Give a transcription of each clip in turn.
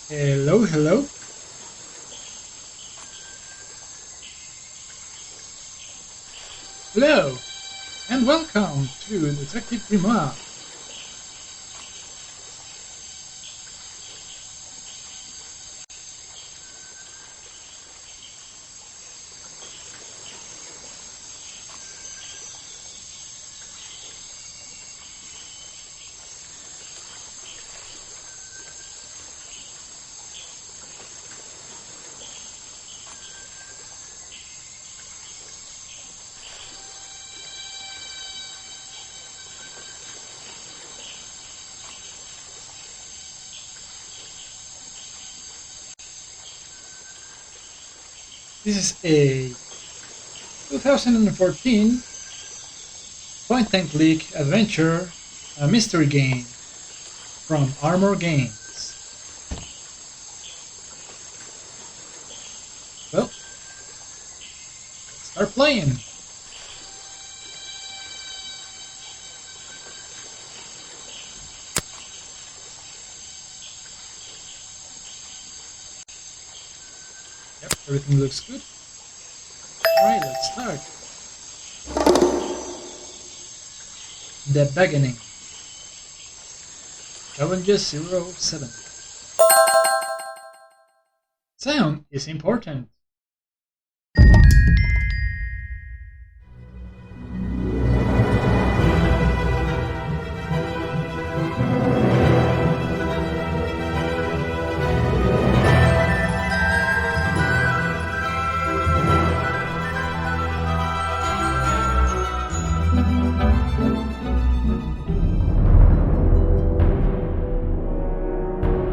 Hello, hello. Hello, and welcome to Detective Grimoire. This is a 2014 point-and-click adventure mystery game from Armor Games. Well, let's start playing. Yep, everything looks good. Alright, let's start. The Beginning. Challenges 07. Sound is important.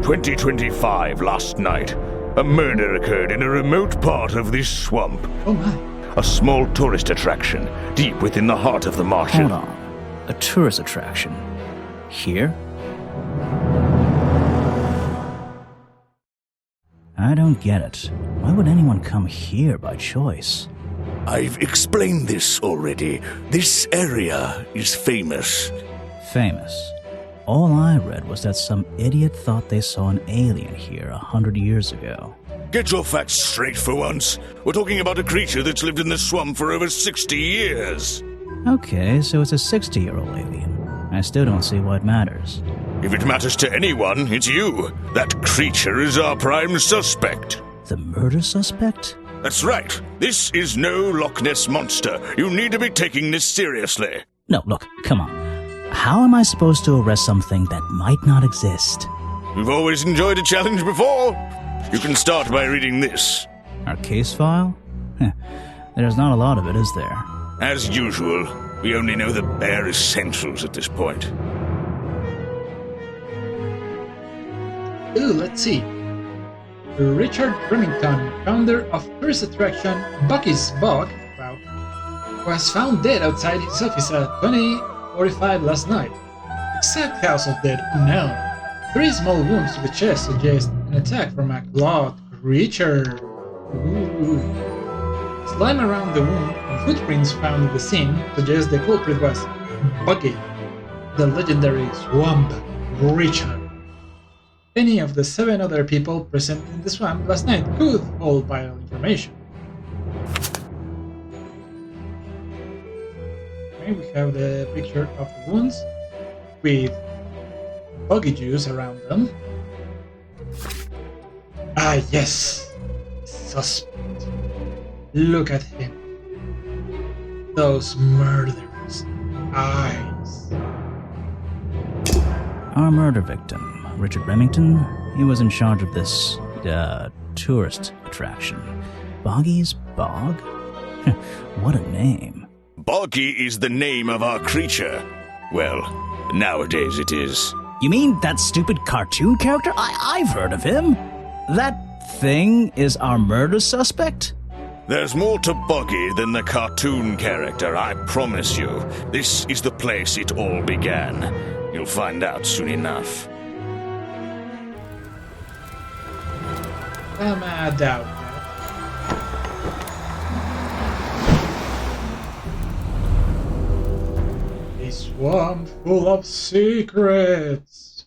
"2025 last night. A murder occurred in a remote part of this swamp. Oh my. A small tourist attraction, deep within the heart of the Martian. Hold on. A tourist attraction? Here? I don't get it. Why would anyone come here by choice? I've explained this already. This area is famous. Famous. All I read was that some idiot thought they saw an alien here 100 years ago. Get your facts straight for once. We're talking about a creature that's lived in the swamp for over 60 years. Okay, so it's a 60-year-old alien. I still don't see why it matters. If it matters to anyone, it's you. That creature is our prime suspect. The murder suspect? That's right. This is no Loch Ness monster. You need to be taking this seriously. No, look, come on. How am I supposed to arrest something that might not exist? We've always enjoyed a challenge before. You can start by reading this. Our case file? There's not a lot of it, is there? As usual, we only know the bare essentials at this point. Ooh, let's see. Richard Remington, founder of tourist attraction Bucky's Bog, was found dead outside his office at 20:45 last night. Exact cause of death unknown. 3 small wounds to the chest suggest an attack from a clawed creature. Ooh. Slime around the wound and footprints found at the scene suggest the culprit was Buggy, the legendary swamp creature. Any of the 7 other people present in the swamp last night could hold vital information. Okay, we have the picture of the wounds with buggy juice around them. Ah, yes! Suspect. Look at him. Those murderous eyes. Our murder victim, Richard Remington, he was in charge of this, tourist attraction. Boggy's Bog? What a name. Boggy is the name of our creature. Well, nowadays it is. You mean that stupid cartoon character? I've heard of him. That thing is our murder suspect? There's more to Boggy than the cartoon character, I promise you. This is the place it all began. You'll find out soon enough. I doubt that. A swamp full of secrets.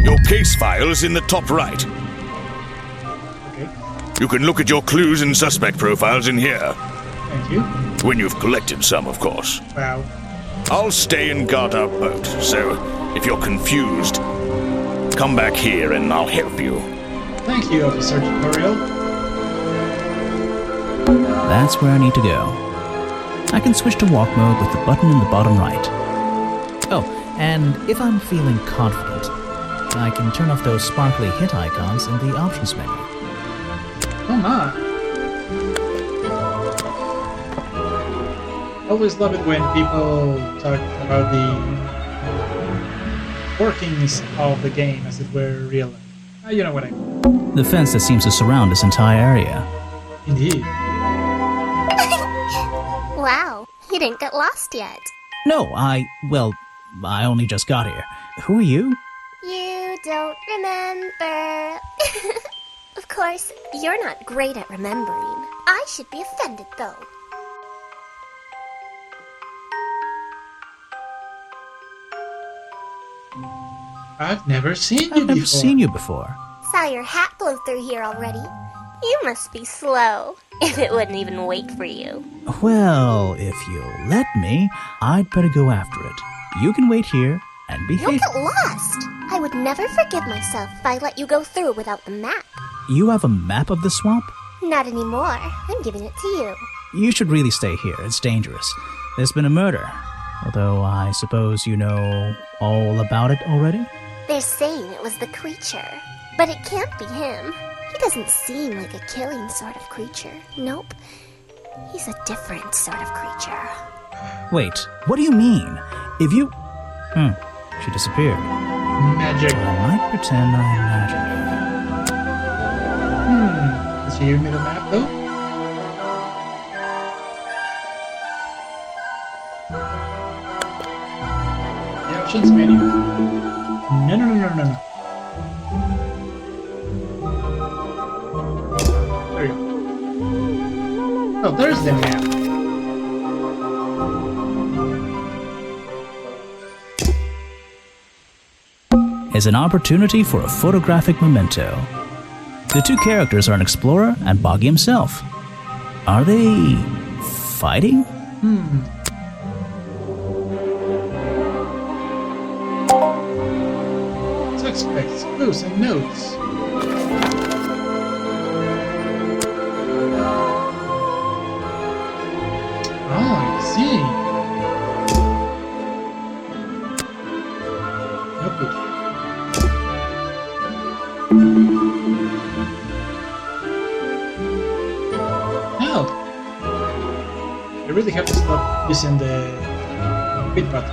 Your case file's in the top right. You can look at your clues and suspect profiles in here. Thank you. When you've collected some, of course. Wow. I'll stay and guard our boat, so if you're confused, come back here and I'll help you. Thank you, Officer Tutorial. That's where I need to go. I can switch to walk mode with the button in the bottom right. Oh, and if I'm feeling confident, I can turn off those sparkly hit icons in the options menu. Oh my. Always love it when people talk about the workings of the game as it were real life. You know what I mean. The fence that seems to surround this entire area. Indeed. Wow, you didn't get lost yet. No, I only just got here. Who are you? You don't remember. Of course, you're not great at remembering. I should be offended, though. I've never seen you before. Saw your hat blow through here already. You must be slow, if it wouldn't even wait for you. Well, if you'll let me, I'd better go after it. You can wait here and behave. You'll get lost. I would never forgive myself if I let you go through without the map. You have a map of the swamp? Not anymore. I'm giving it to you. You should really stay here. It's dangerous. There's been a murder. Although I suppose you know all about it already? They're saying it was the creature, but it can't be him. He doesn't seem like a killing sort of creature. Nope. He's a different sort of creature. Wait, what do you mean? If you... she disappeared. Magic. I might pretend I imagined her. Did she give me the map though? The options menu. No. There you go. Oh, there's the map. Is an opportunity for a photographic memento. The two characters are an explorer and Boggy himself. Are they... fighting? Suspects, clues, and notes. Oh, I see. No clues. No. I really have to stop using the quit button.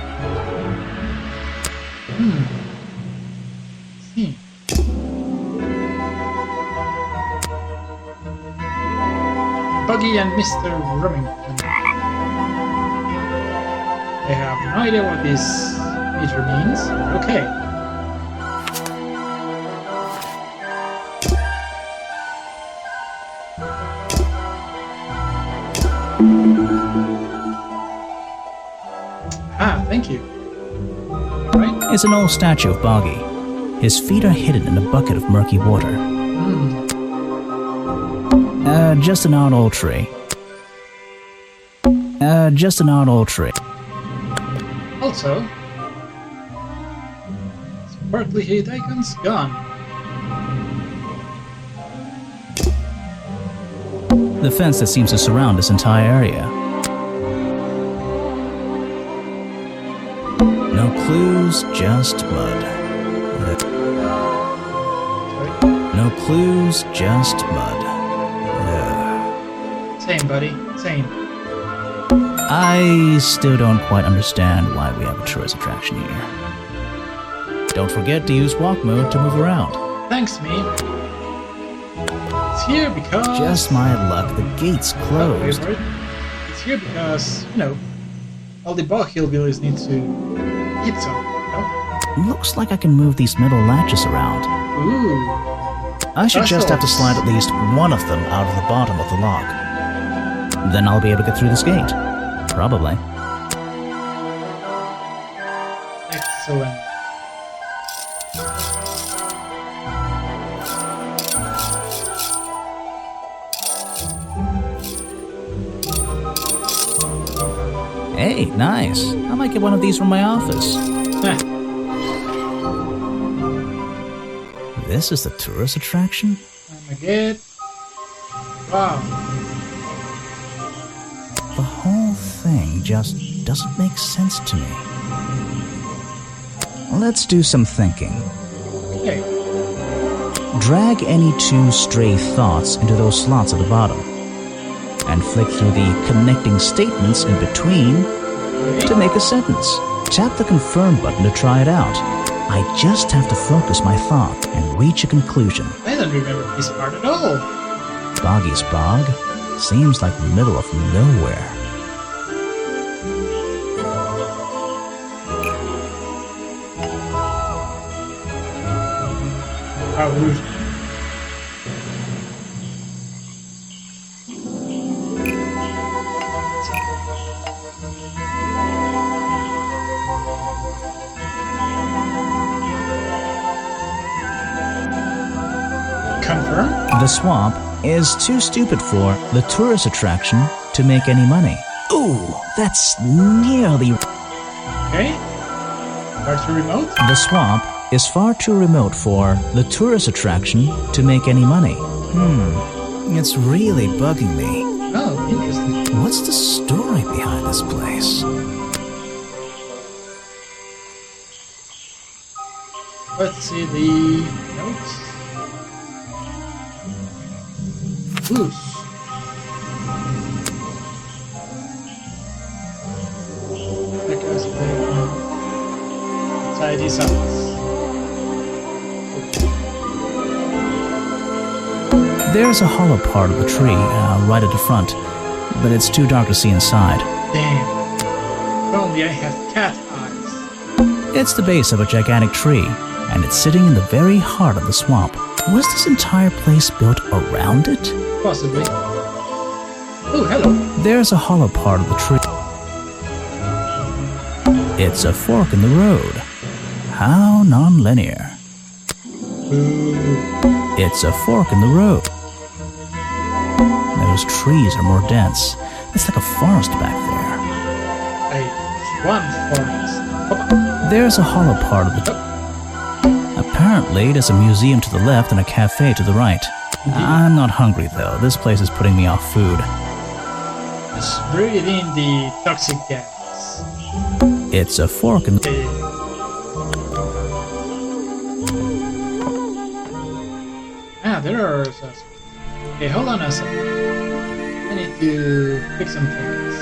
See. Buggy and Mr. Remington. I have no idea what this meter means. Okay. Thank you. Alright. It's an old statue of Boggy. His feet are hidden in a bucket of murky water. Just an odd old tree. Just an odd old tree. Also, sparkly hit icons gone. The fence that seems to surround this entire area. No clues, just mud. No clues, just mud. Same, buddy. Same. I still don't quite understand why we have a tourist attraction here. Don't forget to use walk mode to move around. Thanks, me. It's here because... Just my luck, the gate's closed. It's here because, you know, all the bog hillbillies need to eat some, you know? Looks like I can move these metal latches around. Ooh. I should just have to slide at least one of them out of the bottom of the lock. Then I'll be able to get through this gate. Probably. Excellent. Hey, nice. I might get one of these from my office. Heh. This is the tourist attraction? Oh my god. Wow. The whole thing just doesn't make sense to me. Let's do some thinking. Okay. Drag any two stray thoughts into those slots at the bottom, and flick through the connecting statements in between to make a sentence. Tap the confirm button to try it out. I just have to focus my thought and reach a conclusion. I don't remember this part at all. Boggy's Bog seems like the middle of nowhere. How rude. Confirm? The swamp is too stupid for the tourist attraction to make any money. Ooh, that's nearly... Okay. Far too remote? The swamp is far too remote for the tourist attraction to make any money. It's really bugging me. Oh, interesting. What's the story behind this place? Let's see the notes. Loose. Because the inside his house. There's a hollow part of the tree right at the front, but it's too dark to see inside. Damn. If only I have cat eyes. It's the base of a gigantic tree, and it's sitting in the very heart of the swamp. Was this entire place built around it? Possibly. Oh, hello. There's a hollow part of the tree. It's a fork in the road. How non-linear. Ooh. It's a fork in the road. Those trees are more dense. It's like a forest back there. A swamp forest. Hoppa. There's a hollow part of the... Apparently, there's a museum to the left and a cafe to the right. I'm not hungry, though. This place is putting me off food. Just breathe in the toxic gas. It's a fork in... There are... Okay, hold on a second. I need to fix some things.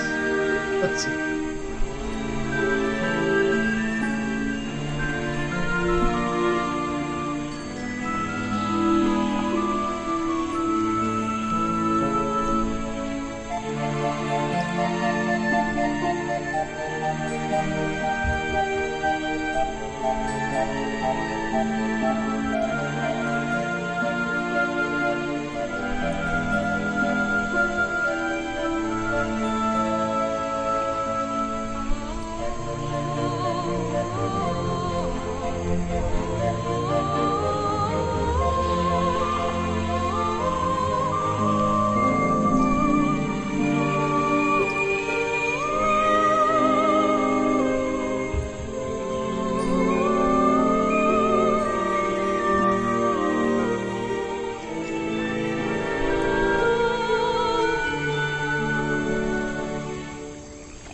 Let's see.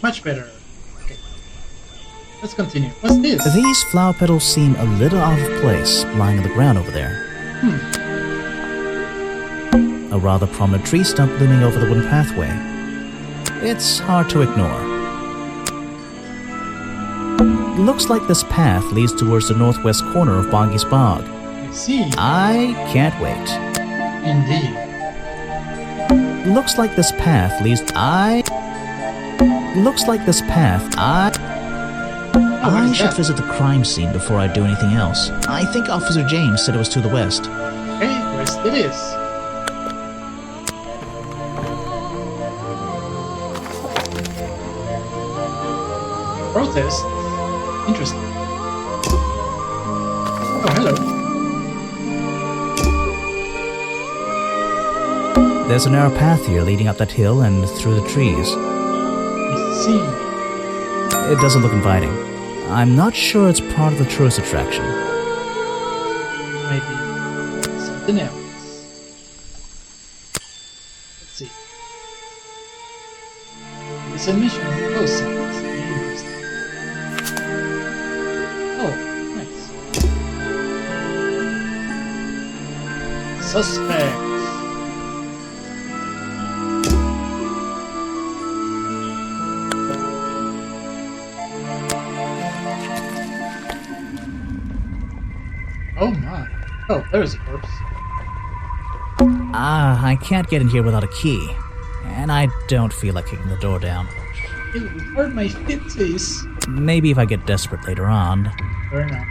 Much better. Okay. Let's continue. What's this? These flower petals seem a little out of place, lying on the ground over there. A rather prominent tree stump looming over the wooden pathway. It's hard to ignore. Looks like this path leads towards the northwest corner of Boggy's Bog. I see. I can't wait. Indeed. Looks like this path leads... Looks like this path... I should visit the crime scene before I do anything else. I think Officer James said it was to the west. Okay, west it is. Protest? Interesting. Oh, hello. There's a narrow path here leading up that hill and through the trees. I see. It doesn't look inviting. I'm not sure it's part of the tourist attraction. Maybe something else. Let's see. This admission post sounds interesting. Oh, nice. Suspect. Oh my. Oh, there's a corpse. I can't get in here without a key. And I don't feel like kicking the door down. It would hurt my fitties. Maybe if I get desperate later on. Fair enough.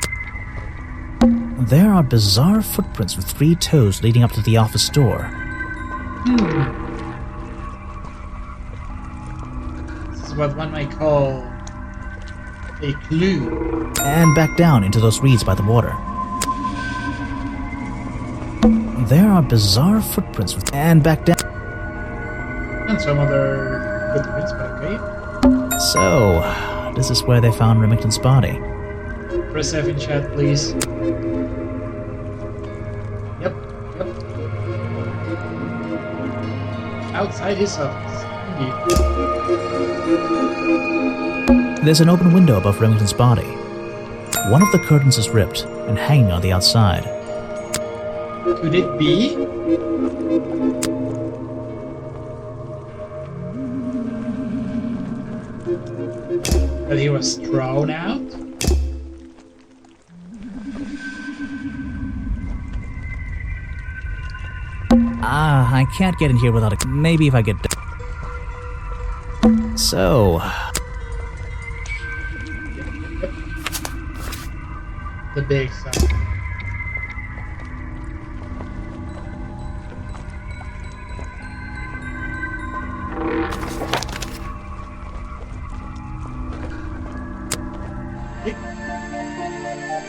There are bizarre footprints with 3 toes leading up to the office door. This is what one might call a clue. And back down into those reeds by the water. There are bizarre footprints with... And back down... And some other footprints, but okay. So, this is where they found Remington's body. Press F in chat, please. Yep. Outside his office. Indeed. There's an open window above Remington's body. One of the curtains is ripped and hanging on the outside. Could it be? That he was thrown out? I can't get in here without a... Maybe if I get... So... The big side.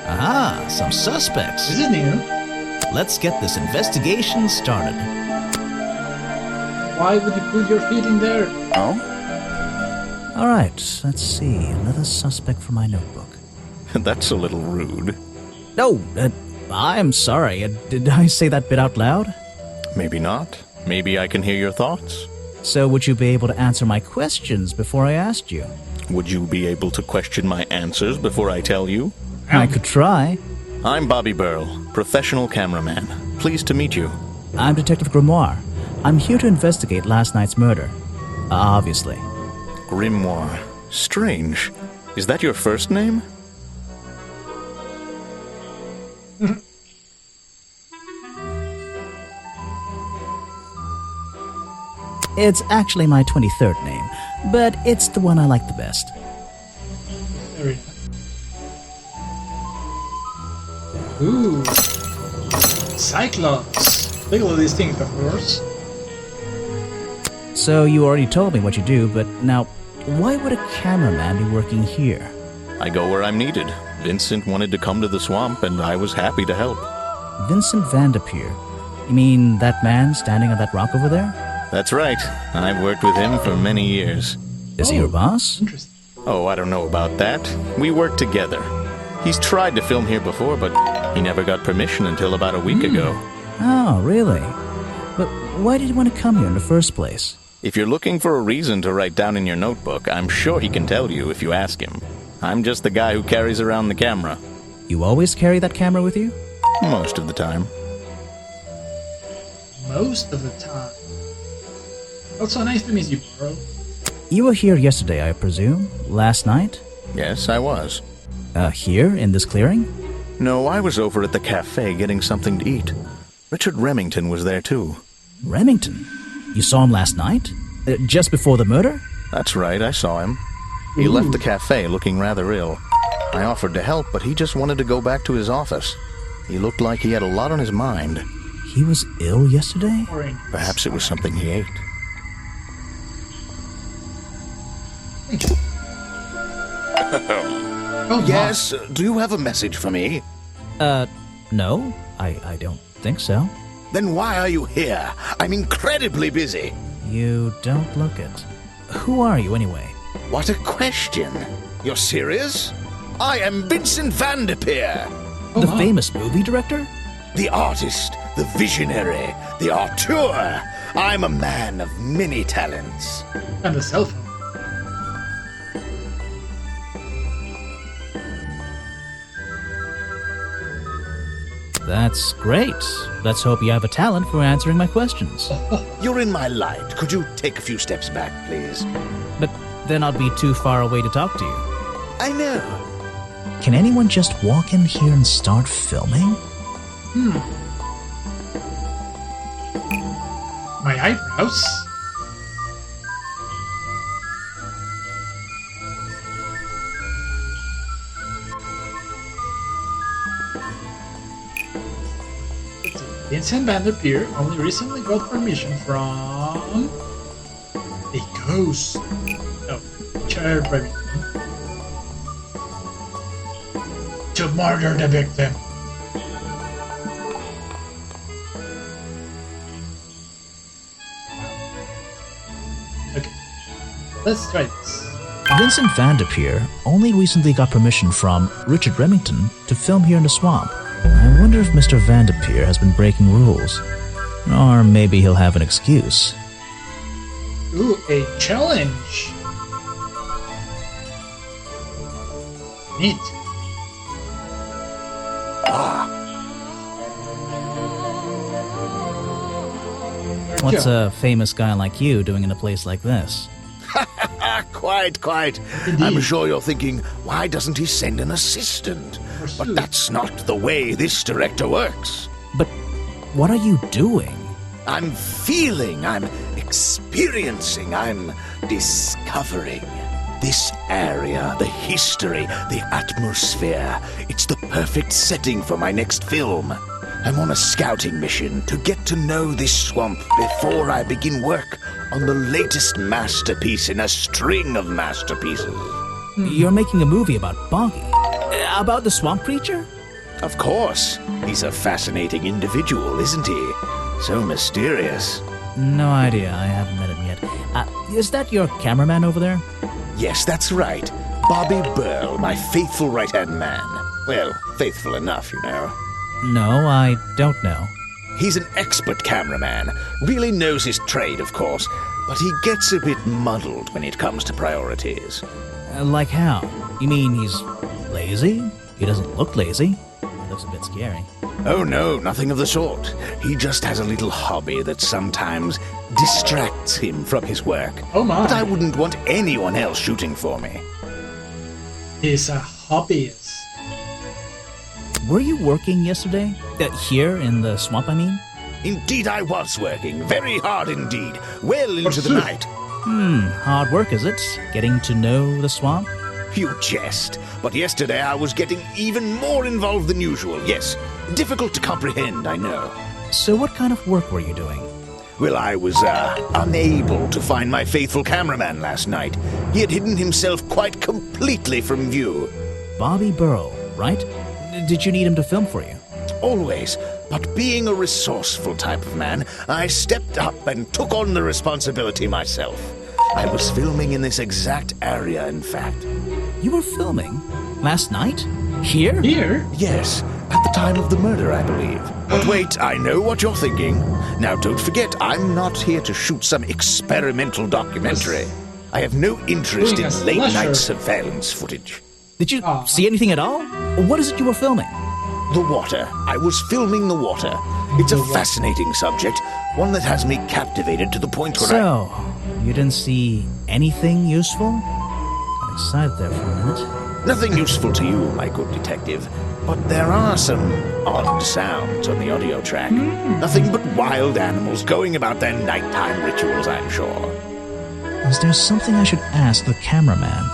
Aha, some suspects. This is new. Let's get this investigation started. Why would you put your feet in there? Oh? Alright, let's see. Another suspect for my notebook. That's a little rude. No, I'm sorry. Did I say that bit out loud? Maybe not. Maybe I can hear your thoughts. So would you be able to answer my questions before I asked you? Would you be able to question my answers before I tell you? I could try. I'm Bobby Burl, professional cameraman. Pleased to meet you. I'm Detective Grimoire. I'm here to investigate last night's murder. Obviously. Grimoire. Strange. Is that your first name? It's actually my 23rd name, but it's the one I like the best. There we go. Ooh. Cyclops. Look at all these things, of course. So you already told me what you do, but now, why would a cameraman be working here? I go where I'm needed. Vincent wanted to come to the swamp, and I was happy to help. Vincent Vanderpeer. You mean that man standing on that rock over there? That's right. I've worked with him for many years. Is he your boss? Interesting. Oh, I don't know about that. We work together. He's tried to film here before, but he never got permission until about a week ago. Oh, really? But why did he want to come here in the first place? If you're looking for a reason to write down in your notebook, I'm sure he can tell you if you ask him. I'm just the guy who carries around the camera. You always carry that camera with you? Most of the time. Most of the time. Also, nice to meet you, bro. You were here yesterday, I presume? Last night? Yes, I was. Here, in this clearing? No, I was over at the cafe getting something to eat. Richard Remington was there too. Remington? You saw him last night? Just before the murder? That's right, I saw him. He left the cafe looking rather ill. I offered to help, but he just wanted to go back to his office. He looked like he had a lot on his mind. He was ill yesterday? Perhaps it was something he ate. Oh, Yes, do you have a message for me? No, I don't think so. Then why are you here? I'm incredibly busy. You don't look it. Who are you, anyway? What a question. You're serious? I am Vincent Van der Peer. Oh, The my. famous movie director? The artist, the visionary, the auteur. I'm a man of many talents. And a cell phone. That's great. Let's hope you have a talent for answering my questions. You're in my light. Could you take a few steps back, please? But then I'd be too far away to talk to you. I know. Can anyone just walk in here and start filming? My eyebrows? Vincent Van der Peer only recently got permission from a ghost. No, Richard Remington. To murder the victim. Okay, let's try this. Vincent Van der Peer only recently got permission from Richard Remington to film here in the swamp. I wonder if Mr. Van der Peer has been breaking rules. Or maybe he'll have an excuse. Ooh, a challenge. Neat. What's a famous guy like you doing in a place like this? Quite. Indeed. I'm sure you're thinking, why doesn't he send an assistant? But that's not the way this director works. But what are you doing? I'm feeling, I'm experiencing, I'm discovering. This area, the history, the atmosphere, it's the perfect setting for my next film. I'm on a scouting mission to get to know this swamp before I begin work on the latest masterpiece in a string of masterpieces. You're making a movie about Boggy. About the swamp creature? Of course. He's a fascinating individual, isn't he? So mysterious. No idea. I haven't met him yet. Is that your cameraman over there? Yes, that's right. Bobby Burl, my faithful right-hand man. Well, faithful enough, you know. No, I don't know. He's an expert cameraman. Really knows his trade, of course. But he gets a bit muddled when it comes to priorities. Like how? You mean he's lazy? He doesn't look lazy. He looks a bit scary. Oh no, nothing of the sort. He just has a little hobby that sometimes distracts him from his work. Oh my. But I wouldn't want anyone else shooting for me. He's a hobbyist. Were you working yesterday? Here in the swamp, I mean? Indeed I was working, very hard indeed, well into the night. Hard work, is it? Getting to know the swamp? You jest, but yesterday I was getting even more involved than usual, yes. Difficult to comprehend, I know. So what kind of work were you doing? Well, I was, unable to find my faithful cameraman last night. He had hidden himself quite completely from view. Bobby Burl, right? Did you need him to film for you? Always, but being a resourceful type of man, I stepped up and took on the responsibility myself. I was filming in this exact area, in fact. You were filming? Last night? Here? Here? Yes, at the time of the murder, I believe. But wait, I know what you're thinking. Now, don't forget, I'm not here to shoot some experimental documentary. I have no interest Doing in a late-night slasher. surveillance footage. Did you see anything at all? What is it you were filming? The water. I was filming the water. It's a fascinating subject, one that has me captivated to the point where So, you didn't see anything useful? Got excited there for a minute. Nothing useful to you, my good detective, but there are some odd sounds on the audio track. Nothing but wild animals going about their nighttime rituals, I'm sure. Is there something I should ask the cameraman?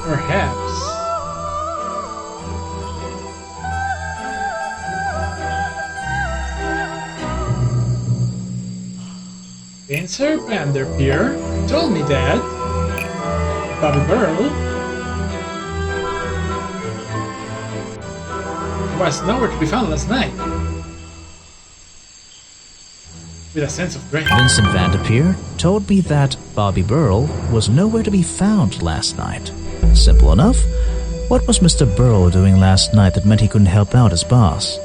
Perhaps. Vincent Van der Peer told me that Bobby Burl was nowhere to be found last night. with a sense of dread. Vincent Vanderpeer told me that Bobby Burrell was nowhere to be found last night. Simple enough. What was Mr. Burrell doing last night that meant he couldn't help out his boss?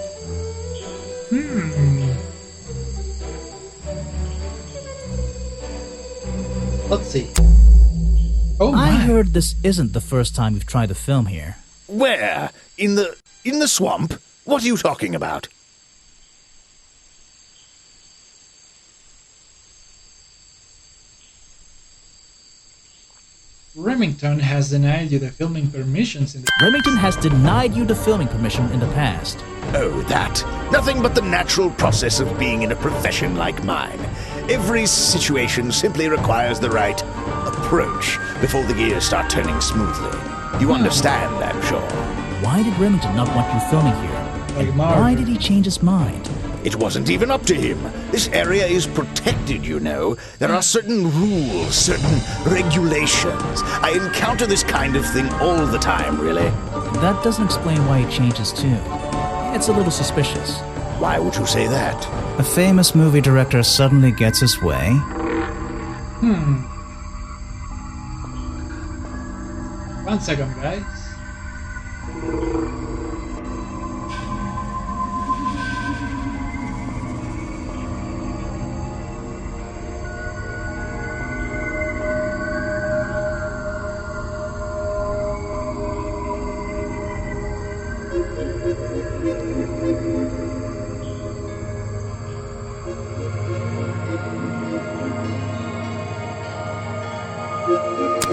Let's see. Oh I my. heard this isn't the first time you've tried to film here. Where? In the swamp? What are you talking about? Remington has denied you the filming permissions in the... Remington has denied you the filming permission in the past. Oh, that. Nothing but the natural process of being in a profession like mine. Every situation simply requires the right approach before the gears start turning smoothly. You understand, I'm sure. Why did Remington not want you filming here? Like And Marvel. why did he change his mind? It wasn't even up to him. This area is protected, you know. There are certain rules, certain regulations. I encounter this kind of thing all the time, really. That doesn't explain why he changed his tune. It's a little suspicious. Why would you say that? A famous movie director suddenly gets his way. One second, guys.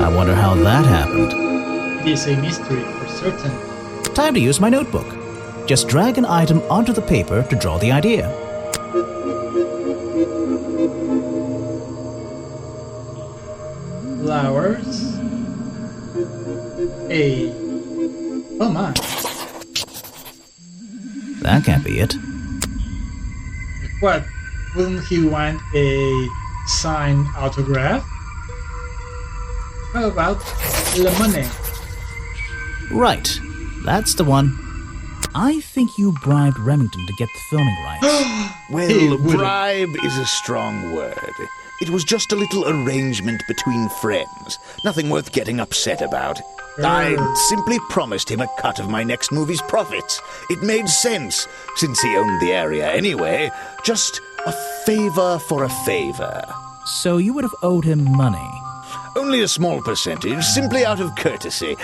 I wonder how that happened. It is a mystery for certain. Time to use my notebook. Just drag an item onto the paper to draw the idea. Flowers. A... Oh my. That can't be it. What? Wouldn't he want a signed autograph? How about lemonade? Right. That's the one. I think you bribed Remington to get the filming rights. He Well, wouldn't. bribe is a strong word. It was just a little arrangement between friends. Nothing worth getting upset about. I simply promised him a cut of my next movie's profits. It made sense, since he owned the area anyway. Just a favor for a favor. So you would have owed him money. Only a small percentage, simply out of courtesy.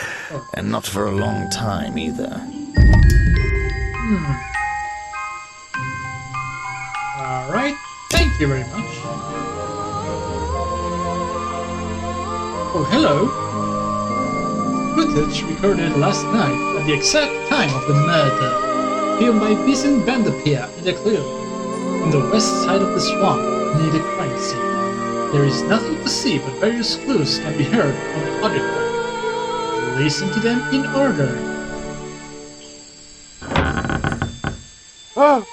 And not for a long time, either. Alright, thank you very much. Oh, hello. Footage recorded last night at the exact time of the murder. Filmed by Vincent Vanderpeer in the clear on the west side of the swamp near the crime scene. There is nothing to see, but various clues can be heard on the audio track. Listen to them in order. Oh!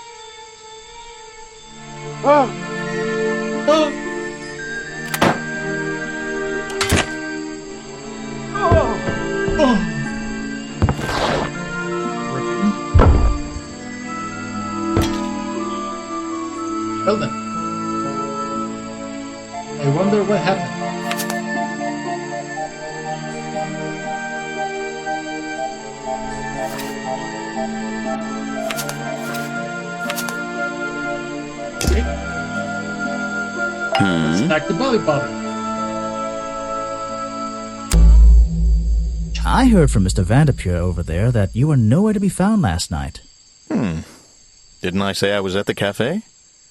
Well then. I wonder what happened. Okay. Let's back to Bobby Bobby. I heard from Mr. Vanderpeer over there that you were nowhere to be found last night. Didn't I say I was at the cafe?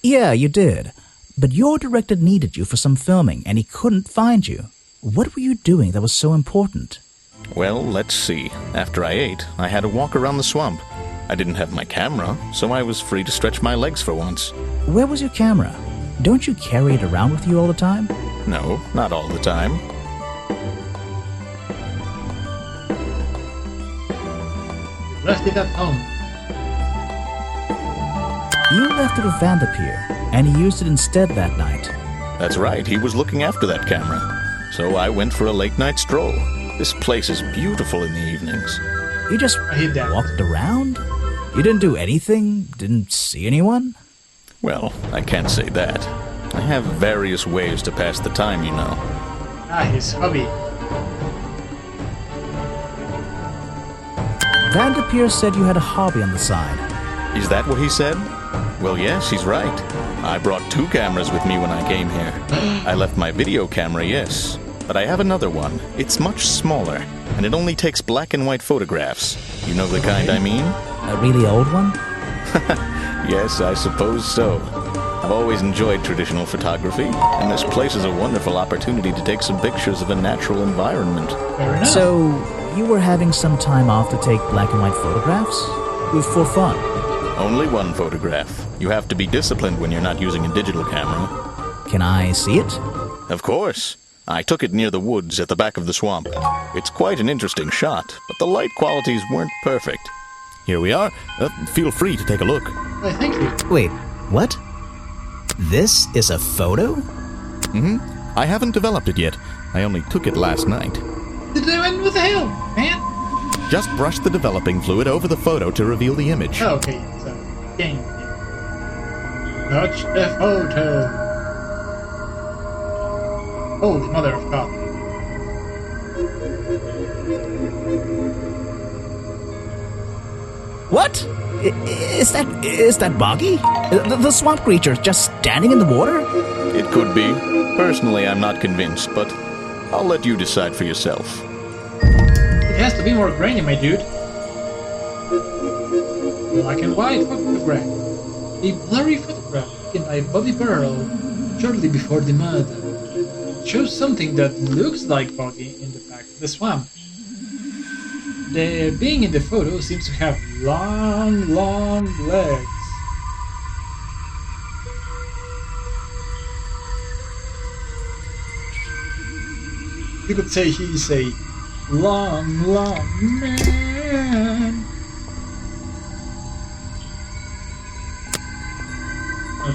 Yeah, you did. But your director needed you for some filming, and he couldn't find you. What were you doing that was so important? Well, let's see. After I ate, I had a walk around the swamp. I didn't have my camera, so I was free to stretch my legs for once. Where was your camera? Don't you carry it around with you all the time? No, not all the time. Left it at home. You left it with Vanderpeer, and he used it instead that night. That's right, he was looking after that camera. So I went for a late-night stroll. This place is beautiful in the evenings. You just I hate that. walked around? You didn't do anything? Didn't see anyone? Well, I can't say that. I have various ways to pass the time, you know. Ah, his hobby. Vanderpeer said you had a hobby on the side. Is that what he said? Well, yes, he's right. I brought 2 cameras with me when I came here. I left my video camera, yes. But I have another one. It's much smaller, and it only takes black and white photographs. You know the kind I mean? A really old one? Yes, I suppose so. I've always enjoyed traditional photography, and this place is a wonderful opportunity to take some pictures of a natural environment. Fair enough. So, you were having some time off to take black and white photographs? For fun? Only one photograph. You have to be disciplined when you're not using a digital camera. Can I see it? Of course. I took it near the woods at the back of the swamp. It's quite an interesting shot, but the light qualities weren't perfect. Here we are. Feel free to take a look. Why, thank you. Wait, what? This is a photo? I haven't developed it yet. I only took it last night. What the hell, man? Just brush the developing fluid over the photo to reveal the image. Oh, okay, so game. Touch the photo. Holy mother of God. What? Is that Boggy? The swamp creature just standing in the water? It could be. Personally, I'm not convinced, but I'll let you decide for yourself. It has to be more grainy, my dude. Black and white photograph. A blurry photograph taken by Bobby Burrow shortly before the murder. It shows something that looks like Boggy in the back of the swamp. The being in the photo seems to have long legs. You could say he's a long man.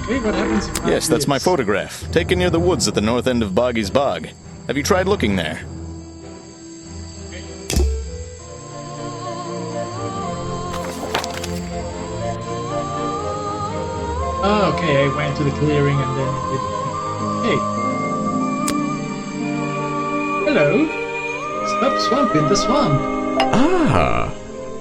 Okay, what happens if I Yes, that's my photograph, taken near the woods at the north end of Boggy's Bog. Have you tried looking there? Oh, okay, I went to the clearing and then it did. Hey. Hello. Stop swamping the swamp. Ah,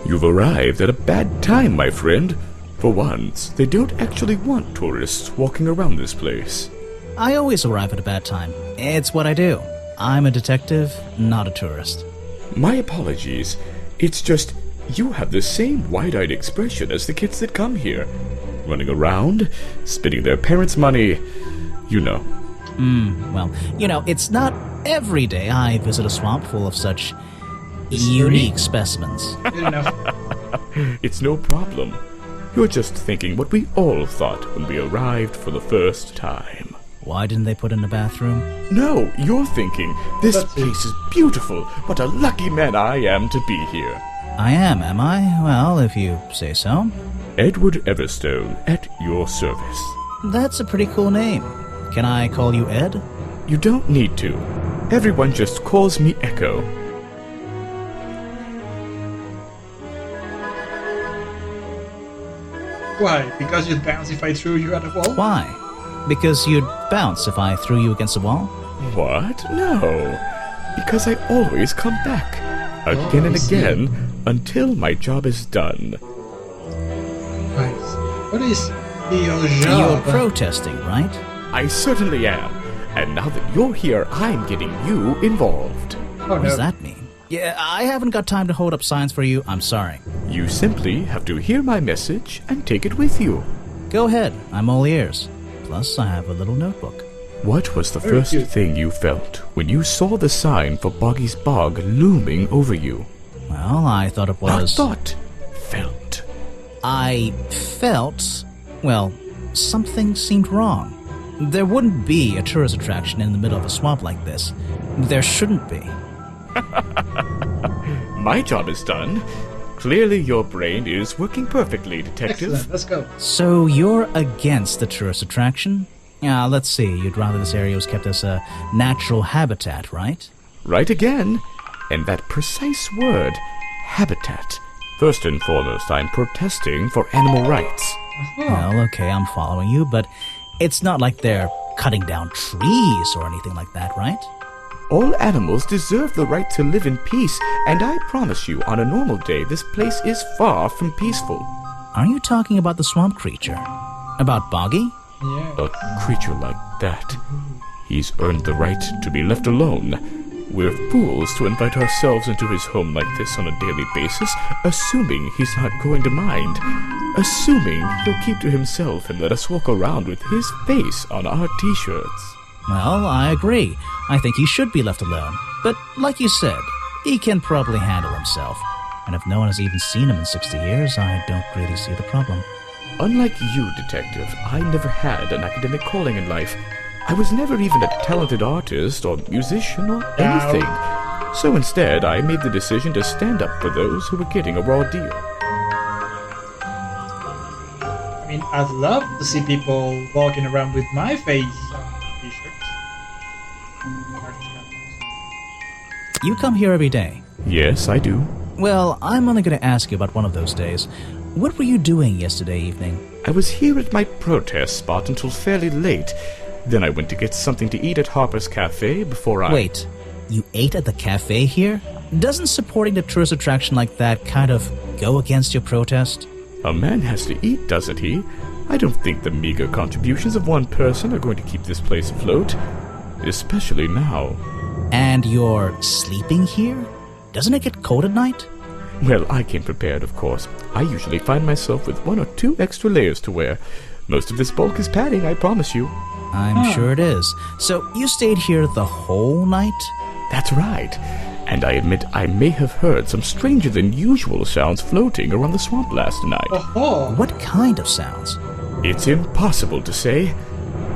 you've arrived at a bad time, my friend. For once, they don't actually want tourists walking around this place. I always arrive at a bad time. It's what I do. I'm a detective, not a tourist. My apologies. It's just, you have the same wide-eyed expression as the kids that come here. Running around, spending their parents' money, you know. Well, it's not every day I visit a swamp full of such unique specimens. Good enough. It's no problem. You're just thinking what we all thought when we arrived for the first time. Why didn't they put in a bathroom? No, you're thinking, this That's it. place is beautiful. What a lucky man I am to be here. I am I? Well, if you say so. Edward Everstone, at your service. That's a pretty cool name. Can I call you Ed? You don't need to. Everyone just calls me Echo. Why? Because you'd bounce if I threw you at a wall? Why? Because you'd bounce if I threw you against a wall? What? No. Because I always come back. Again and I see. again, until my job is done. Right. What is your You're job? protesting, right? I certainly am. And now that you're here, I'm getting you involved. Oh, What does no. that mean? Yeah, I haven't got time to hold up signs for you. I'm sorry. You simply have to hear my message and take it with you. Go ahead. I'm all ears. Plus, I have a little notebook. What was the Very first cute. thing you felt when you saw the sign for Boggy's Bog looming over you? Well, I thought it Not was... thought, felt. I felt... Well, something seemed wrong. There wouldn't be a tourist attraction in the middle of a swamp like this. There shouldn't be. My job is done. Clearly your brain is working perfectly, Detective. Excellent, let's go. So you're against the tourist attraction? Let's see. You'd rather this area was kept as a natural habitat, right? Right again. And that precise word, habitat. First and foremost, I'm protesting for animal rights. Well, okay, I'm following you, but it's not like they're cutting down trees or anything like that, right? All animals deserve the right to live in peace, and I promise you, on a normal day, this place is far from peaceful. Are you talking about the swamp creature? About Boggy? Yeah. A creature like that, he's earned the right to be left alone. We're fools to invite ourselves into his home like this on a daily basis, assuming he's not going to mind. Assuming he'll keep to himself and let us walk around with his face on our t-shirts. Well, I agree. I think he should be left alone. But like you said, he can probably handle himself. And if no one has even seen him in 60 years, I don't really see the problem. Unlike you, Detective, I never had an academic calling in life. I was never even a talented artist or musician or anything. So instead, I made the decision to stand up for those who were getting a raw deal. I mean, I'd love to see people walking around with my face on t-shirts. You come here every day. Yes, I do. Well, I'm only going to ask you about one of those days. What were you doing yesterday evening? I was here at my protest spot until fairly late. Then I went to get something to eat at Harper's Cafe before I... Wait, you ate at the cafe here? Doesn't supporting the tourist attraction like that kind of go against your protest? A man has to eat, doesn't he? I don't think the meager contributions of one person are going to keep this place afloat. Especially now. And you're sleeping here? Doesn't it get cold at night? Well, I came prepared, of course. I usually find myself with 1 or 2 extra layers to wear. Most of this bulk is padding, I promise you. I'm sure it is. So you stayed here the whole night? That's right. And I admit I may have heard some stranger than usual sounds floating around the swamp last night. Oh, What kind of sounds? It's impossible to say.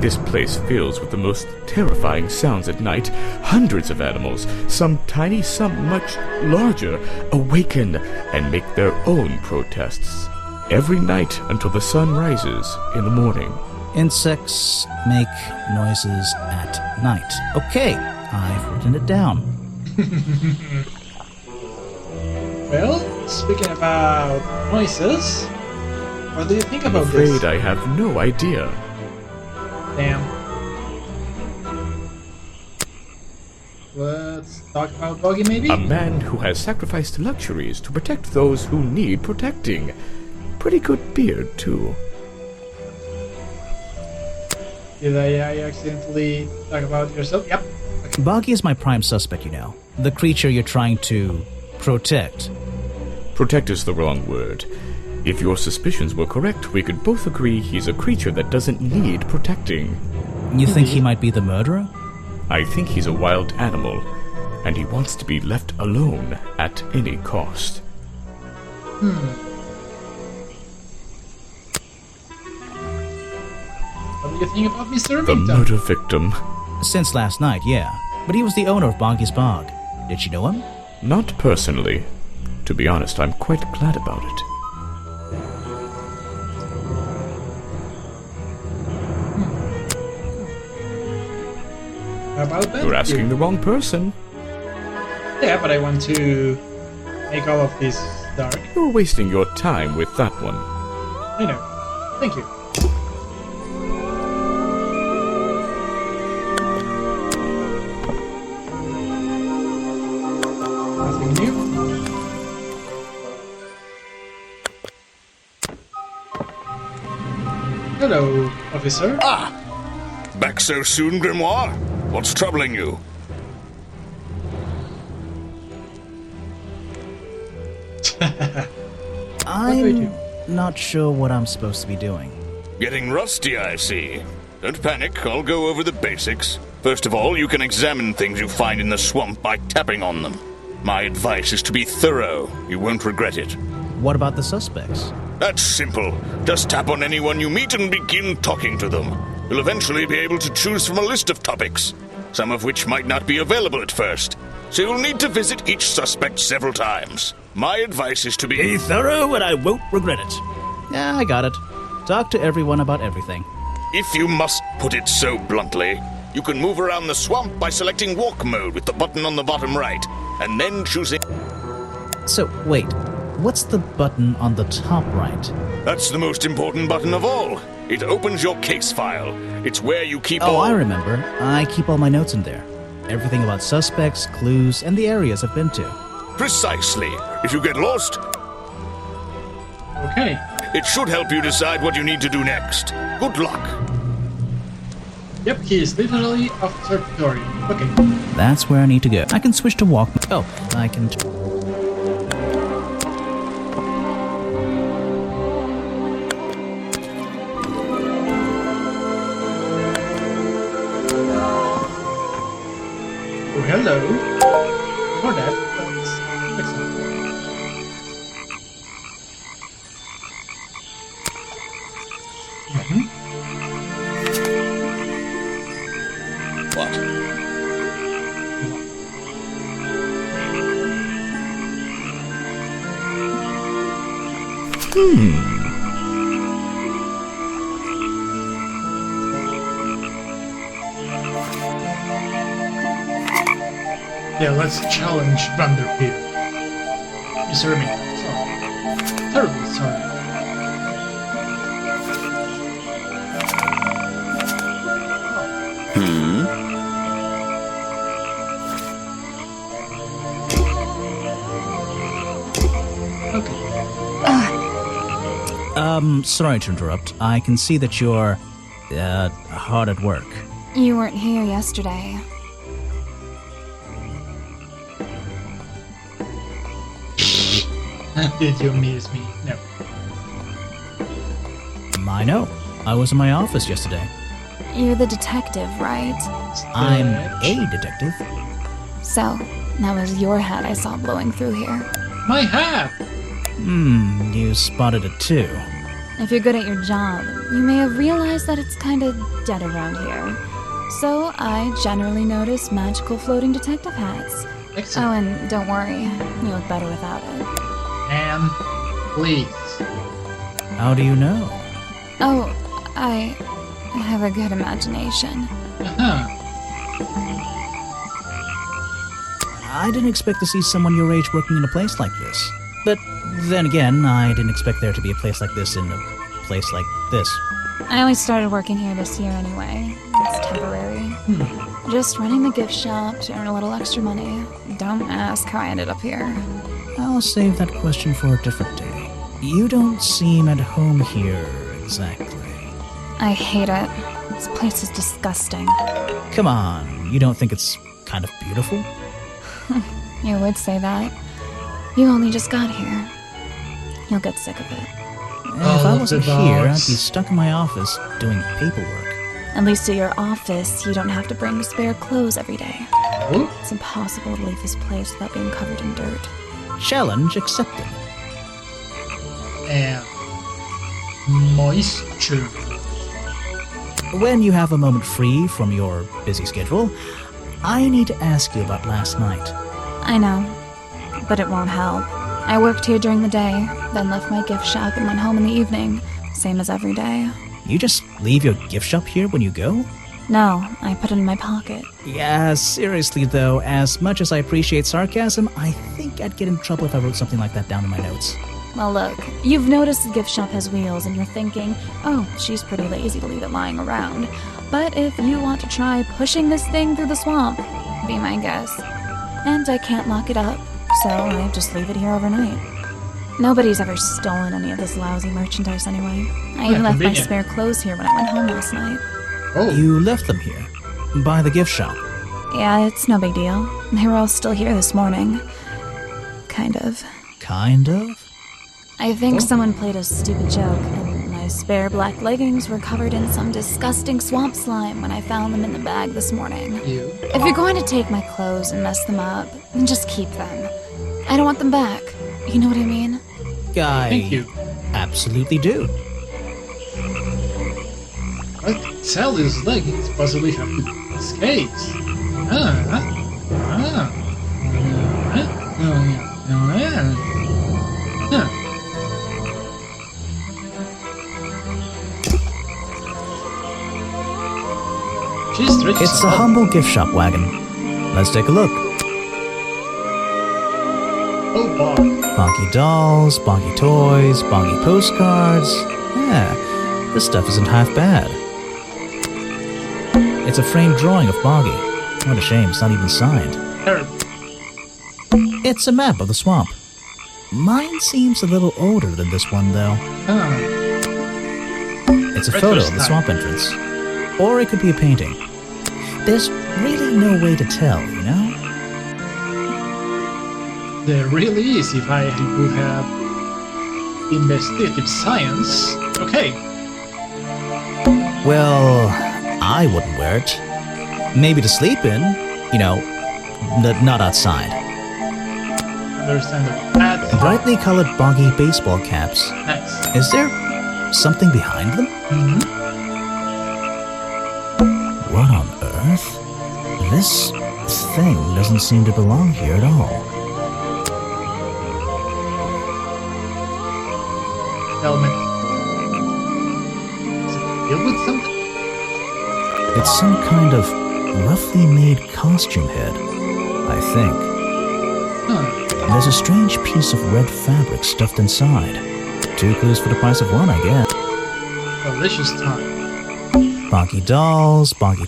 This place fills with the most terrifying sounds at night. Hundreds of animals, some tiny, some much larger, awaken and make their own protests. Every night until the sun rises in the morning. Insects make noises at night. Okay, I've written it down. well, speaking about noises, what do you think I'm about afraid this? I have no idea. Damn. Let's talk about Boggy, maybe? A man who has sacrificed luxuries to protect those who need protecting. Pretty good beard, too. Did I accidentally talk about yourself? Yep. Okay. Boggy is my prime suspect, you know. The creature you're trying to protect. Protect is the wrong word. If your suspicions were correct, we could both agree he's a creature that doesn't need protecting. You think he might be the murderer? I think he's a wild animal, and he wants to be left alone at any cost. What do you think about Mr. The Remington? murder victim. Since last night, yeah. But he was the owner of Boggy's Bog. Did you know him? Not personally. To be honest, I'm quite glad about it. How about that? You're asking the wrong person. Yeah, but I want to make all of this dark. You're wasting your time with that one. I know. Thank you. Nothing new. Hello, officer. Back so soon, Grimoire? What's troubling you? I'm not sure what I'm supposed to be doing. Getting rusty, I see. Don't panic, I'll go over the basics. First of all, you can examine things you find in the swamp by tapping on them. My advice is to be thorough. You won't regret it. What about the suspects? That's simple. Just tap on anyone you meet and begin talking to them. You'll eventually be able to choose from a list of topics, some of which might not be available at first. So you'll need to visit each suspect several times. My advice is to be thorough and I won't regret it. Yeah, I got it. Talk to everyone about everything. If you must put it so bluntly, you can move around the swamp by selecting walk mode with the button on the bottom right, and then choosing... So, wait. What's the button on the top right? That's the most important button of all. It opens your case file. It's where you keep Oh, all... I remember. I keep all my notes in there. Everything about suspects, clues, and the areas I've been to. Precisely. If you get lost, Okay. it should help you decide what you need to do next. Good luck. Yep, he is literally observatory. Okay. That's where I need to go. I can switch to walk. Oh, I can. Oh, hello. For that, let's fix it. What? Yeah, let's challenge Vanderpeer. Mr. Remington, sorry. Terribly sorry. Okay. Sorry to interrupt. I can see that you're, hard at work. You weren't here yesterday. Did you miss me? No. I know. I was in my office yesterday. You're the detective, right? I'm a detective. So, that was your hat I saw blowing through here. My hat! You spotted it too. If you're good at your job, you may have realized that it's kinda dead around here. So, I generally notice magical floating detective hats. Oh, Excellent. and don't worry, you look better without it. And please. How do you know? Oh, I have a good imagination. Uh-huh. I didn't expect to see someone your age working in a place like this. But then again, I didn't expect there to be a place like this in a place like this. I only started working here this year anyway. It's temporary. Just running the gift shop to earn a little extra money. Don't ask how I ended up here. I'll save that question for a different day. You don't seem at home here exactly. I hate it. This place is disgusting. Come on, you don't think it's kind of beautiful? You would say that. You only just got here. You'll get sick of it. And if I of wasn't the here, I'd dogs. be stuck in my office doing paperwork. At least at your office, you don't have to bring spare clothes every day. Oh, It's impossible to leave this place without being covered in dirt. Challenge accepted. and moisture. When you have a moment free from your busy schedule, I need to ask you about last night. I know, but it won't help. I worked here during the day, then left my gift shop and went home in the evening, same as every day. You just leave your gift shop here when you go? No, I put it in my pocket. Yeah, seriously though, as much as I appreciate sarcasm, I think I'd get in trouble if I wrote something like that down in my notes. Well, look, you've noticed the gift shop has wheels and you're thinking, oh, she's pretty lazy to leave it lying around. But if you want to try pushing this thing through the swamp, be my guest. And I can't lock it up, so I just leave it here overnight. Nobody's ever stolen any of this lousy merchandise anyway. I even left my convenient. spare clothes here when I went home last night. Oh, You left them here, by the gift shop. Yeah, it's no big deal. They were all still here this morning. Kind of. Kind of? I think Oh. someone played a stupid joke, and my spare black leggings were covered in some disgusting swamp slime when I found them in the bag this morning. you. If you're going to take my clothes and mess them up, then just keep them. I don't want them back. You know what I mean? Thank you. Absolutely do. What could sell these leggings possibly have to do with this case? She stretches It's a out. humble gift shop wagon. Let's take a look. Oh boy. Bonky dolls, bonky toys, bonky postcards. Yeah, This stuff isn't half bad. It's a framed drawing of Boggy. What a shame, it's not even signed. Terrible. It's a map of the swamp. Mine seems a little older than this one, though. Ah, It's a Retro photo of the style. swamp entrance. Or it could be a painting. There's really no way to tell, you know? there really is if I would have investigative science. Okay, Well, I wouldn't wear it. Maybe to sleep in, you know, not outside. understandable. That's Brightly colored Boggy baseball caps. nice. Is there something behind them? Mhm. What on earth? This thing doesn't seem to belong here at all. Helmet. Is it filled with something? It's some kind of roughly made costume head, I think. Huh. There's a strange piece of red fabric stuffed inside. 2 clues for the price of 1, I guess. Delicious time. Boggy dolls, Boggy...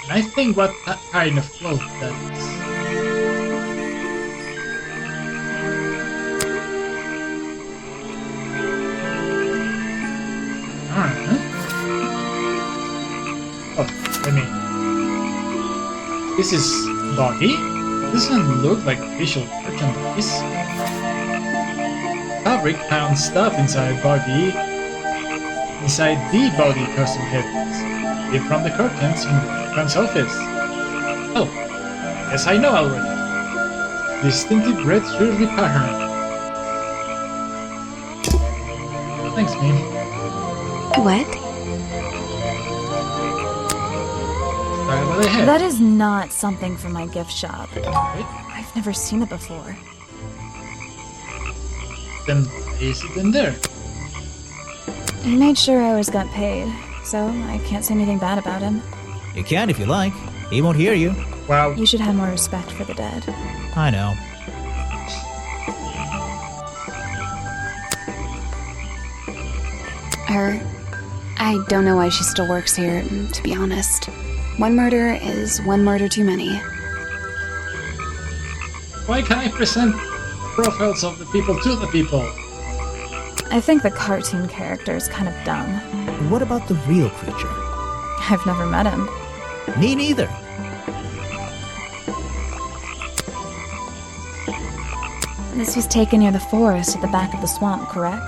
And I think what kind of float that is. Alright. Oh, I mean. This is Boggy? Doesn't look like official merchandise. Fabric found stuff inside Boggy. Inside the Boggy custom headpiece. It from the curtains in the Frank's office. Oh, yes, I know already. Distinctive red shirley pattern. Thanks, man. What? Right about the head. That is not something from my gift shop. Right? I've never seen it before. Then why is it in there? He made sure I always got paid, so I can't say anything bad about him. You can if you like. He won't hear you. Wow. You should have more respect for the dead. I know. I don't know why she still works here, to be honest. One murder is one murder too many. Why can I present profiles of the people to the people? I think the cartoon character is kind of dumb. What about the real creature? I've never met him. Me neither. This was taken near the forest at the back of the swamp, correct?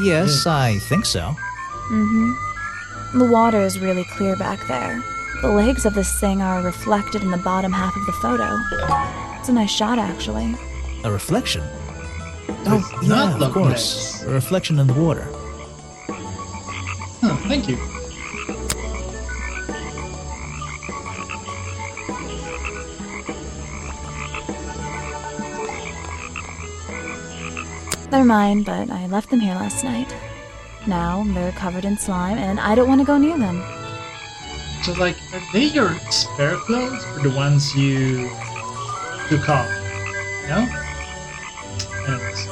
Yes, I think so. Mm-hmm. The water is really clear back there. The legs of this thing are reflected in the bottom half of the photo. It's a nice shot, actually. A reflection? Does Oh, not yeah, of look course. nice. A reflection in the water. Huh, thank you. They're mine, but I left them here last night. Now they're covered in slime, and I don't want to go near them. So, like, are they your spare clothes or the ones you took off? No? Anyways.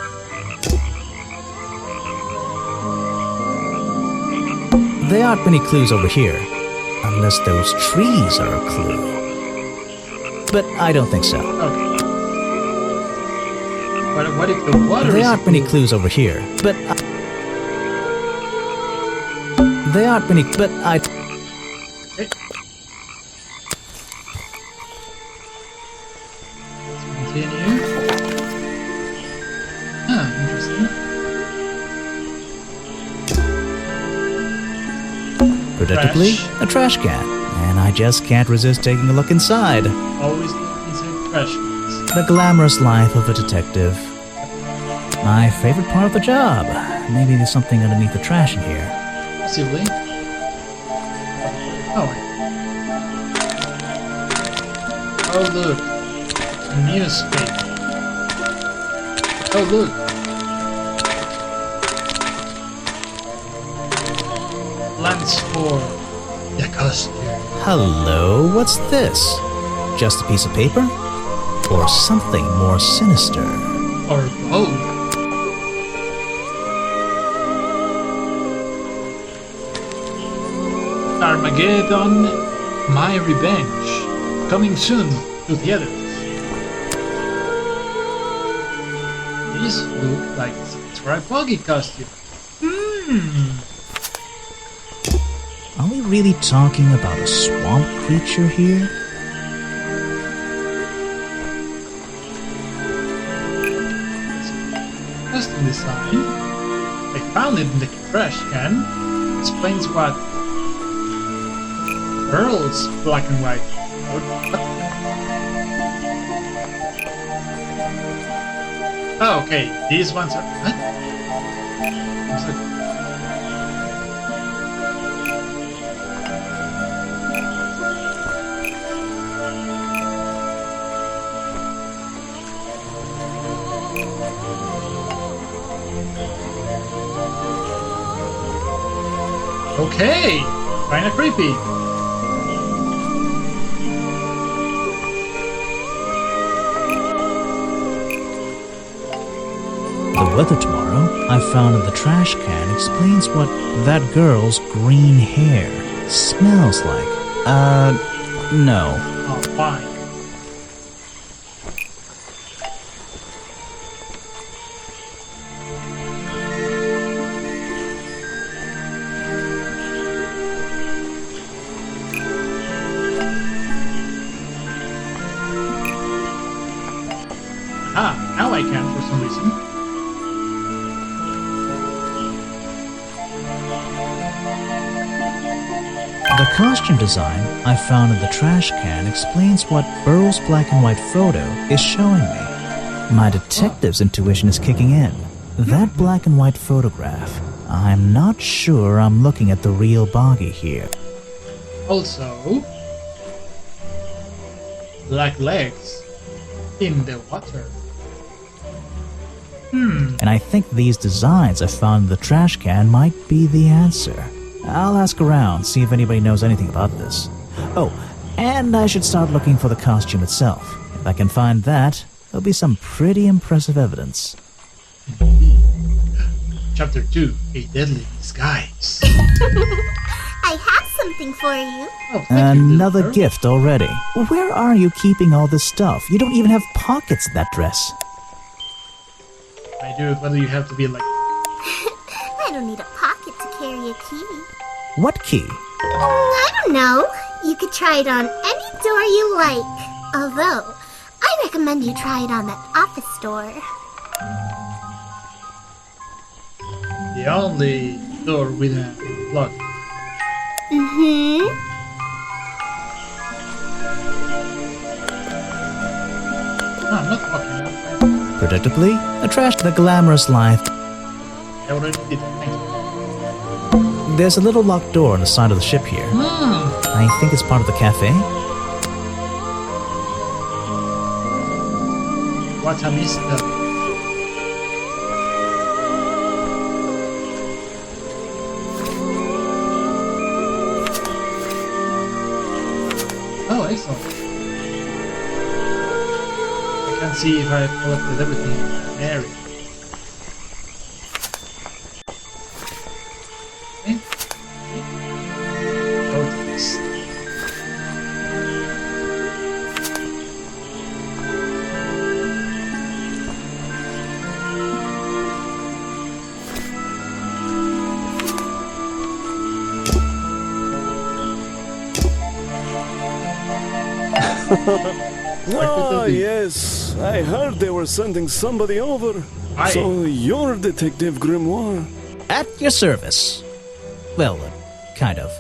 There aren't many clues over here. Unless those trees are a clue. But I don't think so. Okay. But what if the water There is aren't many blue? clues over here. But there aren't many. But I. Okay. Let's continue. Huh, interesting. Predictably, Trash. a trash can. And I just can't resist taking a look inside. Always look inside trash cans. The glamorous life of a detective. My favorite part of the job. Maybe there's something underneath the trash in here. Possibly. Oh, wait. Oh, look. Newspaper. Oh, look. Plans for the costume. Hello, what's this? Just a piece of paper? Or something more sinister? Or both. Armageddon, My Revenge, coming soon to theaters. This looks like it's for a buggy costume. Are we really talking about a swamp creature here? Costume design. I found it in the trash can. Explains what Pearl's black and white. Oh, okay. These ones are what? Okay, kinda creepy. The weather tomorrow, I found in the trash can, explains what that girl's green hair smells like. No. Oh, fine. Ah, now I can for some reason. The costume design I found in the trash can explains what Burl's black and white photo is showing me. My detective's intuition is kicking in. That black and white photograph, I'm not sure I'm looking at the real Boggy here. Also, black legs in the water. And I think these designs I found in the trash can might be the answer. I'll ask around, see if anybody knows anything about this. Oh, and I should start looking for the costume itself. If I can find that, there'll be some pretty impressive evidence. Chapter 2, A Deadly Disguise. I have something for you. Oh, thank you, Another little girl. gift already. Where are you keeping all this stuff? You don't even have pockets in that dress. I do it whether you have to be like... I don't need a pocket to carry a key. What key? I don't know. You could try it on any door you like. Although, I recommend you try it on that office door. The only door with a lock. Mm-hmm. No, I'm not walking. Predictably, a trash to the glamorous life. I already did. Thank you. There's a little locked door on the side of the ship here. I think it's part of the cafe. What a mistake. Oh, excellent. I can see if I collected everything in the area. Okay. Notice. Ah, yes. I heard they were sending somebody over. Aye. So you're Detective Grimoire. At your service. Well, kind of.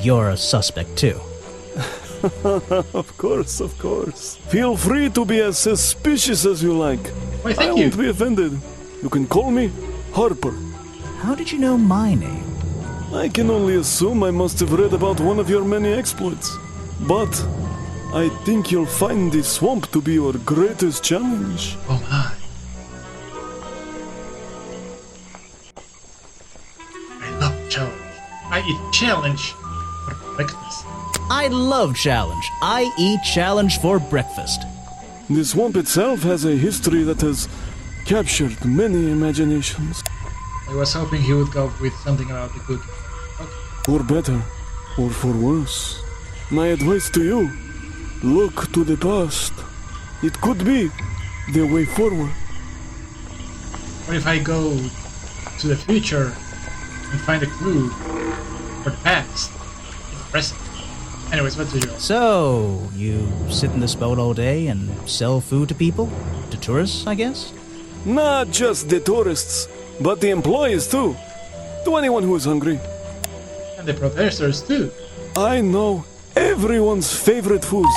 You're a suspect too. Of course, of course. Feel free to be as suspicious as you like. Why, I thank you. won't be offended. You can call me Harper. How did you know my name? I can only assume I must have read about one of your many exploits. But I think you'll find the swamp to be your greatest challenge. Oh my. I love challenge. I eat challenge for breakfast. I love challenge. I eat challenge for breakfast. The swamp itself has a history that has captured many imaginations. I was hoping he would go with something about the cookie. Okay. Or better, or for worse. My advice to you, look to the past. It could be the way forward. What if I go to the future and find a clue for the past in the present? Anyways, what's your... So, you sit in this boat all day and sell food to people? To tourists, I guess? Not just the tourists, but the employees too. To anyone who is hungry. And the protesters too. I know everyone's favorite foods.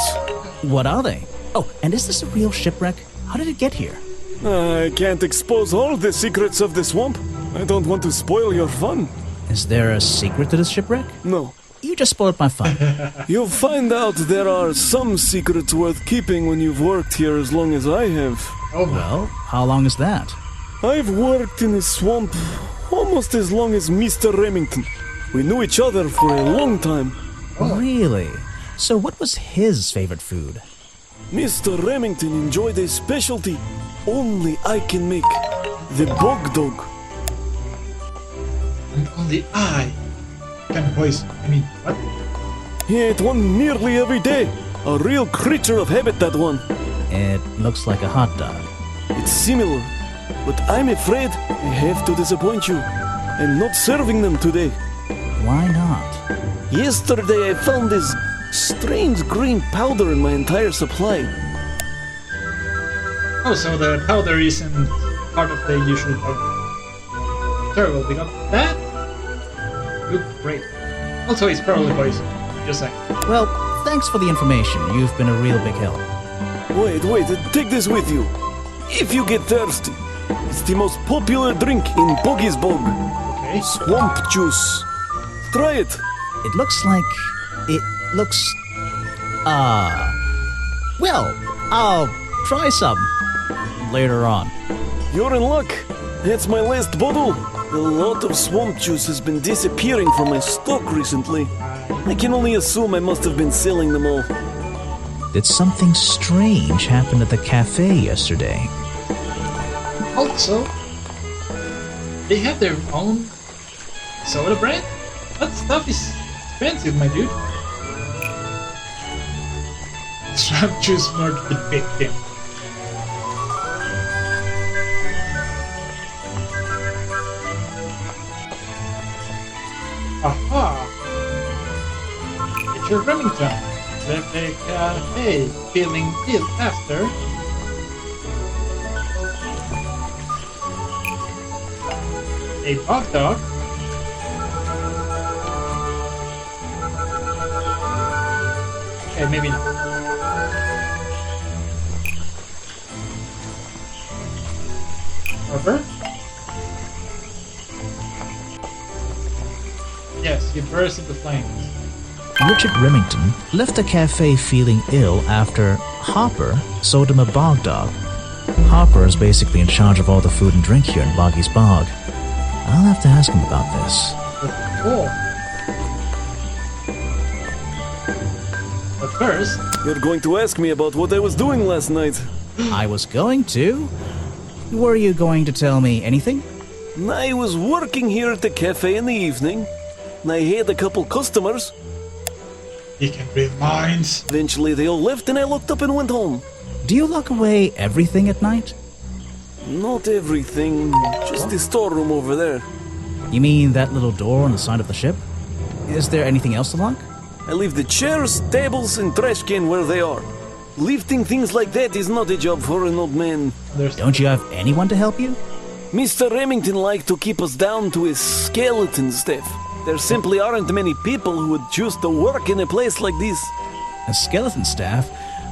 What are they? Oh, and is this a real shipwreck? How did it get here? I can't expose all the secrets of the swamp. I don't want to spoil your fun. Is there a secret to this shipwreck? No. You just spoiled my fun. You'll find out there are some secrets worth keeping when you've worked here as long as I have. Oh, Well, how long is that? I've worked in the swamp almost as long as Mr. Remington. We knew each other for a long time. Really? So what was his favorite food? Mr. Remington enjoyed a specialty only I can make. The bog dog. and only I can poison. I mean, what? He ate one nearly every day. A real creature of habit, that one. It looks like a hot dog. It's similar, but I'm afraid I have to disappoint you. I'm not serving them today. Why not? Yesterday I found this strange green powder in my entire supply. Oh, so the powder isn't part of the usual powder. Terrible, we got that. Look great. Also, it's probably poison. Just saying. Well, thanks for the information. You've been a real big help. Wait, take this with you. If you get thirsty, it's the most popular drink in Boggy's Bog. Okay. Swamp juice. Try it. It looks like... It looks... Well, I'll try some later on. You're in luck. That's my last bottle. A lot of swamp juice has been disappearing from my stock recently. I can only assume I must have been selling them all. Did something strange happen at the cafe yesterday? Also, they have their own soda brand? That stuff is expensive, my dude. Swamp juice murdered the victim. Aha! Richard Remington left the cafe feeling ill after a bug dog okay, maybe not. Harper? Yes, he burst into flames. Richard Remington left the cafe feeling ill after Hopper sold him a bog dog. Hopper is basically in charge of all the food and drink here in Boggy's Bog. I'll have to ask him about this. Cool. But first, You're going to ask me about what I was doing last night. I was going to. Were you going to tell me anything? I was working here at the cafe in the evening, and I had a couple customers. he can read minds. Eventually they all left and I locked up and went home. Do you lock away everything at night? Not everything, just the storeroom over there. You mean that little door on the side of the ship? Is there anything else to lock? I leave the chairs, tables, and trash can where they are. Lifting things like that is not a job for an old man. Don't you have anyone to help you? Mr. Remington liked to keep us down to his skeleton staff. There simply aren't many people who would choose to work in a place like this. A skeleton staff?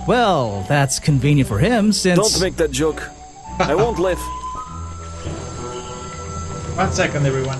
Well, that's convenient for him since... Don't make that joke. I won't laugh. 1 second, everyone.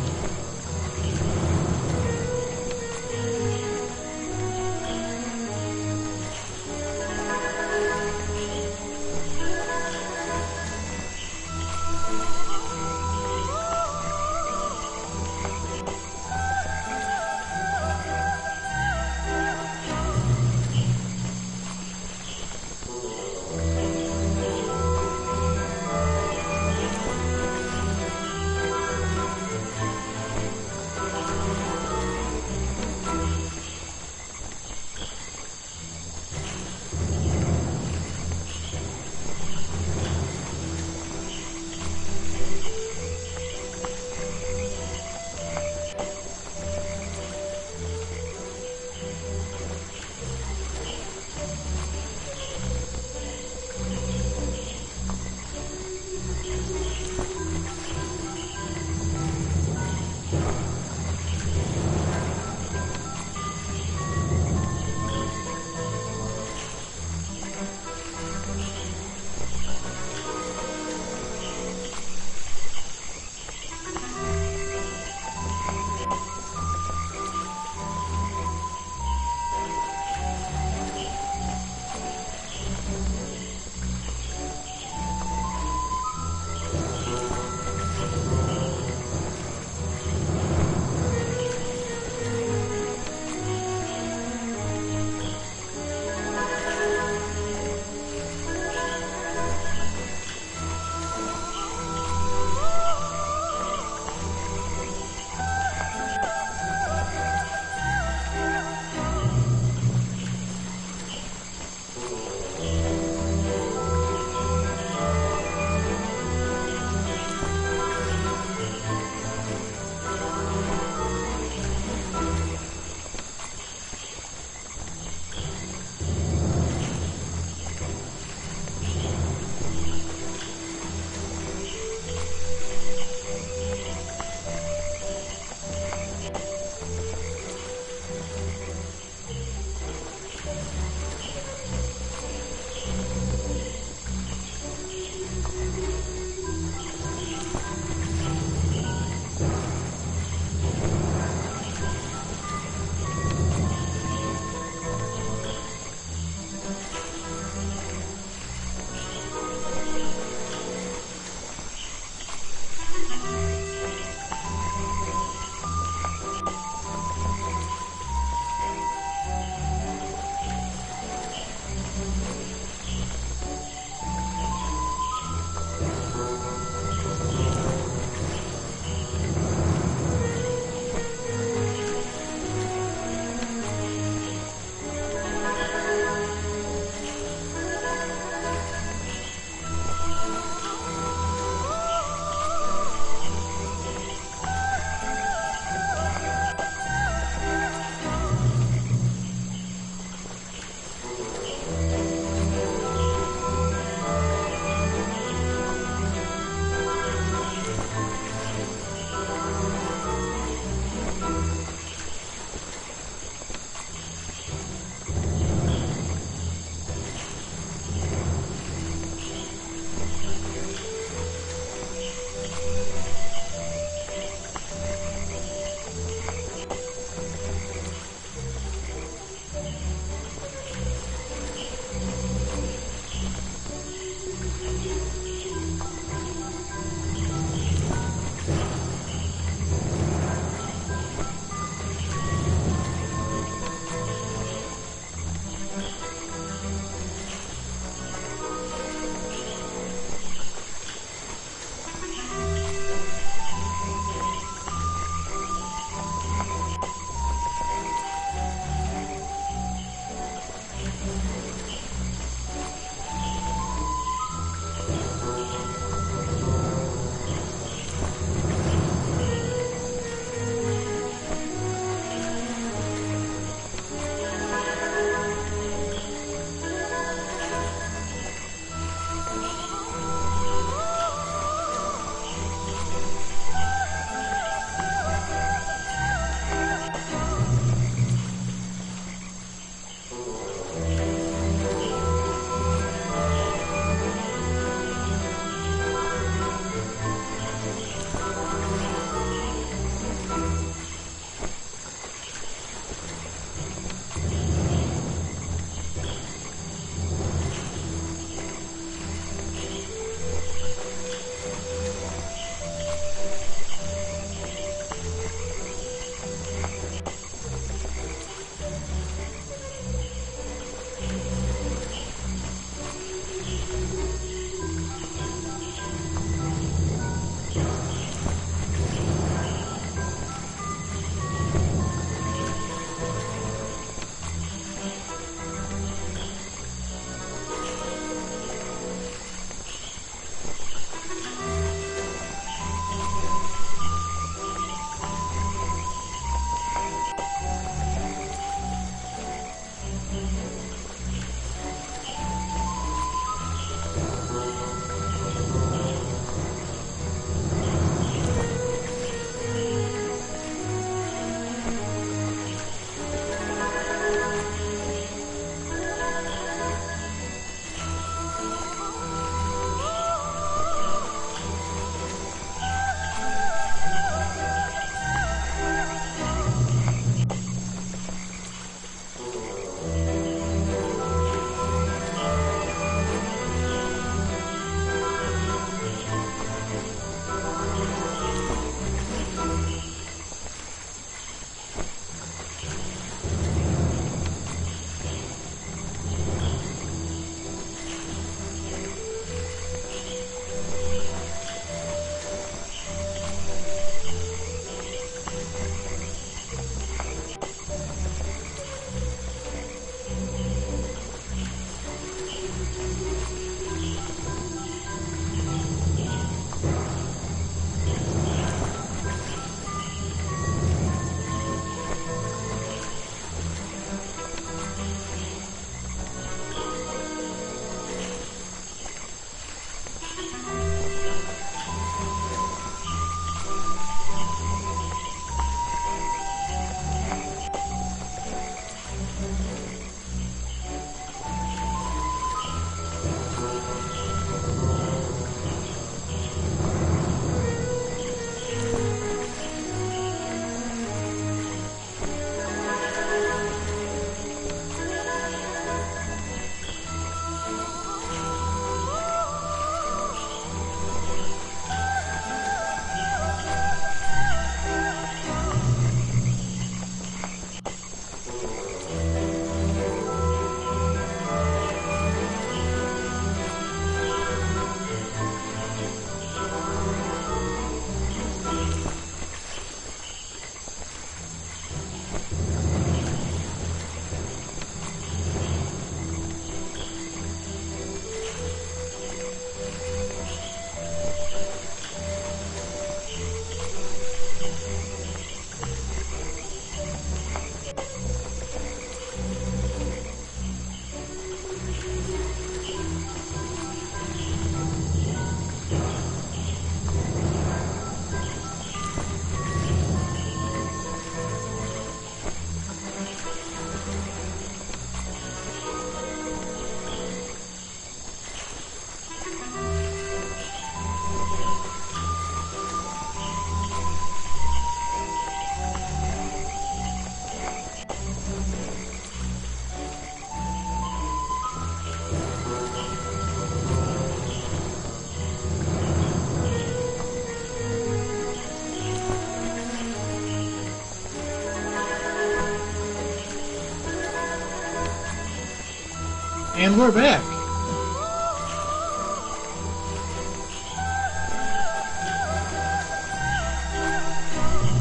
And we're back.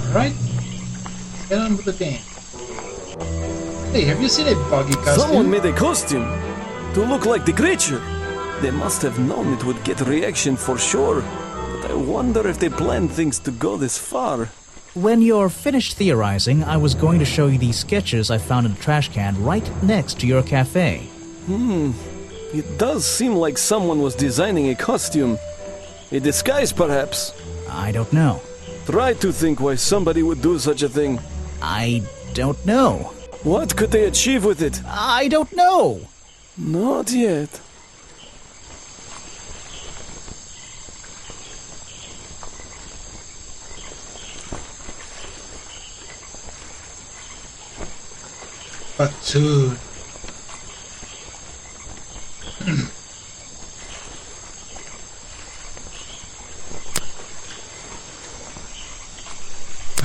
Alright, let's get on with the game. Hey, have you seen a buggy costume? Someone made a costume to look like the creature. They must have known it would get a reaction for sure. But I wonder if they planned things to go this far. When you're finished theorizing, I was going to show you these sketches I found in the trash can right next to your cafe. It does seem like someone was designing a costume. A disguise, perhaps. I don't know. Try to think why somebody would do such a thing. I don't know. What could they achieve with it? I don't know. Not yet. But soon.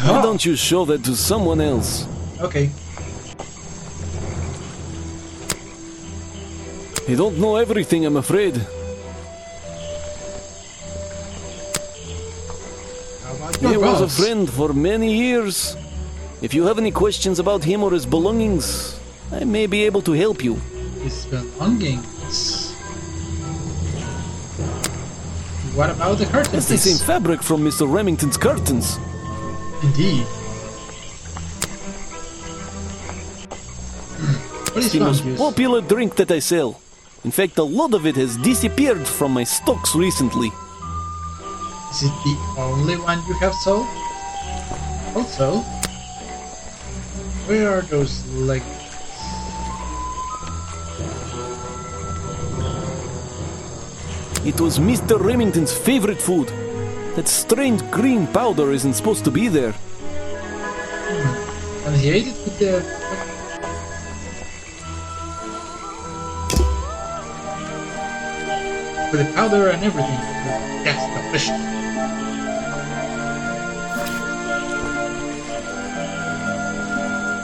Why don't you show that to someone else? Okay. You don't know everything, I'm afraid. How about He your was a boss? friend for many years. If you have any questions about him or his belongings, I may be able to help you. His belongings. What about the curtains? That's the same fabric from Mr. Remington's curtains. Indeed. What It's is the most fun juice? popular drink that I sell. In fact, a lot of it has disappeared from my stocks recently. Is it the only one you have sold? Also, where are those legs? It was Mr. Remington's favorite food. That strange green powder isn't supposed to be there. And he ate it with the... with the powder and everything. That's delicious.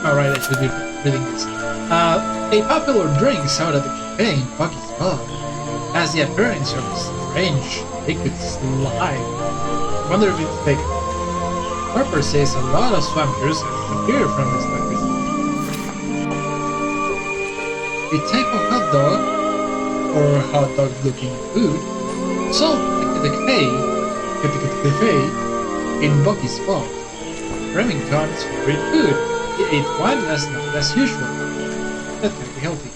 Alright, I should be reading this. A popular drink sold at the cafe in Bucky's Pub has the appearance of a strange liquid slime. I wonder if it's fake. Harper says a lot of swamp juice has appeared from this liquid. A type of hot dog, or hot dog looking food, sold at the cafe in Bucky's Pub. Remington's favorite food. He ate one last night as usual. That can be healthy.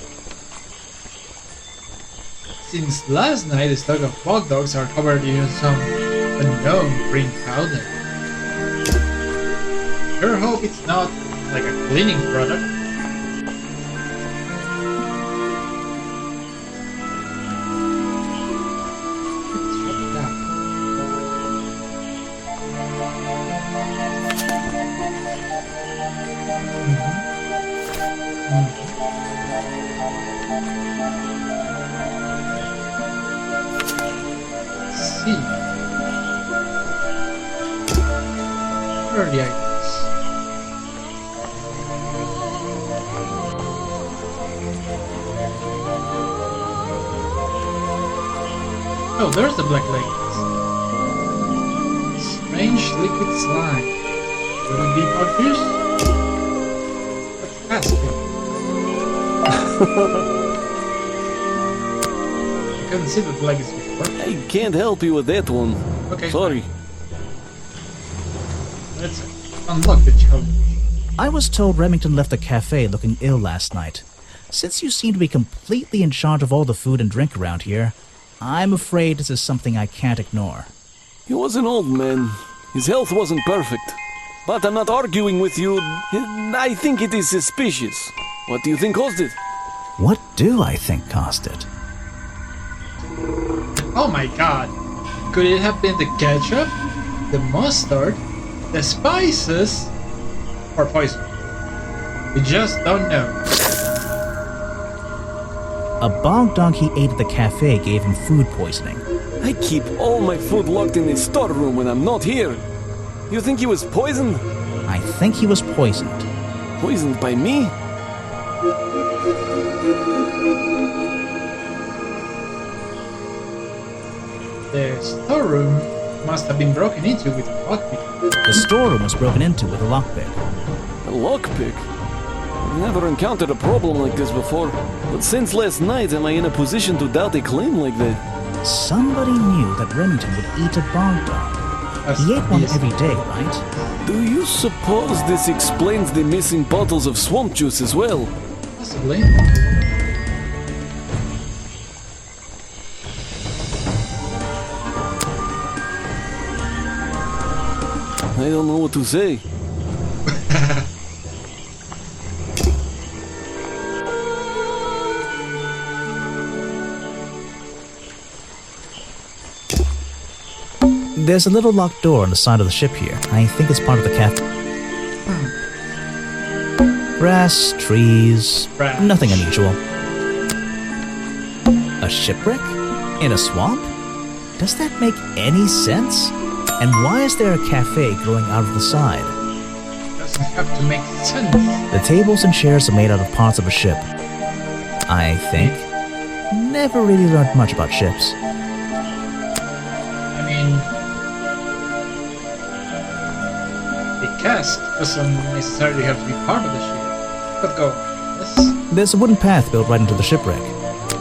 Since last night, the stock of hot dogs are covered in some unknown green powder. Sure hope it's not like a cleaning product. See. Where are the items? Oh, there's the black leggings. Strange liquid slime. Will it be hot juice? Let's ask him. I couldn't see the leggings before. I can't help you with that one. Okay. Sorry. Let's unlock the challenge. I was told Remington left the cafe looking ill last night. Since you seem to be completely in charge of all the food and drink around here, I'm afraid this is something I can't ignore. He was an old man. His health wasn't perfect. But I'm not arguing with you. I think it is suspicious. What do you think caused it? What do I think caused it? Oh my god! Could it have been the ketchup, the mustard, the spices, or poison? We just don't know. A bog dog he ate at the cafe gave him food poisoning. I keep all my food locked in the storeroom when I'm not here. You think he was poisoned? I think he was poisoned. Poisoned by me? The storeroom must have been broken into with a lockpick. The storeroom was broken into with a lockpick. A lockpick? I've never encountered a problem like this before. But since last night, am I in a position to doubt a claim like that? Somebody knew that Remington would eat a bog dog. He ate one every day, right? Do you suppose this explains the missing bottles of swamp juice as well? Possibly. I don't know what to say. There's a little locked door on the side of the ship here. I think it's part of the cafe. Grass, trees, Grass. nothing unusual. A shipwreck? In a swamp? Does that make any sense? And why is there a cafe growing out of the side? Doesn't have to make sense. The tables and chairs are made out of parts of a ship. I think. Never really learned much about ships. I mean, the cast doesn't necessarily have to be part of the ship. But go. Yes. There's a wooden path built right into the shipwreck.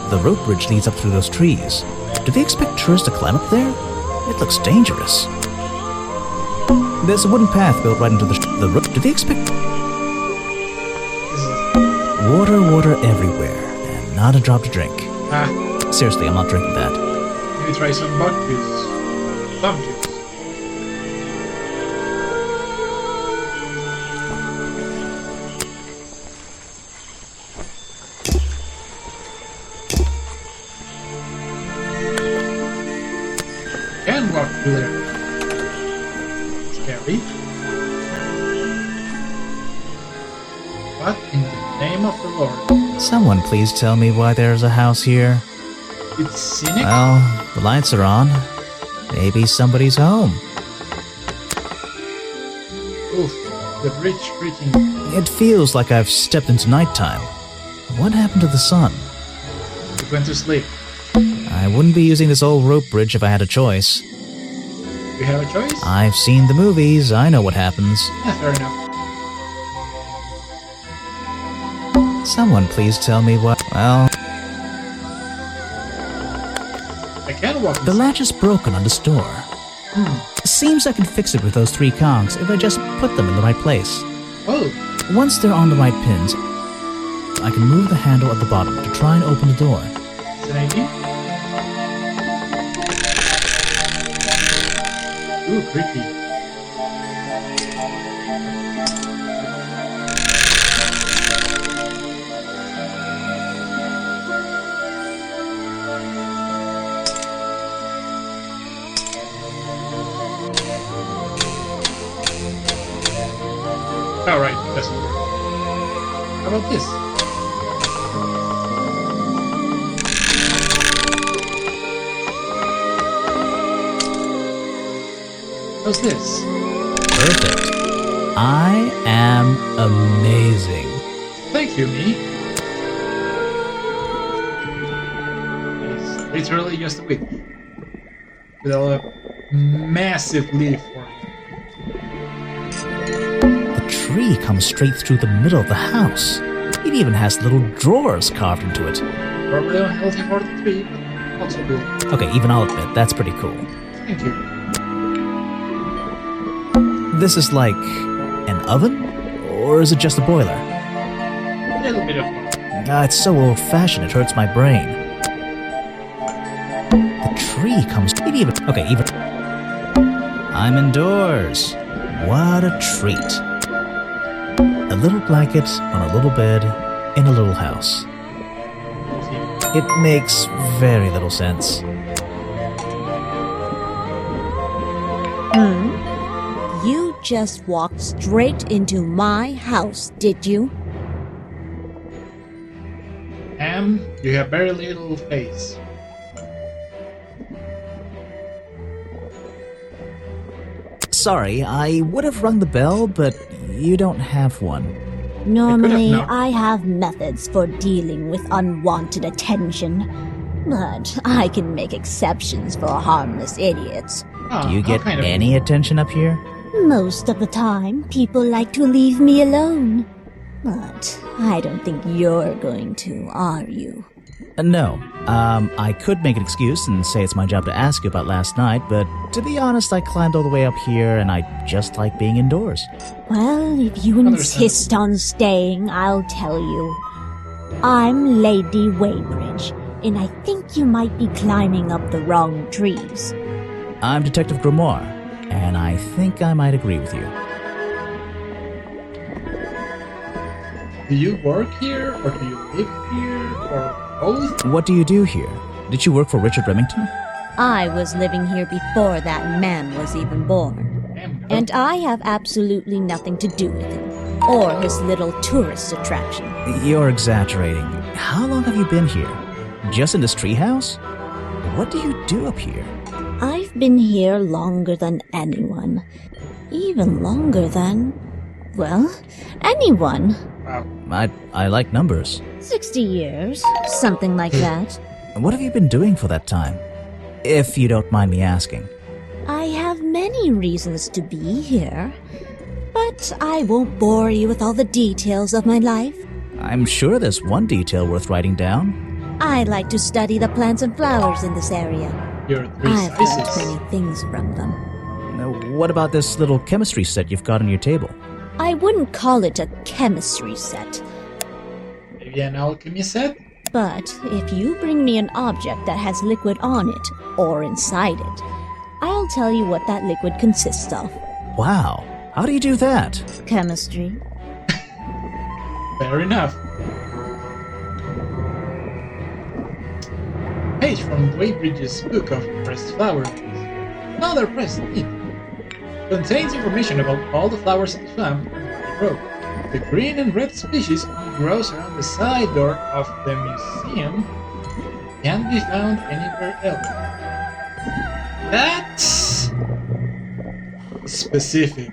The rope bridge leads up through those trees. Do they expect tourists to climb up there? It looks dangerous. There's a wooden path built right into the rope. Do they expect... Water everywhere, and not a drop to drink. Seriously, I'm not drinking that. Maybe try some bug juice. Plum juice. Can walk through there. Scary. What in the name of the Lord? Someone please tell me why there's a house here. It's scenic? Well, the lights are on. Maybe somebody's home. Oof, the bridge reaching. It feels like I've stepped into nighttime. What happened to the sun? It went to sleep. I wouldn't be using this old rope bridge if I had a choice. We have a choice? I've seen the movies, I know what happens. Yeah, fair enough. Someone please tell me what... Well... I can walk The latch is broken on this door. Seems I can fix it with those 3 cogs if I just put them in the right place. Oh, Once they're on the right pins, I can move the handle at the bottom to try and open the door. it's an idea. Ooh, creepy. Alright, doesn't work. How about this? How's this? Perfect. I am amazing. Thank you, me. It's literally just a witch. With a massive leaf for it. The tree comes straight through the middle of the house. It even has little drawers carved into it. Probably unhealthy for the tree, but also cool. Okay, even I'll admit, that's pretty cool. Thank you. This is like an oven? Or is it just a boiler? A little bit of fun. It's so old-fashioned it hurts my brain. The tree comes... even... I'm indoors. What a treat. A little blanket on a little bed in a little house. It makes very little sense. You just walked straight into my house, did you? You have very little face. Sorry, I would have rung the bell, but you don't have one. Normally, not. I have methods for dealing with unwanted attention. But I can make exceptions for harmless idiots. Oh, Do you get kind of any attention up here? Most of the time, people like to leave me alone. But I don't think you're going to, are you? No. I could make an excuse and say it's my job to ask you about last night, but to be honest, I climbed all the way up here and I just like being indoors. Well, if you insist on staying, I'll tell you. I'm Lady Weybridge, and I think you might be climbing up the wrong trees. I'm Detective Grimoire, and I think I might agree with you. Do you work here, or do you live here, or both? What do you do here? Did you work for Richard Remington? I was living here before that man was even born. And I have absolutely nothing to do with him, or his little tourist attraction. You're exaggerating. How long have you been here? Just in this treehouse? What do you do up here? I've been here longer than anyone. Even longer than, well, anyone. Wow. I like numbers. 60 years, something like that. What have you been doing for that time? If you don't mind me asking. I have many reasons to be here, but I won't bore you with all the details of my life. I'm sure there's one detail worth writing down. I like to study the plants and flowers in this area. You're three I've learned sizes. many things from them. Now, what about this little chemistry set you've got on your table? I wouldn't call it a chemistry set, Maybe an alchemy set? but if you bring me an object that has liquid on it, or inside it, I'll tell you what that liquid consists of. Wow, how do you do that? Chemistry. Fair enough. Page from Weybridge's book of pressed flowers. Another pressed leaf. Contains information about all the flowers in the swamp and where they grow. The green and red species only grows around the side door of the museum. Can't be found anywhere else. That's specific.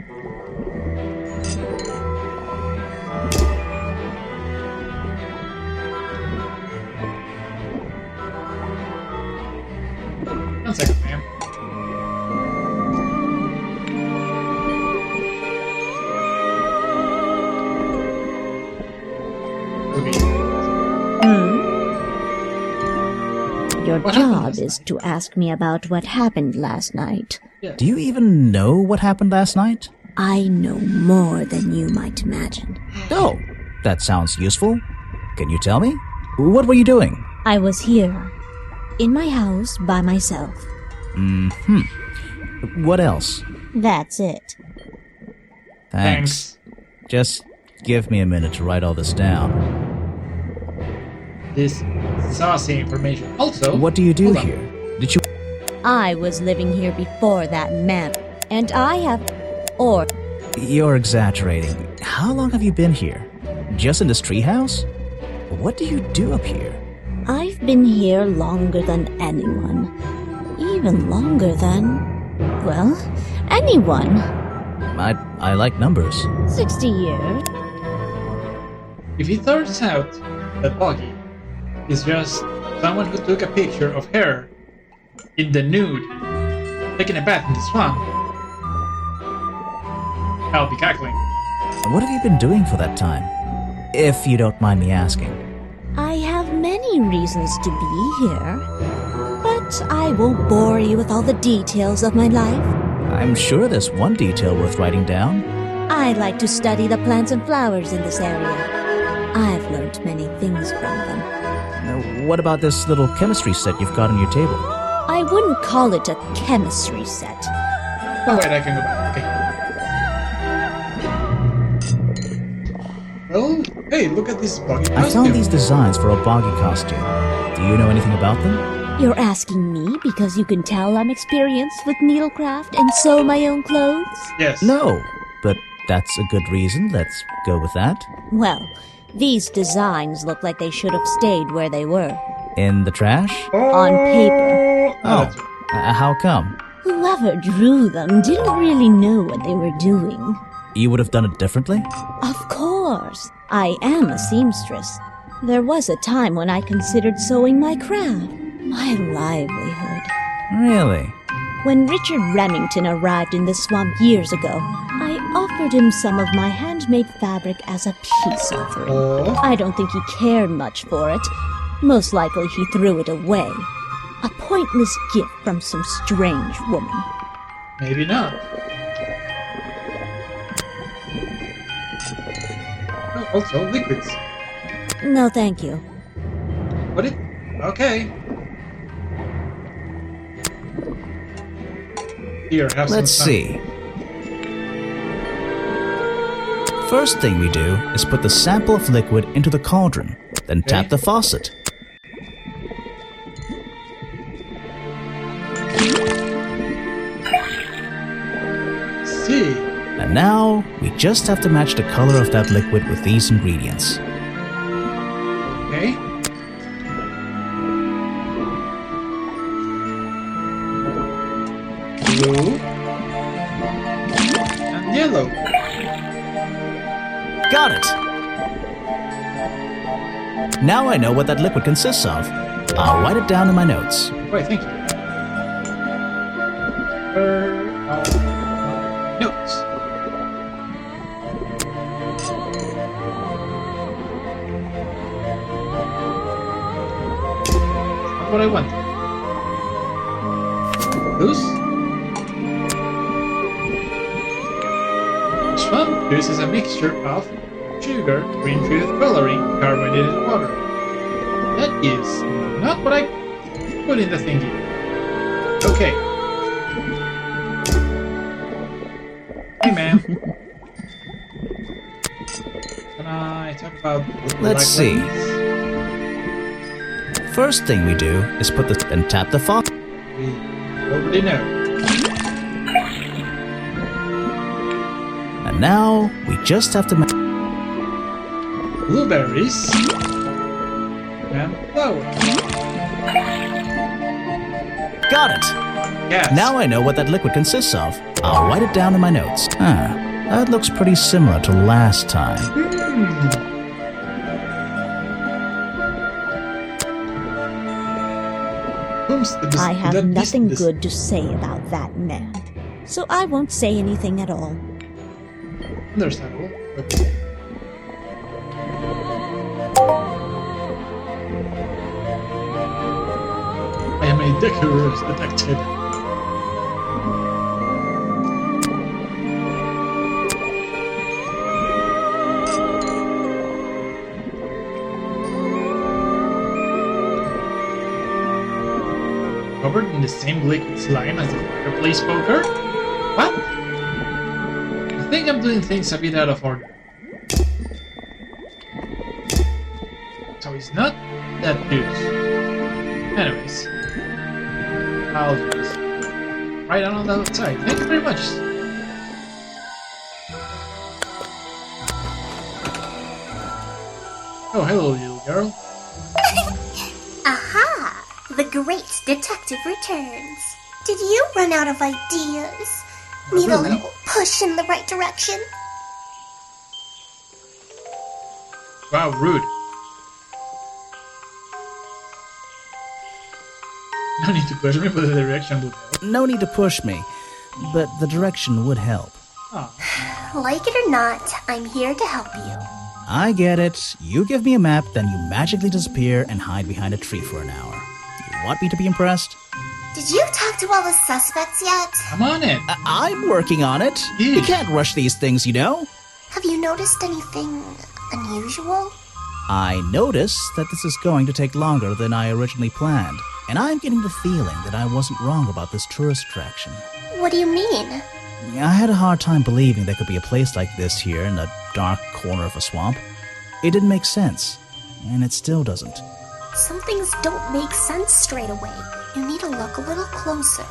One second, ma'am. Okay. Your What happened job last is night? to ask me about what happened last night. Do you even know what happened last night? I know more than you might imagine. Oh, that sounds useful. Can you tell me? What were you doing? I was here, in my house, by myself. What else? That's it. Thanks. Just give me a minute to write all this down. This saucy information. Also, What do you do hold on. here? Did you... I was living here before that man, and I have, or You're exaggerating. How long have you been here? Just in this treehouse? What do you do up here? I've been here longer than anyone. Even longer than, well, anyone. I like numbers. 60 years. If it turns out that Boggy is just someone who took a picture of her in the nude, taking a bath in the swamp, I'll be cackling. What have you been doing for that time? If you don't mind me asking. I have many reasons to be here, but I won't bore you with all the details of my life. I'm sure there's one detail worth writing down. I like to study the plants and flowers in this area. I've learned many things from them. Now, what about this little chemistry set you've got on your table? I wouldn't call it a chemistry set. Oh wait, I can go back. Okay. Well, hey, look at this Boggy I costume. found these designs for a boggy costume. Do you know anything about them? You're asking me because you can tell I'm experienced with needlecraft and sew my own clothes? Yes. No, but that's a good reason. Let's go with that. Well, these designs look like they should have stayed where they were. In the trash? On paper. Oh, that's right. how come? Whoever drew them didn't really know what they were doing. You would have done it differently? Of course. I am a seamstress. There was a time when I considered sewing my craft, My livelihood. Really? When Richard Remington arrived in the swamp years ago, I offered him some of my handmade fabric as a peace offering. I don't think he cared much for it. Most likely he threw it away. A pointless gift from some strange woman. Maybe not. Oh, also liquids. No, thank you. What it? Okay. Here, have Let's some. see. First thing we do is put the sample of liquid into the cauldron, then tap the faucet. See. And now, we just have to match the color of that liquid with these ingredients. Okay. Blue. And yellow. Got it! Now I know what that liquid consists of. I'll write it down in my notes. Wait, thank you. Notes. Not what I want. Loose. Swamp juice is a mixture of sugar, green food coloring, carbonated water. That is not what I put in the thingy. Okay. Hey, ma'am. Can I talk about... Let's see. First thing we do is put the... and tap the faucet. We already know. And now, we just have to... Blueberries and flour. Got it! Yes. Now I know what that liquid consists of. I'll write it down in my notes. That looks pretty similar to last time. I have nothing good to say about that man, so I won't say anything at all. Understandable. Okay. I am a decorous detective. Covered in the same liquid slime as the fireplace poker? What? I think I'm doing things a bit out of order. So it's not that juice. Anyways. I'll just write down on the outside. Thank you very much. Oh, hello, little girl. Aha! The great detective returns. Did you run out of ideas? Need a little push in the right direction? Wow, rude. No need to push me, but the direction would help. No need to push me, but the direction would help. Like it or not, I'm here to help you. I get it. You give me a map, then you magically disappear and hide behind a tree for an hour. You want me to be impressed? Did you talk to all the suspects yet? I'm on it. I'm working on it. You can't rush these things, you know. Have you noticed anything unusual? I notice that this is going to take longer than I originally planned, and I'm getting the feeling that I wasn't wrong about this tourist attraction. What do you mean? I had a hard time believing there could be a place like this here in a dark corner of a swamp. It didn't make sense, and it still doesn't. Some things don't make sense straight away. You need to look a little closer.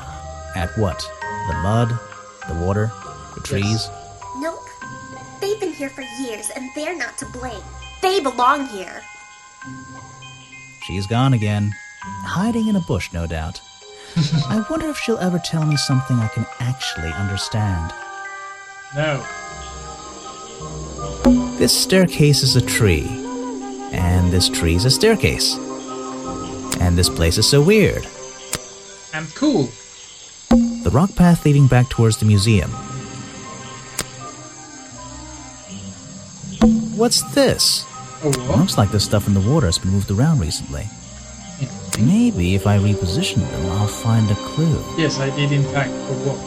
At what? The mud? The water? The trees? Nope. They've been here for years, and they're not to blame. They belong here. She's gone again. Hiding in a bush, no doubt. I wonder if she'll ever tell me something I can actually understand. No. This staircase is a tree, and this tree is a staircase. And this place is so weird. And cool. The rock path leading back towards the museum. What's this? Oh, what? Looks like the stuff in the water has been moved around recently. Maybe if I reposition them, I'll find a clue. Yes, I did in fact. Oh, what?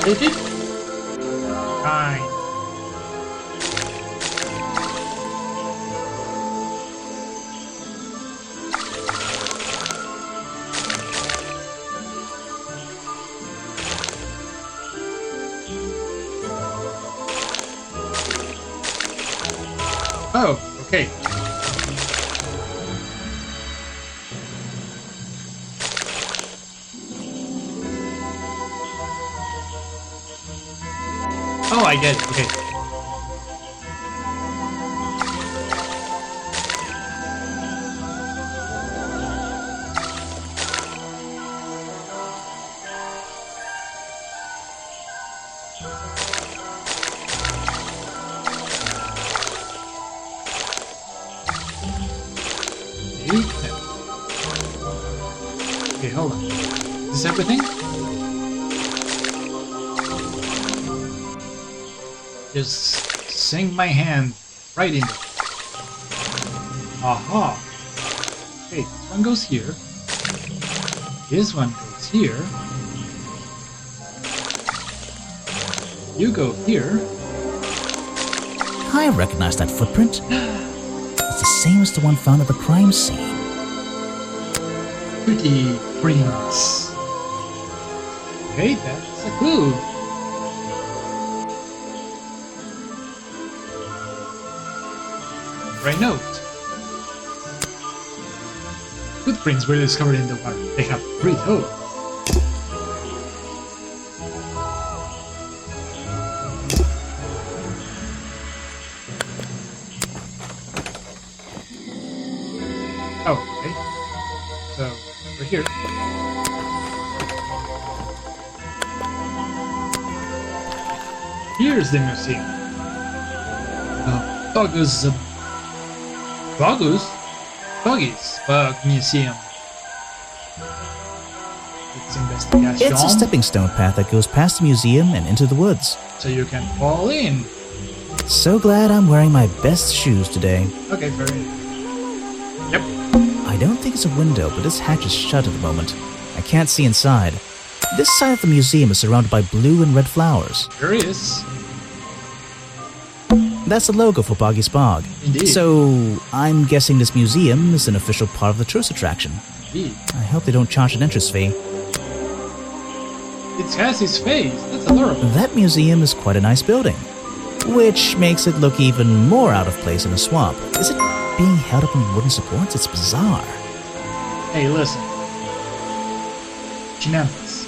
Rotate it? Fine. Oh, okay. Oh, I get it. Okay. Okay, hold on. Is this everything? Just sink my hand right in there. Aha! Okay, this one goes here. This one goes here. You go here. I recognize that footprint. It's the same as the one found at the crime scene. Pretty greens. Okay, that's a clue. Right note. Footprints were discovered in the water. They have great hope. Oh, okay. So, we're here. Here's the museum. Buggy's Bug Museum. It's investigation. It's a stepping stone path that goes past the museum and into the woods. So you can fall in. So glad I'm wearing my best shoes today. Okay, very. Yep. I don't think it's a window, but this hatch is shut at the moment. I can't see inside. This side of the museum is surrounded by blue and red flowers. There is. That's the logo for Boggy's Bog. Indeed. So, I'm guessing this museum is an official part of the tourist attraction. Indeed. I hope they don't charge an entrance fee. It has his face. That's adorable. That museum is quite a nice building, which makes it look even more out of place in a swamp. Is it being held up on wooden supports? It's bizarre. Hey, listen. Shenanigans.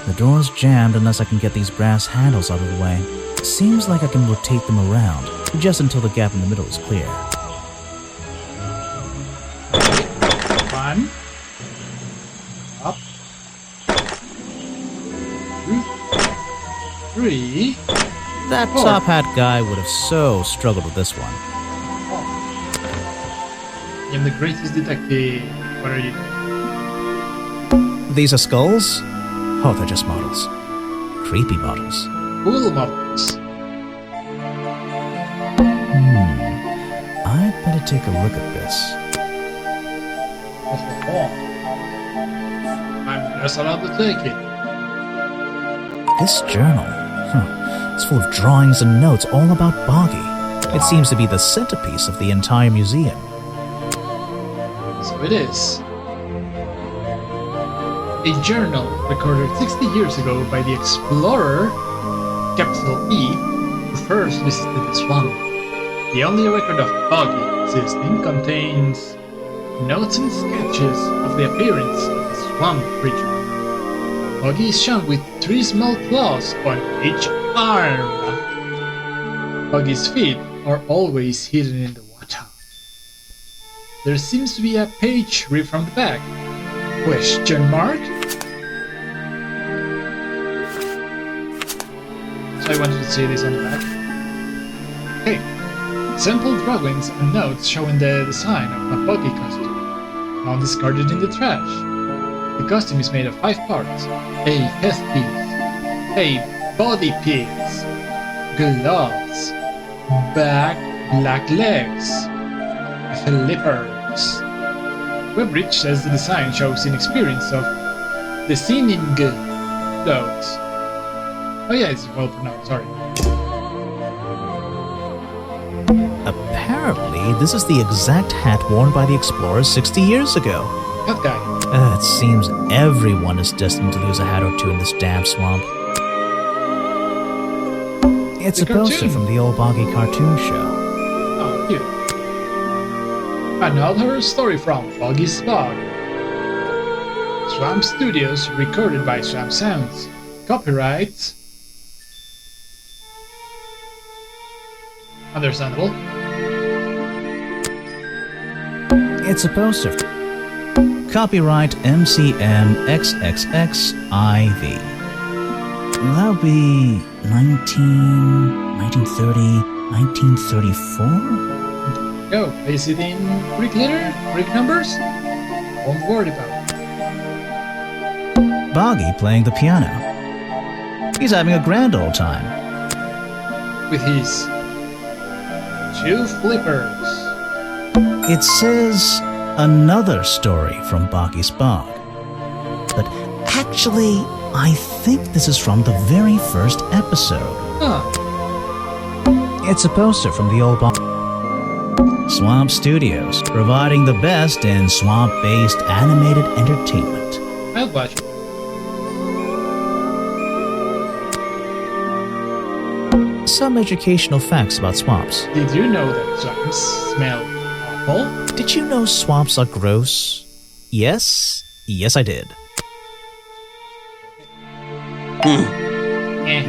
The door's jammed unless I can get these brass handles out of the way. Seems like I can rotate them around, just until the gap in the middle is clear. One. Up. 2. 3. That 4. top hat guy would have so struggled with this one. I am the greatest detective. What are you doing? These are skulls? Oh, they're just models. Creepy models. Cool models. I'd better take a look at this. Oh. I'm just allowed to take it. This journal. It's full of drawings and notes all about Boggy. It seems to be the centerpiece of the entire museum. So it is. A journal recorded 60 years ago by the explorer, capital E, who first visited the swamp. The only record of Boggy existing contains notes and sketches of the appearance of the swamp creature. Boggy is shown with 3 small claws on each arm. Boggy's feet are always hidden in the water. There seems to be a page ripped from the back. Question mark? I wanted to see this on the back. Okay. Simple drawings and notes showing the design of a buggy costume, found discarded in the trash. The costume is made of 5 parts: a headpiece, a body piece, gloves, black legs, flippers. Webbridge says the design shows inexperience of designing clothes. Oh yeah, it's well pronounced, sorry. Apparently, this is the exact hat worn by the explorers 60 years ago. That guy. It seems everyone is destined to lose a hat or two in this damn swamp. It's a poster from the old Boggy cartoon show. Oh, cute. Another story from Boggy's Bog. Swamp Studios, recorded by Swamp Sounds. Copyright. Understandable. It's a poster. Copyright MCM XXXIV. That would be 1930, 1934? Go, is it in Greek letter? Greek numbers? Won't worry about it. Boggy playing the piano. He's having a grand old time. With his 2 flippers. It says another story from Boggy's Bog. But actually, I think this is from the very first episode. Huh. It's a poster from the old Bog. Swamp Studios, providing the best in swamp-based animated entertainment. I'll watch it. Some educational facts about swamps. Did you know that swamps smell awful? Did you know swamps are gross? Yes? Yes, I did.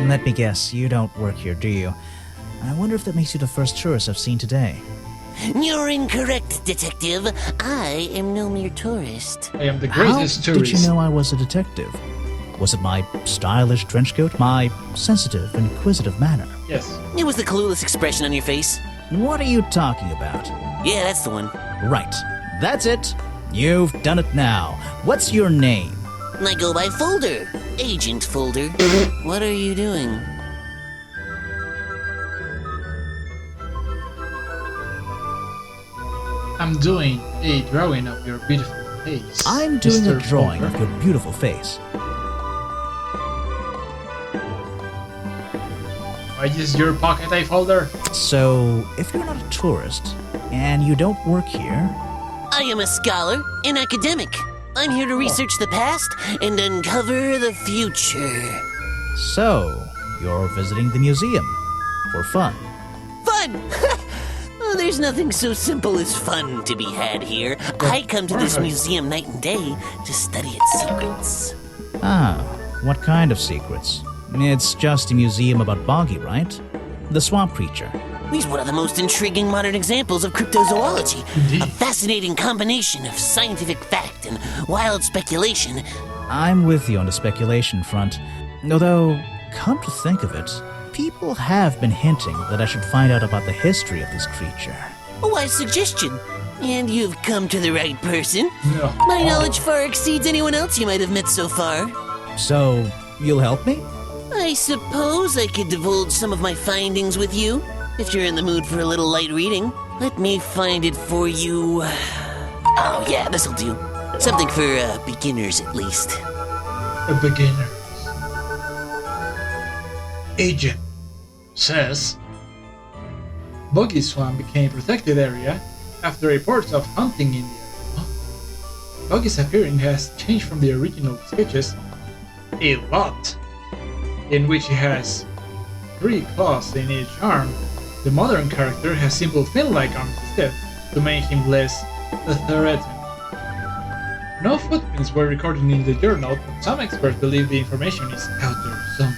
Let me guess, you don't work here, do you? I wonder if that makes you the first tourist I've seen today. You're incorrect, Detective. I am no mere tourist. I am the greatest How tourist. did you know I was a detective? Was it my stylish trench coat? My sensitive, inquisitive manner? Yes. It was the clueless expression on your face. What are you talking about? Yeah, that's the one. Right. That's it. You've done it now. What's your name? I go by Folder. Agent Folder. What are you doing? I'm doing a drawing of your beautiful face. I'm doing Mr. a drawing Folder. of your beautiful face. Why is your pocket a folder? So, if you're not a tourist, and you don't work here... I am a scholar, an academic. I'm here to research the past and uncover the future. So, you're visiting the museum. For fun. Fun! Oh, there's nothing so simple as fun to be had here. I come to this museum night and day to study its secrets. Ah, what kind of secrets? It's just a museum about Boggy, right? The swamp creature. He's one of the most intriguing modern examples of cryptozoology. A fascinating combination of scientific fact and wild speculation. I'm with you on the speculation front. Although, come to think of it, people have been hinting that I should find out about the history of this creature. A wise suggestion. And you've come to the right person. No. My knowledge far exceeds anyone else you might have met so far. So, you'll help me? I suppose I could divulge some of my findings with you, if you're in the mood for a little light reading. Let me find it for you. Oh yeah, this'll do. Something for beginners at least. A beginner. Agent says Boggy Swamp became a protected area after reports of hunting in the area. Boggy's appearance has changed from the original sketches a lot, in which he has 3 claws in each arm. The modern character has simple fin-like arms instead, to make him less threatening. No footprints were recorded in the journal, but some experts believe the information is out there somewhere.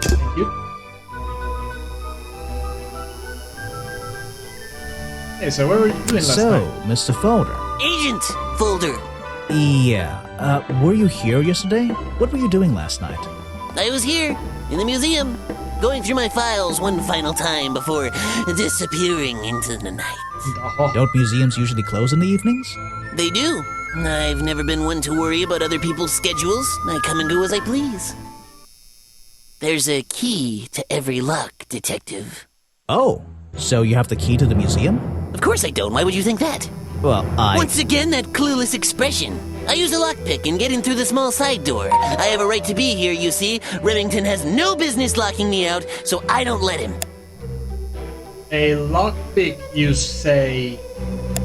Thank you. Hey, so what were you doing last So, night? Mr. Folder. Agent Folder. Yeah. Were you here yesterday? What were you doing last night? I was here, in the museum, going through my files one final time before disappearing into the night. Don't museums usually close in the evenings? They do. I've never been one to worry about other people's schedules. I come and go as I please. There's a key to every lock, Detective. Oh, so you have the key to the museum? Of course I don't. Why would you think that? Well, Once again, that clueless expression. I use a lockpick and get in through the small side door. I have a right to be here, you see. Remington has no business locking me out, so I don't let him. A lockpick, you say?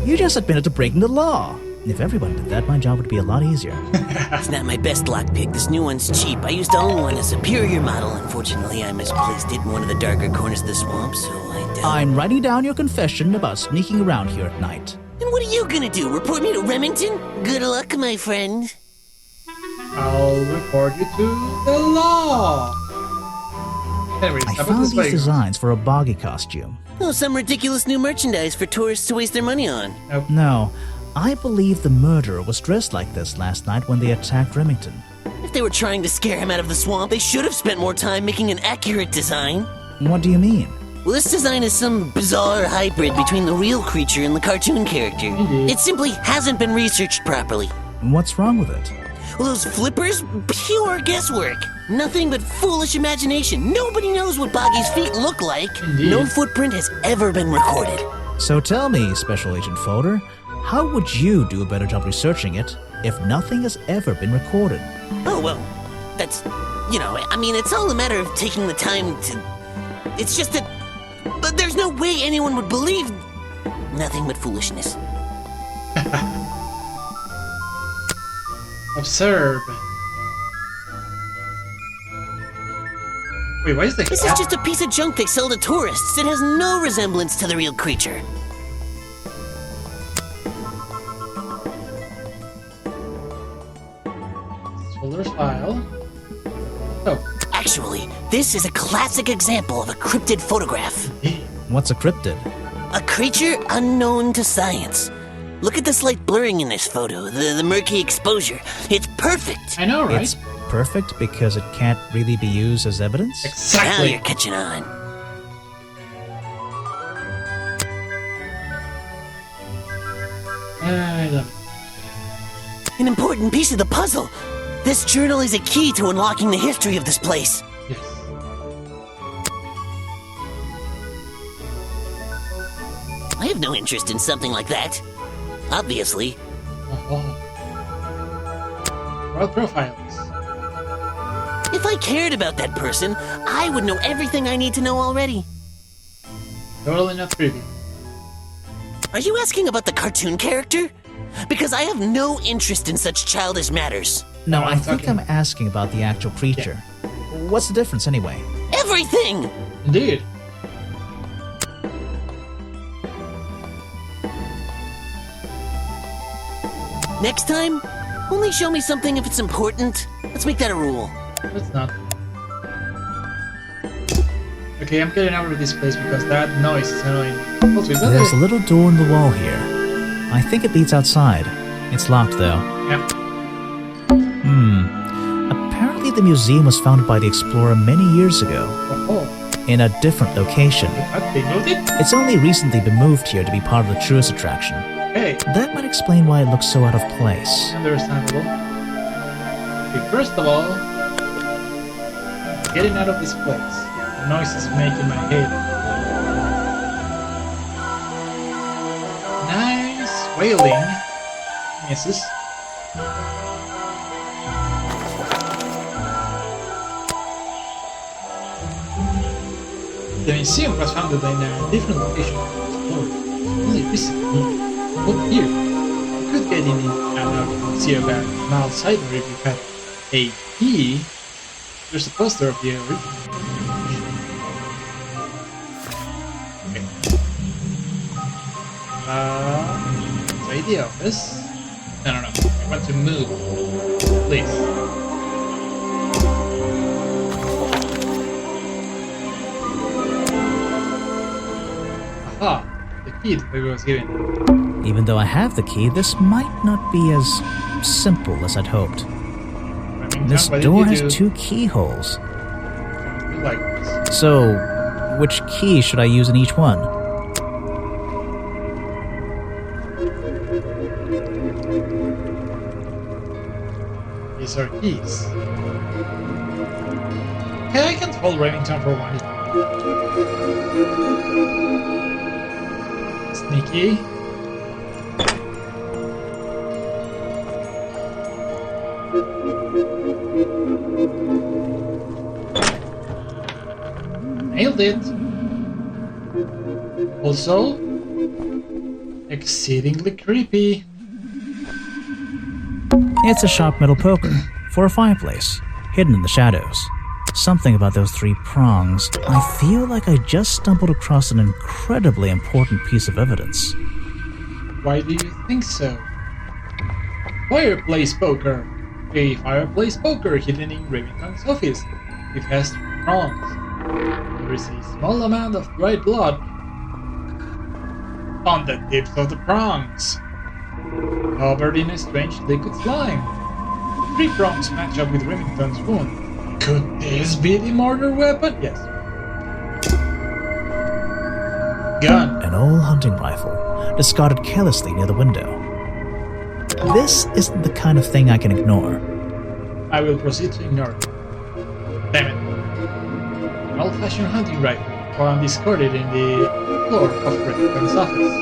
You just admitted to breaking the law. If everyone did that, my job would be a lot easier. It's not my best lockpick. This new one's cheap. I used to own one, a superior model. Unfortunately, I misplaced it in one of the darker corners of the swamp, so I doubt... I'm writing down your confession about sneaking around here at night. And what are you gonna do? Report me to Remington? Good luck, my friend. I'll report you to the law. Anyways, I found these designs for a boggy costume. Oh, some ridiculous new merchandise for tourists to waste their money on. Nope. No, I believe the murderer was dressed like this last night when they attacked Remington. If they were trying to scare him out of the swamp, they should have spent more time making an accurate design. What do you mean? Well, this design is some bizarre hybrid between the real creature and the cartoon character. It simply hasn't been researched properly. What's wrong with it? Well, those flippers? Pure guesswork. Nothing but foolish imagination. Nobody knows what Boggy's feet look like. No footprint has ever been recorded. So tell me, Special Agent Folder, how would you do a better job researching it if nothing has ever been recorded? Oh, well, that's... it's all a matter of taking the time to... It's just that... But there's no way anyone would believe... Nothing but foolishness. Observe. Wait, why is the This is just a piece of junk they sell to tourists. It has no resemblance to the real creature. Folder's file. Oh. Actually, this is a classic example of a cryptid photograph. What's a cryptid? A creature unknown to science. Look at the slight blurring in this photo, the murky exposure. It's perfect. I know, right? It's perfect because it can't really be used as evidence? Now you're catching on. I love it. An important piece of the puzzle. This journal is a key to unlocking the history of this place. Yes. I have no interest in something like that. Obviously. World profiles. If I cared about that person, I would know everything I need to know already. Totally not trivial. Are you asking about the cartoon character? Because I have no interest in such childish matters. No, I think I'm asking about the actual creature. Yeah. What's the difference anyway? Everything! Indeed. Next time, only show me something if it's important. Let's make that a rule. Let's not. Okay, I'm getting out of this place because that noise is annoying. Also, is that There's a little door in the wall here. I think it leads outside. It's locked though. Yeah. Apparently the museum was founded by the explorer many years ago. In a different location. They moved it? It's only recently been moved here to be part of the tourist attraction. Hey. That might explain why it looks so out of place. Understandable. Okay, first of all, getting out of this place. The noise is making my head. Nice wailing. Misses. The museum was founded in a different location only recently. Look here. You could get in and out of the museum by an outsider if you had a key. There's a poster of the original. Okay. The idea of this? No. I want to move. Please. Aha! The key that was given. Even though I have the key, this might not be as simple as I'd hoped. Remington, This what did door you has do? 2 keyholes. You like this. So, which key should I use in each one? These are keys. Okay, I can hold Remington for one. Sneaky. Nailed it. Also, exceedingly creepy. It's a sharp metal poker for a fireplace, hidden in the shadows. Something about those 3 prongs. I feel like I just stumbled across an incredibly important piece of evidence. Why do you think so? Fireplace poker. A fireplace poker hidden in Remington's office. It has 3 prongs. There is a small amount of dried blood on the tips of the prongs, covered in a strange liquid slime. 3 prongs match up with Remington's wound. Could this be the murder weapon? Yes. Gun. An old hunting rifle, discarded carelessly near the window. This isn't the kind of thing I can ignore. I will proceed to ignore it. Damn it. An old-fashioned hunting rifle found discarded in the floor of Remington's office.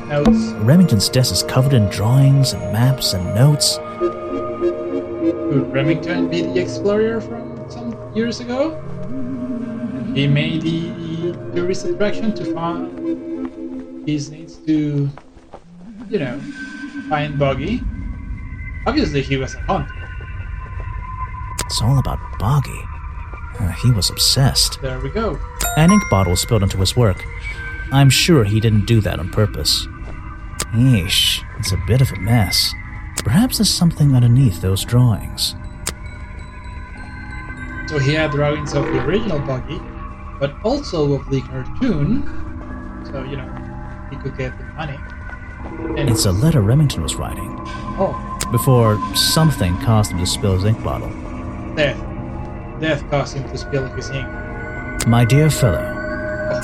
Notes. Remington's desk is covered in drawings and maps and notes. Could Remington be the explorer from some years ago? And he made the tourist attraction to find his needs to, you know, find Boggy. Obviously he was a hunter. It's all about Boggy. He was obsessed. There we go. An ink bottle spilled into his work. I'm sure he didn't do that on purpose. Yeesh, it's a bit of a mess. Perhaps there's something underneath those drawings. So he had drawings of the original Buggy, but also of the cartoon, so, you know, he could get the money. And It's a letter Remington was writing. Oh, Before something caused him to spill his ink bottle. death. Death caused him to spill his ink. My dear fellow,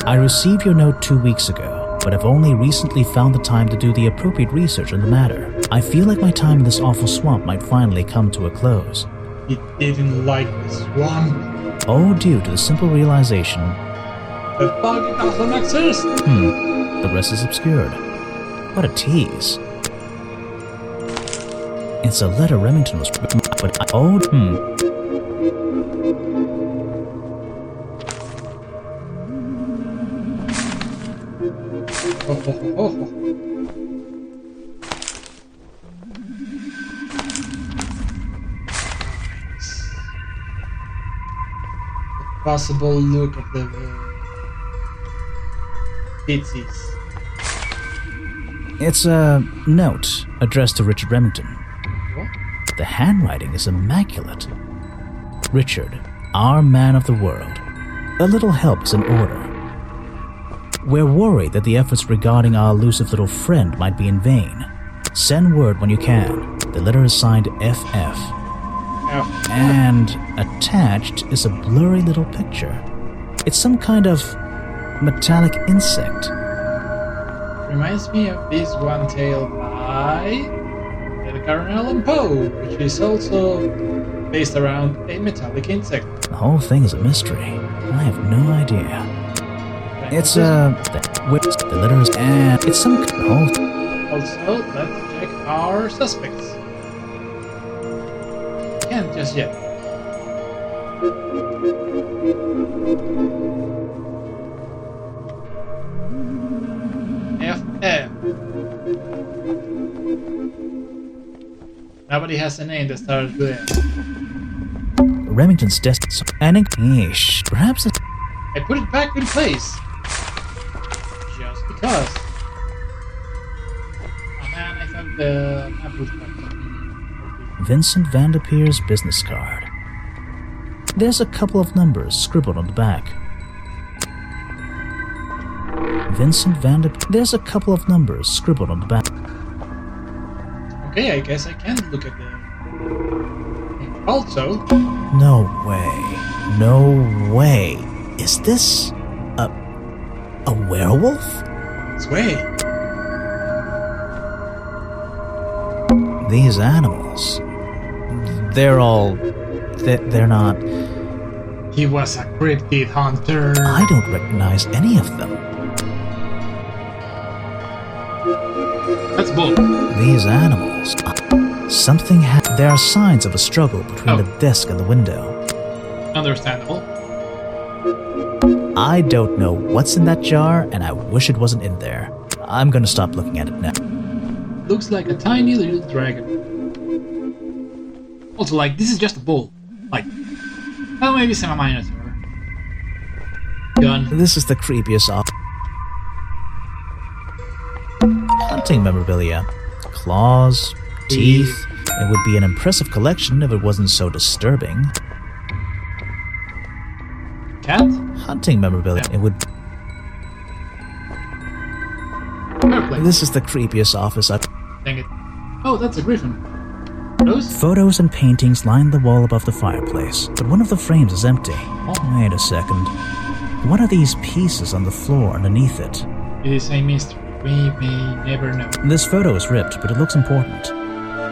I received your note 2 weeks ago, but have only recently found the time to do the appropriate research on the matter. I feel like my time in this awful swamp might finally come to a close. He didn't like the swamp. All due to the simple realization, The Buggy doesn't exist. the rest is obscured. What a tease. It's a letter Remington was... But Oh. Possible look of the pixies. It's a note addressed to Richard Remington. What? The handwriting is immaculate. Richard, our man of the world. A little help is in order. We're worried that the efforts regarding our elusive little friend might be in vain. Send word when you can. The letter is signed FF. And attached is a blurry little picture. It's some kind of metallic insect. Reminds me of this one tale by Edgar Allan Poe, which is also based around a metallic insect. The whole thing is a mystery. I have no idea. It's the letter is and it's some Also, let's check our suspects. Can't just yet. FF. Nobody has a name that starts with F. Remington's desk and Yeesh. Perhaps it's... I put it back in place. Just because. Oh man, I thought the map would have something. Vincent Vanderpeer's business card. There's a couple of numbers scribbled on the back. Vincent Vanderpeer. There's a couple of numbers scribbled on the back. Okay, I guess I can look at the... Also... No way. No way. Is this... a werewolf? Sway. These animals... They're all... They're not... He was a cryptid hunter. I don't recognize any of them. That's bull. These animals... Something there are signs of a struggle between the desk and the window. Understandable. I don't know what's in that jar, and I wish it wasn't in there. I'm gonna stop looking at it now. Looks like a tiny little dragon. Also, like, this is just a bull. Like, well, maybe semi-minotaur. Gun. This is the creepiest hunting memorabilia. Claws, teeth. It would be an impressive collection if it wasn't so disturbing. Cat? Hunting memorabilia. It would... Airplane. This is the creepiest office I've... Dang it. Oh, that's a griffin. Those? Photos and paintings line the wall above the fireplace, but one of the frames is empty. Wait a second. What are these pieces on the floor underneath it? It is a mystery. We may never know. This photo is ripped, but it looks important.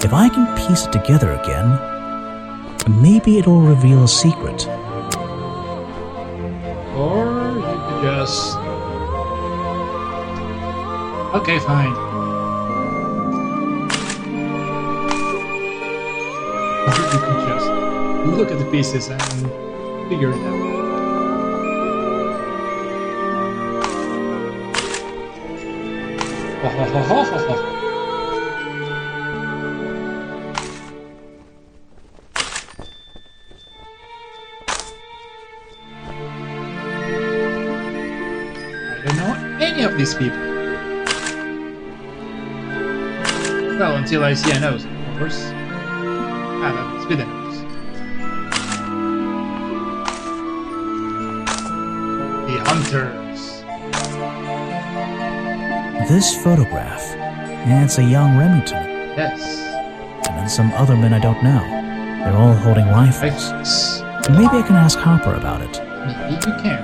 If I can piece it together again, maybe it'll reveal a secret. Or you could just... Okay, fine. Or you could just look at the pieces and figure it out. Ho ho ho ho ho ho. Of these people. Well, until I see a nose, of course. Ah, that must be the nose. The hunters. This photograph, it's a young Remington. Yes. And then some other men I don't know. They're all holding rifles. Maybe I can ask Harper about it. Maybe you can.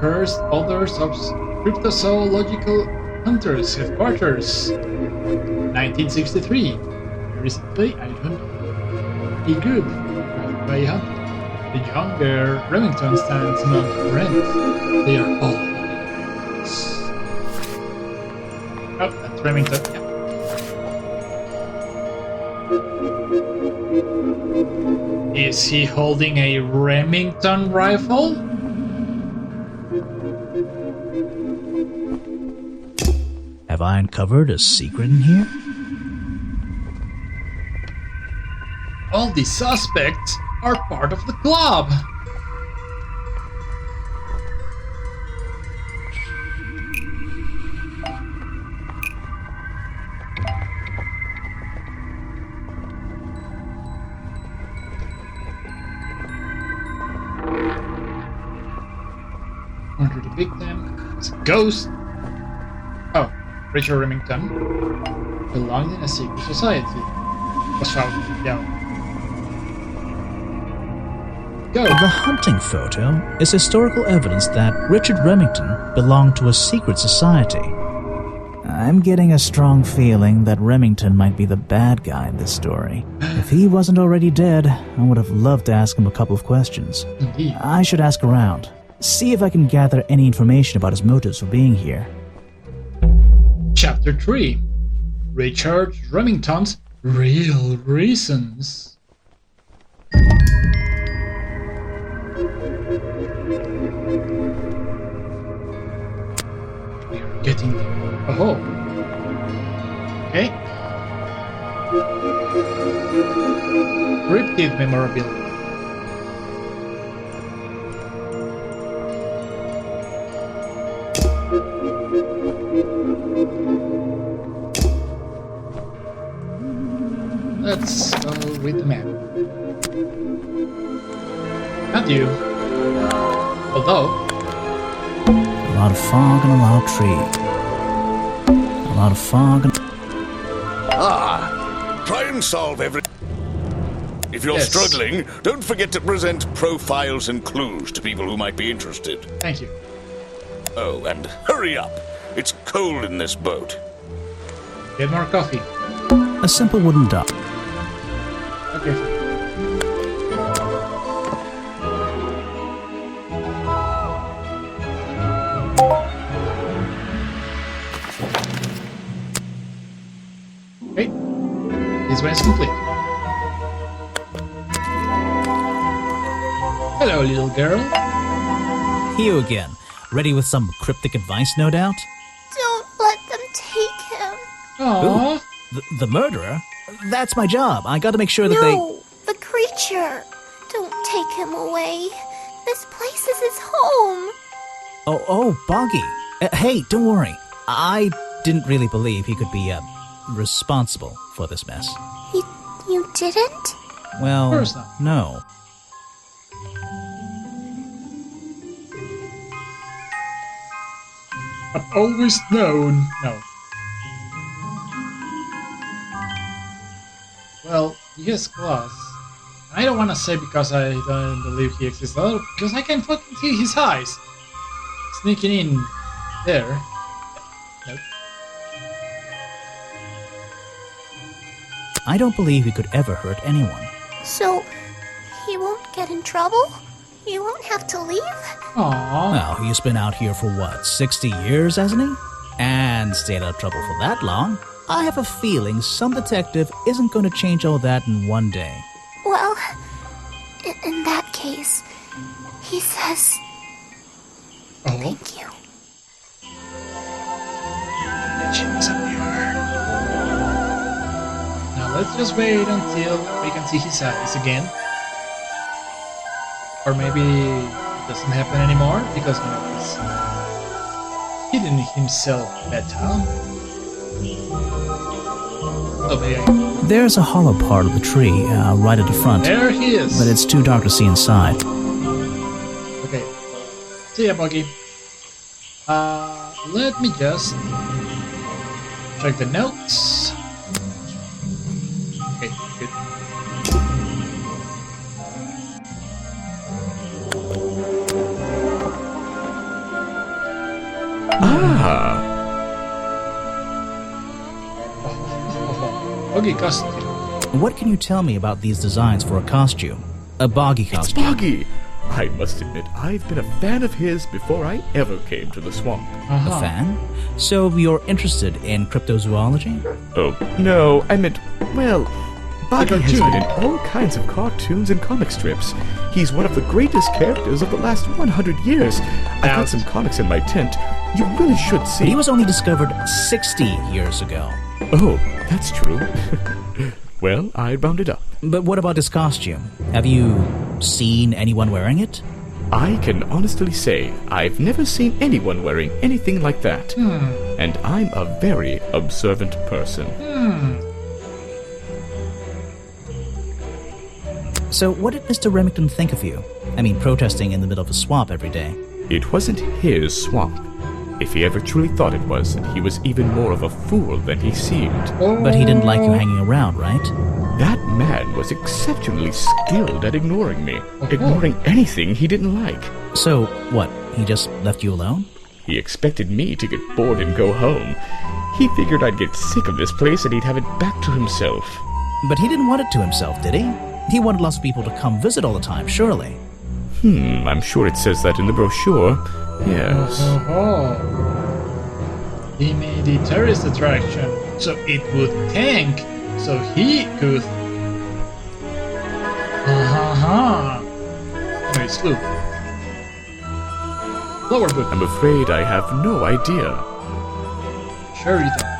First Authors of Cryptozoological Hunters Headquarters, 1963. Recently, I hunt a group by a hunter. The younger Remington stands among friends. They are all holding. Oh, that's Remington. Yeah. Is he holding a Remington rifle? Have I uncovered a secret in here? All the suspects are part of the club. Under the victim is a ghost. Oh. Richard Remington belonged in a secret society. Was found down. Go. The hunting photo is historical evidence that Richard Remington belonged to a secret society. I'm getting a strong feeling that Remington might be the bad guy in this story. If he wasn't already dead, I would have loved to ask him a couple of questions. Indeed. I should ask around, see if I can gather any information about his motives for being here. Chapter 3. Richard Remington's Real Reasons. We are getting there. Oh. Okay. Cryptid memorabilia. Let's go with the map. Not you. Although, A lot of fog and a loud tree. A lot of fog and... Try and solve every... If you're Yes. struggling, don't forget to present profiles and clues to people who might be interested. Thank you. Oh, and hurry up. It's cold in this boat. Get more coffee. A simple wooden duck. Okay. Okay. This one is complete. Hello, little girl. You again. Ready with some cryptic advice, no doubt? Don't let them take him. Aww. The murderer? That's my job. I gotta make sure that No, the creature. Don't take him away. This place is his home. Oh, Boggy. Hey, don't worry. I didn't really believe he could be, responsible for this mess. You didn't? Well, Of course not. no. I've always known. No. Well, he has claws. I don't want to say because I don't believe he exists, because I can fucking see his eyes sneaking in there. Nope. I don't believe he could ever hurt anyone. So, he won't get in trouble? You won't have to leave? Aww. Well, he's been out here for what, 60 years, hasn't he? And stayed out of trouble for that long. I have a feeling some detective isn't going to change all that in one day. Well, in that case, he says Oh. thank you. She's up here. Now let's just wait until we can see his eyes again. Or maybe it doesn't happen anymore because he's hidden himself better. Oh, maybe There's a hollow part of the tree right at the front, there he is. but it's too dark to see inside. Okay. See ya, Buggy. Let me just check the notes. Okay, good. Buggy costume. What can you tell me about these designs for a costume? A boggy It's costume. Boggy! I must admit, I've been a fan of his before I ever came to the swamp. A fan? So you're interested in cryptozoology? Oh, no, I meant, well, Boggy has cartoon. been in all kinds of cartoons and comic strips. He's one of the greatest characters of the last 100 years. I've got some comics in my tent. You really should see. But he was only discovered 60 years ago. Oh, that's true. Well, I rounded up. But what about his costume? Have you seen anyone wearing it? I can honestly say I've never seen anyone wearing anything like that. And I'm a very observant person. So what did Mr. Remington think of you? I mean, protesting in the middle of a swamp every day. It wasn't his swamp. If he ever truly thought it was, he was even more of a fool than he seemed. But he didn't like you hanging around, right? That man was exceptionally skilled at ignoring me, ignoring anything he didn't like. So, what, he just left you alone? He expected me to get bored and go home. He figured I'd get sick of this place and he'd have it back to himself. But he didn't want it to himself, did he? He wanted lots of people to come visit all the time, surely. I'm sure it says that in the brochure. Yes. He made a tourist attraction, so it would tank, so he could. Anyway, sloop. Lower book. I'm afraid I have no idea. Sure you don't.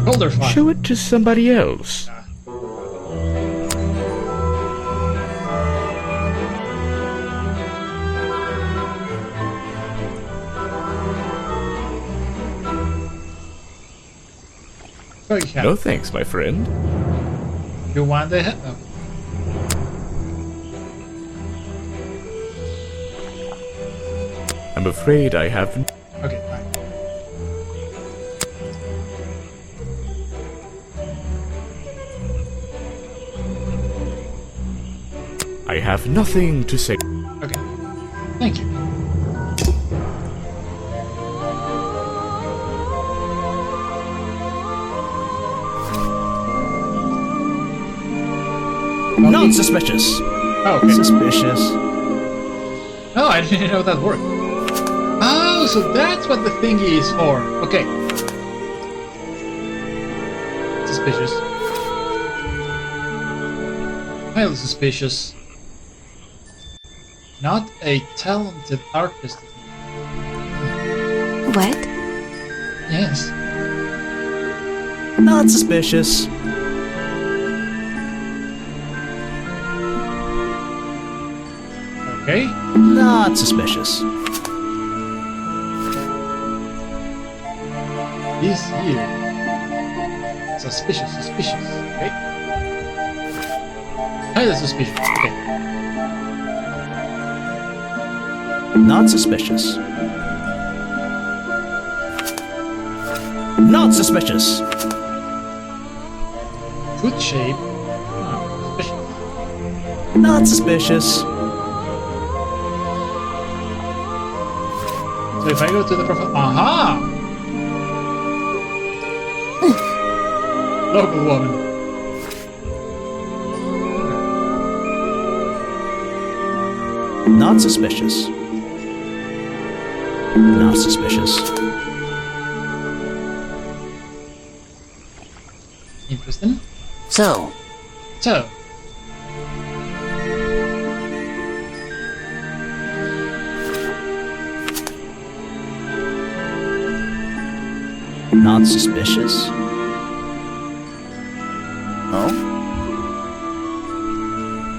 Colder file. Show it to somebody else. Oh, you have. No thanks, my friend. You want the head? Oh. I'm afraid I have... Okay, fine. I have nothing to say. Okay. Thank you. Not suspicious. Oh, okay. Suspicious. Oh, I didn't know that worked. Oh, so that's what the thingy is for. Okay. Suspicious. Highly suspicious. Not a talented artist. What? Yes. Not suspicious. Okay. Not suspicious. This year. Suspicious, suspicious. Okay. Highly suspicious. Okay. Not suspicious. Not suspicious. Good shape. Oh, suspicious. Not suspicious. So if I go to the profile, aha! Local woman. Not suspicious. Not suspicious. Interesting. So, So, Not suspicious. Oh?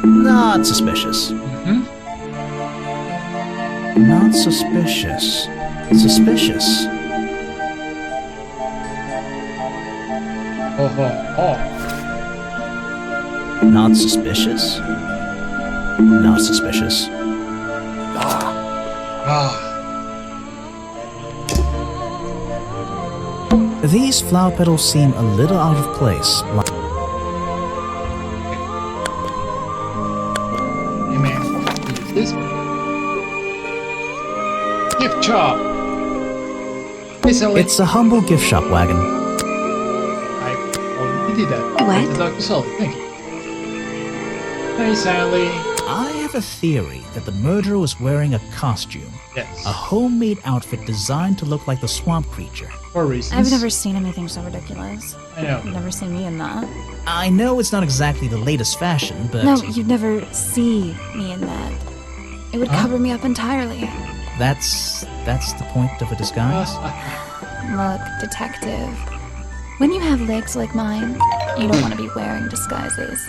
Not suspicious. Not suspicious. Suspicious. oh, oh. Not suspicious. Not suspicious. Ah, These flower petals seem a little out of place. hey man, use this one. Gift shop. Hey Sally. It's a humble gift shop wagon. I already did that. What? To Dr. Sully, thank you. Hey Sally. I have a theory that the murderer was wearing a costume. Yes. A homemade outfit designed to look like the swamp creature. For reasons. I've never seen anything so ridiculous. I know. You've never seen me in that. I know it's not exactly the latest fashion, but No, you'd never see me in that. It would cover me up entirely. that's the point of a disguise. Look, detective. When you have legs like mine, you don't want to be wearing disguises.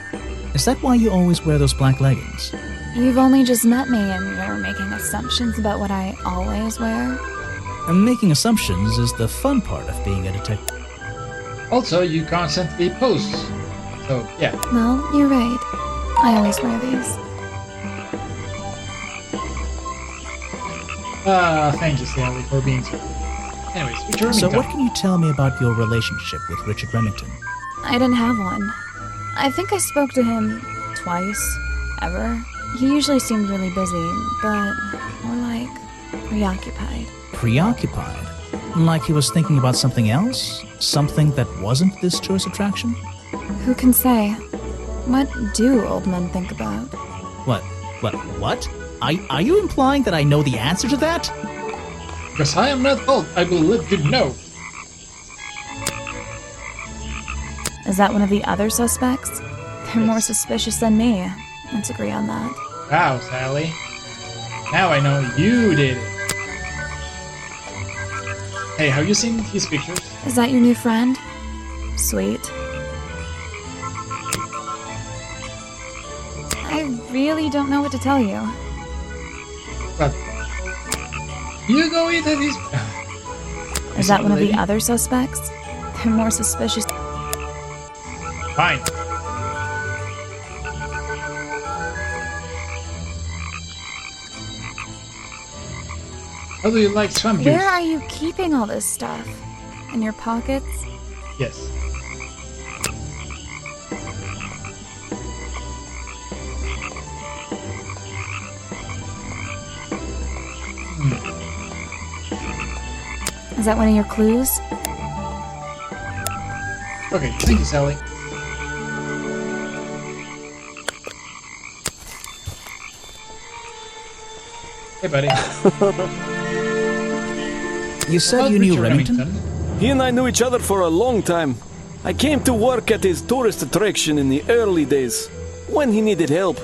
Is that why you always wear those black leggings? You've only just met me and you're making assumptions about what I always wear. And making assumptions is the fun part of being a detective. Also, you constantly post. So, yeah. Well, you're right. I always wear these. Thank you, Stanley, for being so. Anyways, Richard So Remington. what can you tell me about your relationship with Richard Remington? I didn't have one. I think I spoke to him twice, ever. He usually seemed really busy, but more like preoccupied. Preoccupied? Like he was thinking about something else? Something that wasn't this tourist attraction? Who can say? What do old men think about? What? Are you implying that I know the answer to that? Because I am not old, I will let you know. Is that one of the other suspects? They're more suspicious than me. Let's agree on that. Wow, Sally. Now I know you did it. Hey, have you seen his pictures? Is that your new friend? Sweet. I really don't know what to tell you. But you go into his. Is that one of the other suspects? They're more suspicious. Fine. How do you like swamp juice? Where are you keeping all this stuff? In your pockets? Yes. Is that one of your clues? Okay, thank you, Sally. Hey, buddy. You said About you knew Richard Remington? He and I knew each other for a long time. I came to work at his tourist attraction in the early days, when he needed help.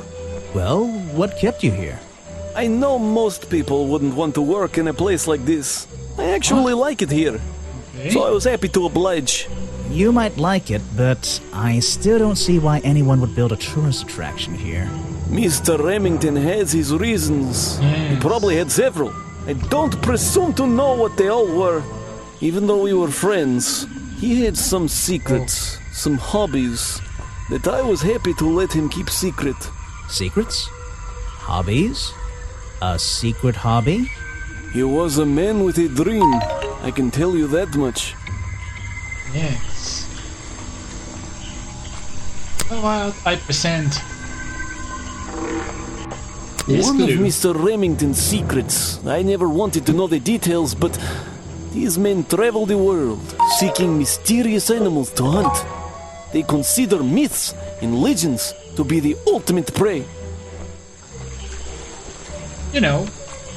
Well, what kept you here? I know most people wouldn't want to work in a place like this. I actually like it here, Okay. so I was happy to oblige. You might like it, but I still don't see why anyone would build a tourist attraction here. Mr. Remington has his reasons. He Yes. probably had several. I don't presume to know what they all were. Even though we were friends, he had some secrets, some hobbies, that I was happy to let him keep secret. Secrets? Hobbies? A secret hobby? He was a man with a dream, I can tell you that much. Yes. Well, I present this One of clue. Mr. Remington's secrets. I never wanted to know the details, but these men travel the world, seeking mysterious animals to hunt. They consider myths and legends to be the ultimate prey. You know,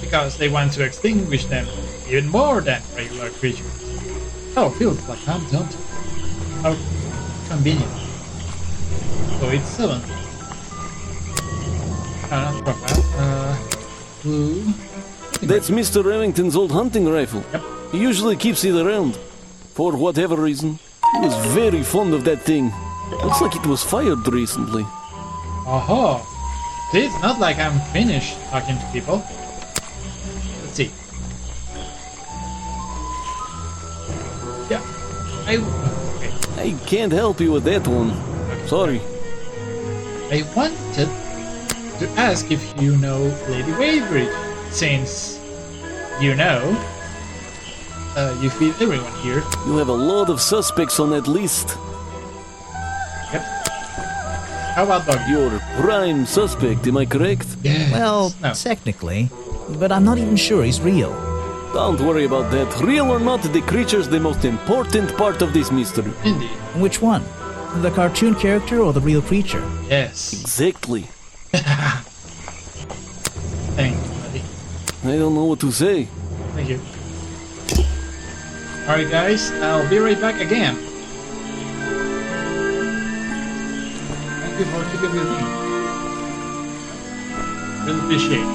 because they want to extinguish them even more than regular creatures. Oh, feels like I'm done. How convenient. So it's 7. Not profile. Blue. That's Mr. Remington's old hunting rifle. Yep. He usually keeps it around. For whatever reason. He was very fond of that thing. Looks like it was fired recently. Oh, see, it's not like I'm finished talking to people. Let's see. Yeah, okay. I can't help you with that one. Sorry. I wanted to ask if you know Lady Waybridge, since you know, you feed everyone here. You have a lot of suspects on that list. Yep. How about Buggy? You're prime suspect, am I correct? Yes. Well, No. technically, but I'm not even sure he's real. Don't worry about that. Real or not, the creature's the most important part of this mystery. Indeed. Which one? The cartoon character or the real creature? Yes. Exactly. Thank you, buddy. I don't know what to say. Thank you. Alright, guys, I'll be right back again. Thank you for keeping with me. Really appreciate it.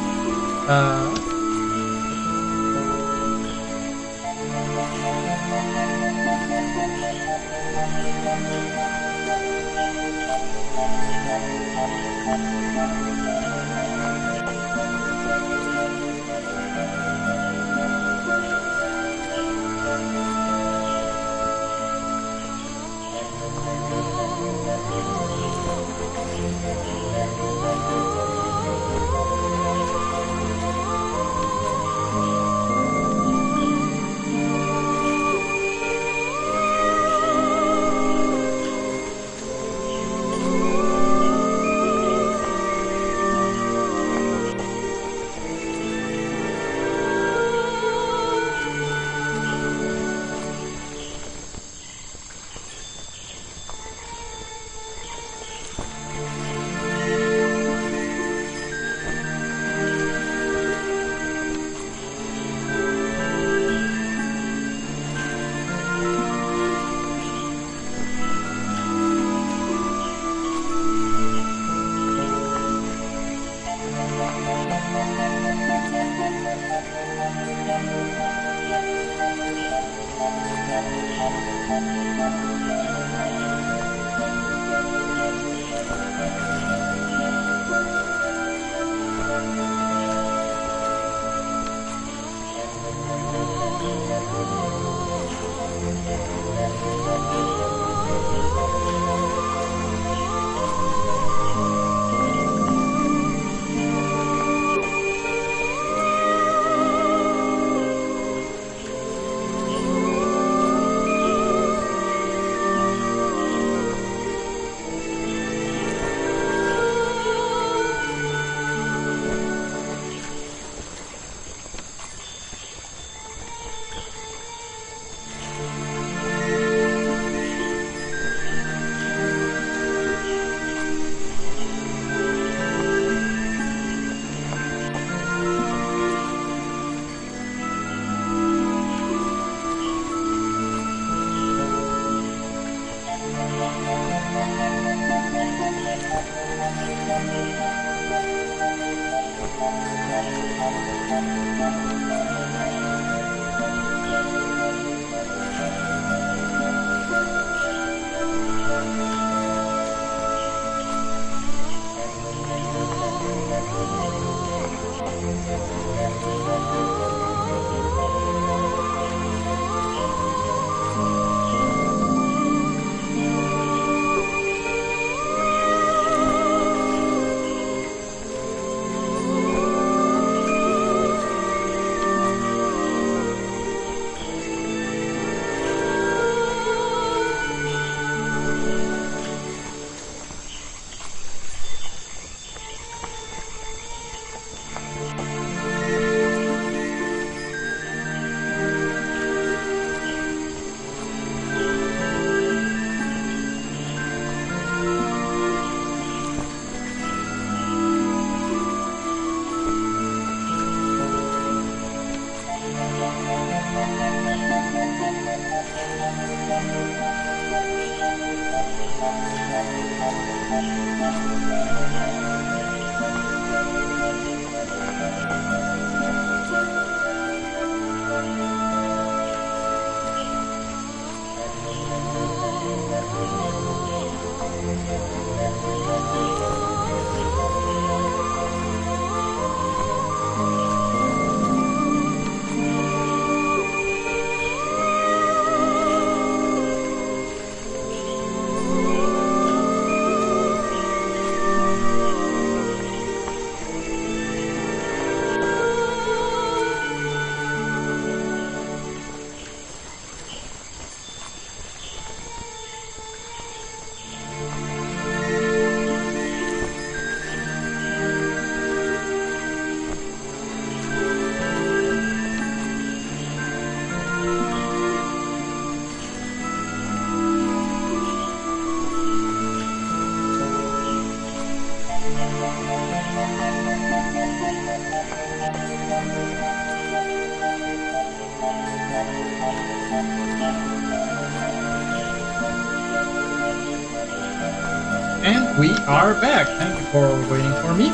And we are back. Thank you for waiting for me.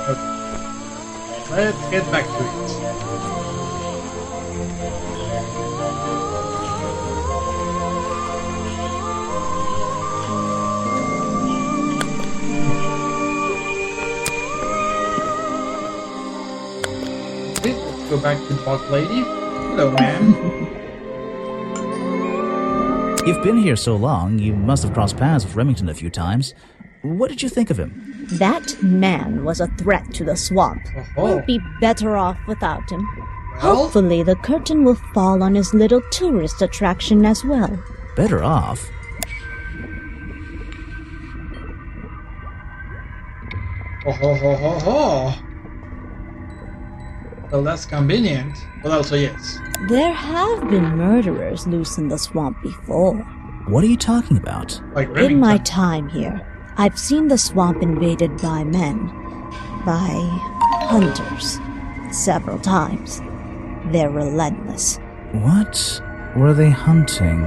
Okay. Let's get back to it. Okay, let's go back to the bug lady. Hello, ma'am. You've been here so long, you must have crossed paths with Remington a few times. What did you think of him? That man was a threat to the swamp. We'll be better off without him. Hopefully the curtain will fall on his little tourist attraction as well. Better off? Ho ho ho ho ho! Well, that's convenient, but also yes. There have been murderers loose in the swamp before. What are you talking about? Like in my time here, I've seen the swamp invaded by men. By hunters. Several times. They're relentless. What were they hunting?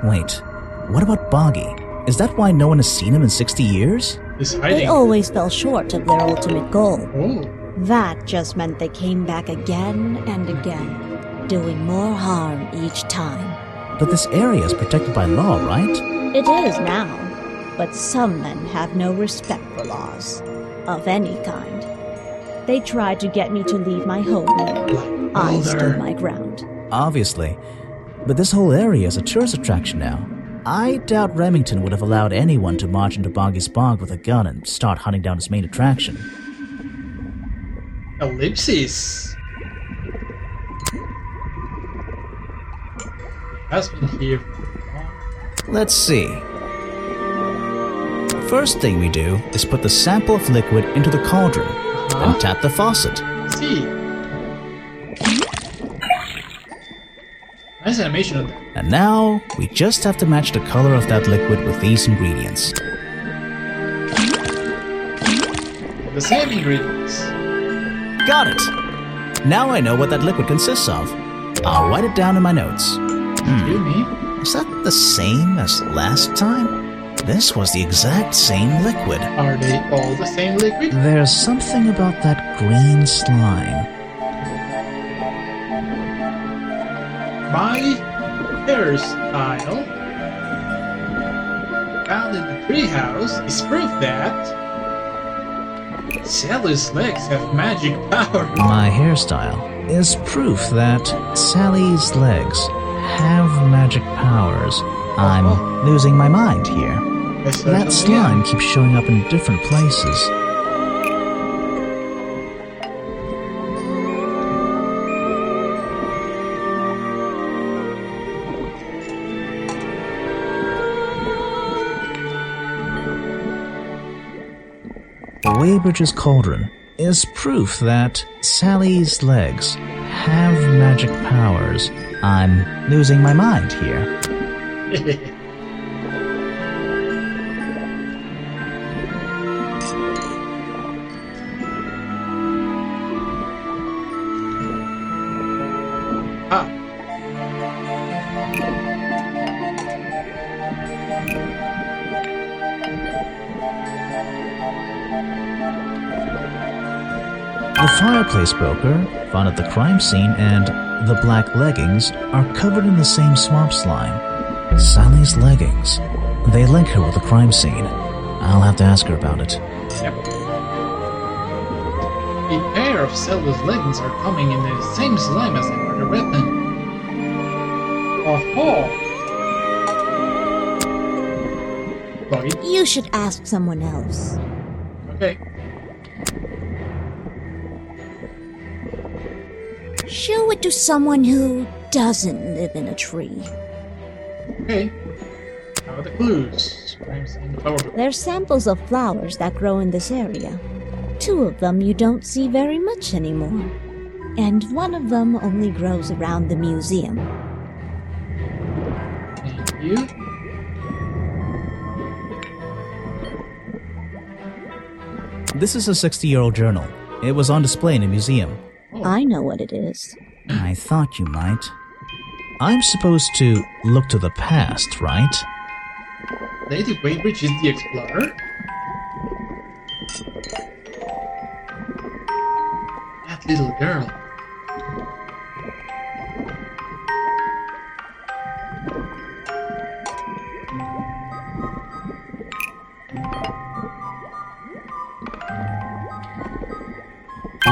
Wait, what about Boggy? Is that why no one has seen him in 60 years? He's hiding. They always fell short of their ultimate goal. Oh. That just meant they came back again and again, doing more harm each time. But this area is protected by law, right? It is now, but some men have no respect for laws, of any kind. They tried to get me to leave my home here. I stood my ground. Obviously. But this whole area is a tourist attraction now. I doubt Remington would have allowed anyone to march into Boggy's Bog with a gun and start hunting down his main attraction. Ellipsis. Has been here. Let's see. First thing we do is put the sample of liquid into the cauldron, then tap the faucet. See. Nice animation of that. And now we just have to match the color of that liquid with these ingredients. The same ingredients. Got it! Now I know what that liquid consists of. I'll write it down in my notes. Excuse me? Is that the same as last time? This was the exact same liquid. Are they all the same liquid? There's something about that green slime. My hairstyle found in the treehouse is proof that Sally's legs have magic power. My hairstyle is proof that Sally's legs have magic powers. I'm losing my mind here. That slime keeps showing up in different places. Weybridge's cauldron is proof that Sally's legs have magic powers. I'm losing my mind here. The fireplace broker found at the crime scene and the black leggings are covered in the same swamp slime. Sally's leggings. They link her with the crime scene. I'll have to ask her about it. Yep. A pair of Sally's leggings are coming in the same slime as the murder weapon. Oh-ho! Buggy? You should ask someone else. Okay. Show it to someone who doesn't live in a tree. Okay. How are the clues? Crime scene, the flower. They're samples of flowers that grow in this area. 2 of them you don't see very much anymore. And 1 of them only grows around the museum. Thank you. This is a 60-year-old journal. It was on display in a museum. I know what it is. I thought you might. I'm supposed to look to the past, right? Lady Weybridge is the explorer? That little girl.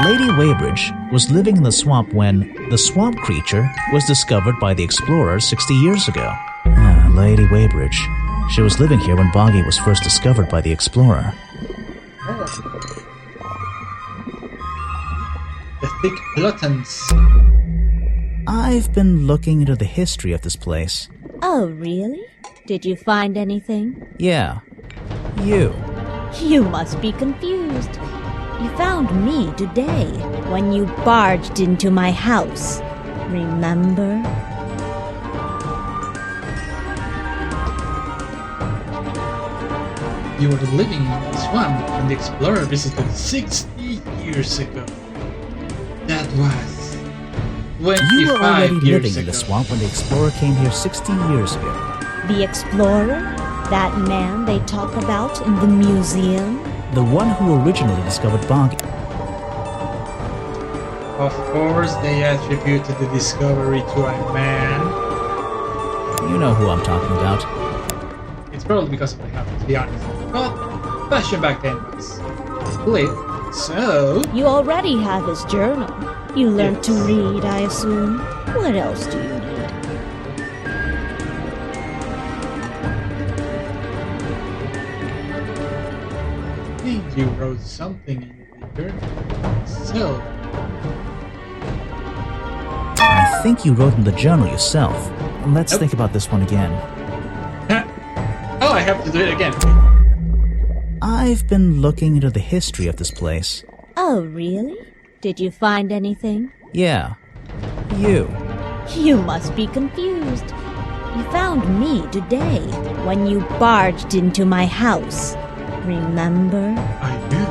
Lady Weybridge was living in the swamp when the swamp creature was discovered by the explorers 60 years ago. Lady Weybridge. She was living here when Boggy was first discovered by the explorer. Oh. The thick gluttons. I've been looking into the history of this place. Oh, really? Did you find anything? Yeah. You. You must be confused. You found me today when you barged into my house. Remember? You were living in the swamp when the explorer visited 60 years ago. That was 25 You were already years living ago. in the swamp when the explorer came here 60 years ago. The explorer? That man they talk about in the museum? The one who originally discovered Boggy. Of course, they attributed the discovery to a man. You know who I'm talking about. It's probably because of the habit, to be honest. But fashion back then was lit, so... You already have his journal. You learned to read, I assume. What else do you need? I think you wrote something in the journal. So... I think you wrote in the journal yourself. Let's Nope. think about this one again. Oh, I have to do it again. I've been looking into the history of this place. Oh, really? Did you find anything? Yeah. You. You must be confused. You found me today when you barged into my house. Remember? I do.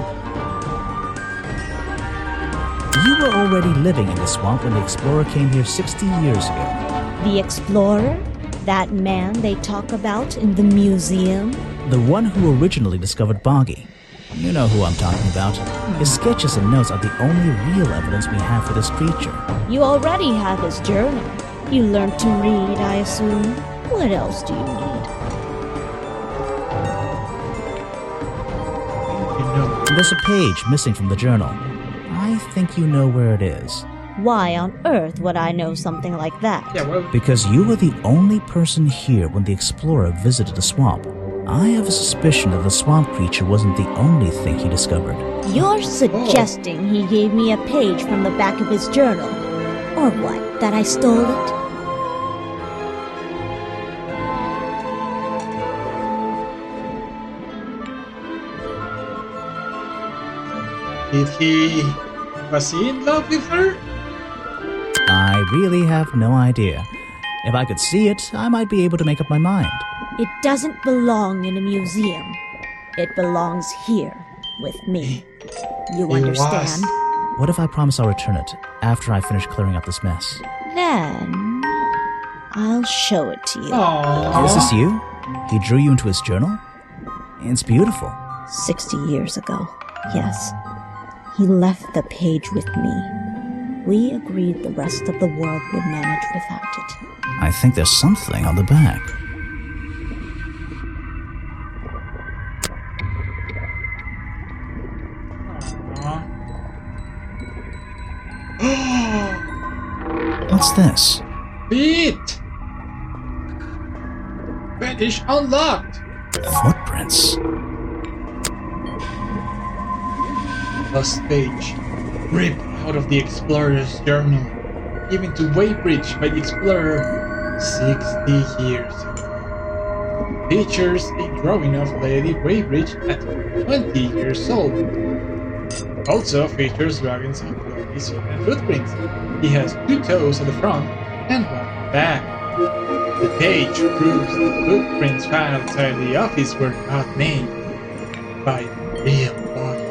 You were already living in the swamp when the explorer came here 60 years ago. The explorer? That man they talk about in the museum? The one who originally discovered Boggy. You know who I'm talking about. His sketches and notes are the only real evidence we have for this creature. You already have his journal. You learned to read, I assume. What else do you need? There's a page missing from the journal. I think you know where it is. Why on earth would I know something like that? Yeah, well, Because you were the only person here when the explorer visited the swamp. I have a suspicion that the swamp creature wasn't the only thing he discovered. You're suggesting he gave me a page from the back of his journal. Or what, that I stole it? was he in love with her? I really have no idea. If I could see it, I might be able to make up my mind. It doesn't belong in a museum. It belongs here, with me. You understand? What if I promise I'll return it after I finish clearing up this mess? Then, I'll show it to you. Aww. Is this you? He drew you into his journal? It's beautiful. 60 years ago, yes. He left the page with me. We agreed the rest of the world would manage without it. I think there's something on the back. What's this? Beat! Fetish unlocked! Footprints. Lost page. Ripped out of the explorer's journal. Given to Weybridge by the explorer 60 years ago. Features a drawing of Lady Weybridge at 20 years old. Also features dragons and Loki's human footprints. He has 2 toes at the front and 1 at the back. The page proves the footprints found outside the office were not made by the real body.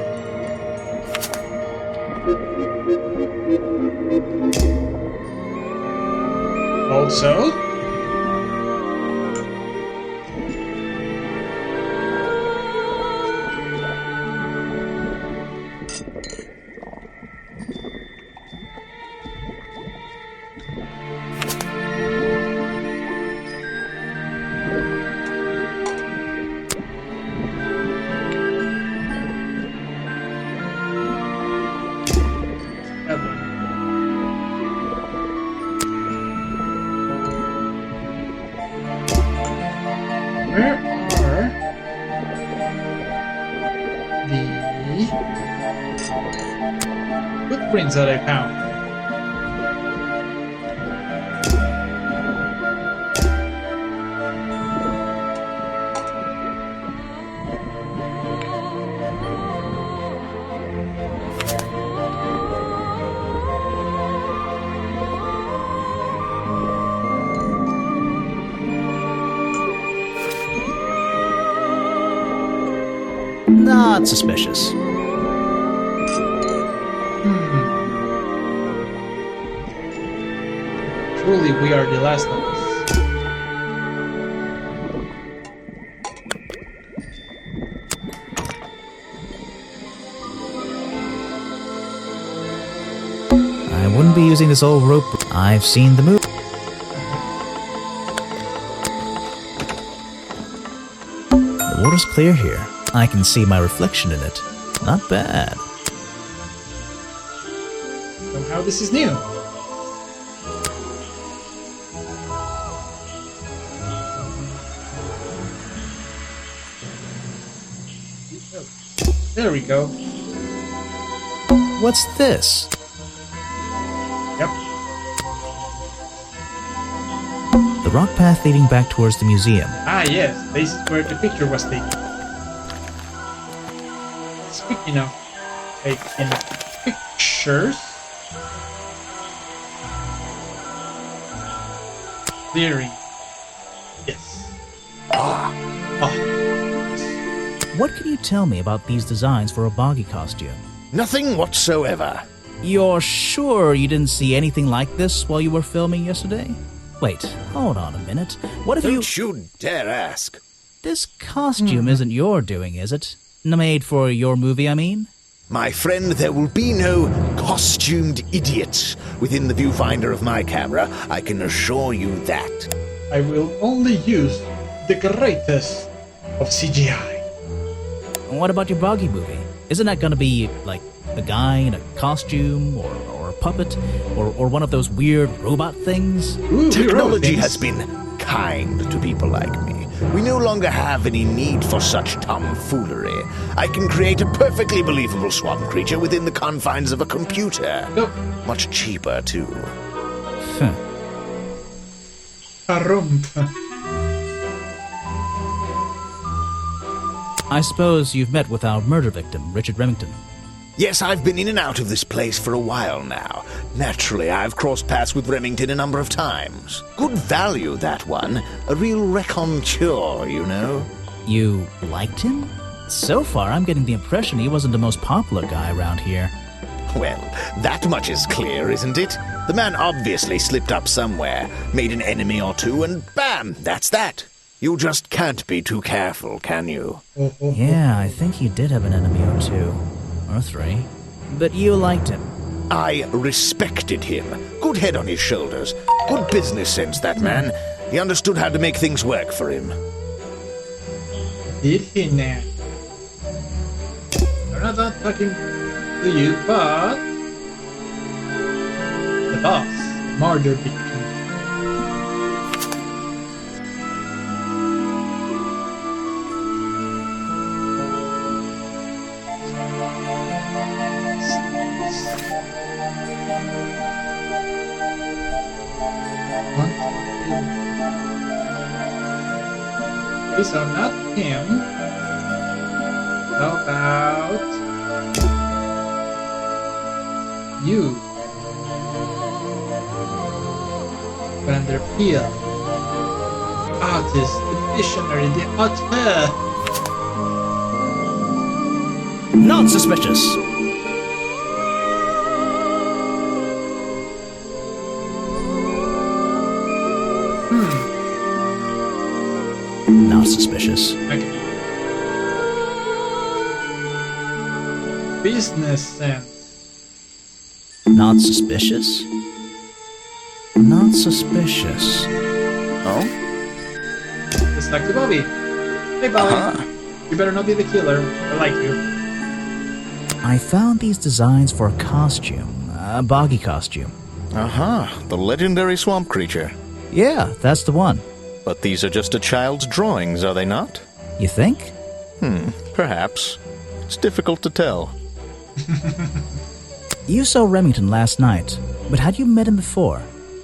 Also, that one. Where are the footprints that I found? Not suspicious. Truly, we are the last of us. I wouldn't be using this old rope. I've seen the movie. The water's clear here. I can see my reflection in it. Not bad. Somehow this is new. There we go. What's this? Yep. The rock path leading back towards the museum. Ah yes, this is where the picture was taken. Speaking of taking pictures, clearing. Yes. What can you tell me about these designs for a Boggy costume? Nothing whatsoever. You're sure you didn't see anything like this while you were filming yesterday? Wait, hold on a minute. What if Don't you dare ask. This costume isn't your doing, is it? Made for your movie, I mean? My friend, there will be no costumed idiots within the viewfinder of my camera. I can assure you that. I will only use the greatest of CGI. What about your Boggy movie? Isn't that gonna be, like, a guy in a costume, or a puppet, or one of those weird robot things? Ooh, Technology has been kind to people like me. We no longer have any need for such tomfoolery. I can create a perfectly believable swamp creature within the confines of a computer. Nope. Much cheaper, too. Harump. I suppose you've met with our murder victim, Richard Remington. Yes, I've been in and out of this place for a while now. Naturally, I've crossed paths with Remington a number of times. Good value, that one. A real raconteur, you know. You liked him? So far, I'm getting the impression he wasn't the most popular guy around here. Well, that much is clear, isn't it? The man obviously slipped up somewhere, made an enemy or two, and bam, that's that. You just can't be too careful, can you? Yeah, I think he did have an enemy or two. Or three. But you liked him. I respected him. Good head on his shoulders. Good business sense, that man. He understood how to make things work for him. Did he now? I'm not done talking to you, but the boss, murder victim. So not him. How about you, Vanderpeel? Artist, the visionary, the author. Not suspicious. Not suspicious. Okay. Business sense. Not suspicious? Not suspicious. Oh? Just like to Bobby. Hey Bobby, you better not be the killer. I like you. I found these designs for a costume. A Boggy costume. The legendary swamp creature. Yeah, that's the one. But these are just a child's drawings, are they not? You think? Perhaps. It's difficult to tell. You saw Remington last night, but had you met him before?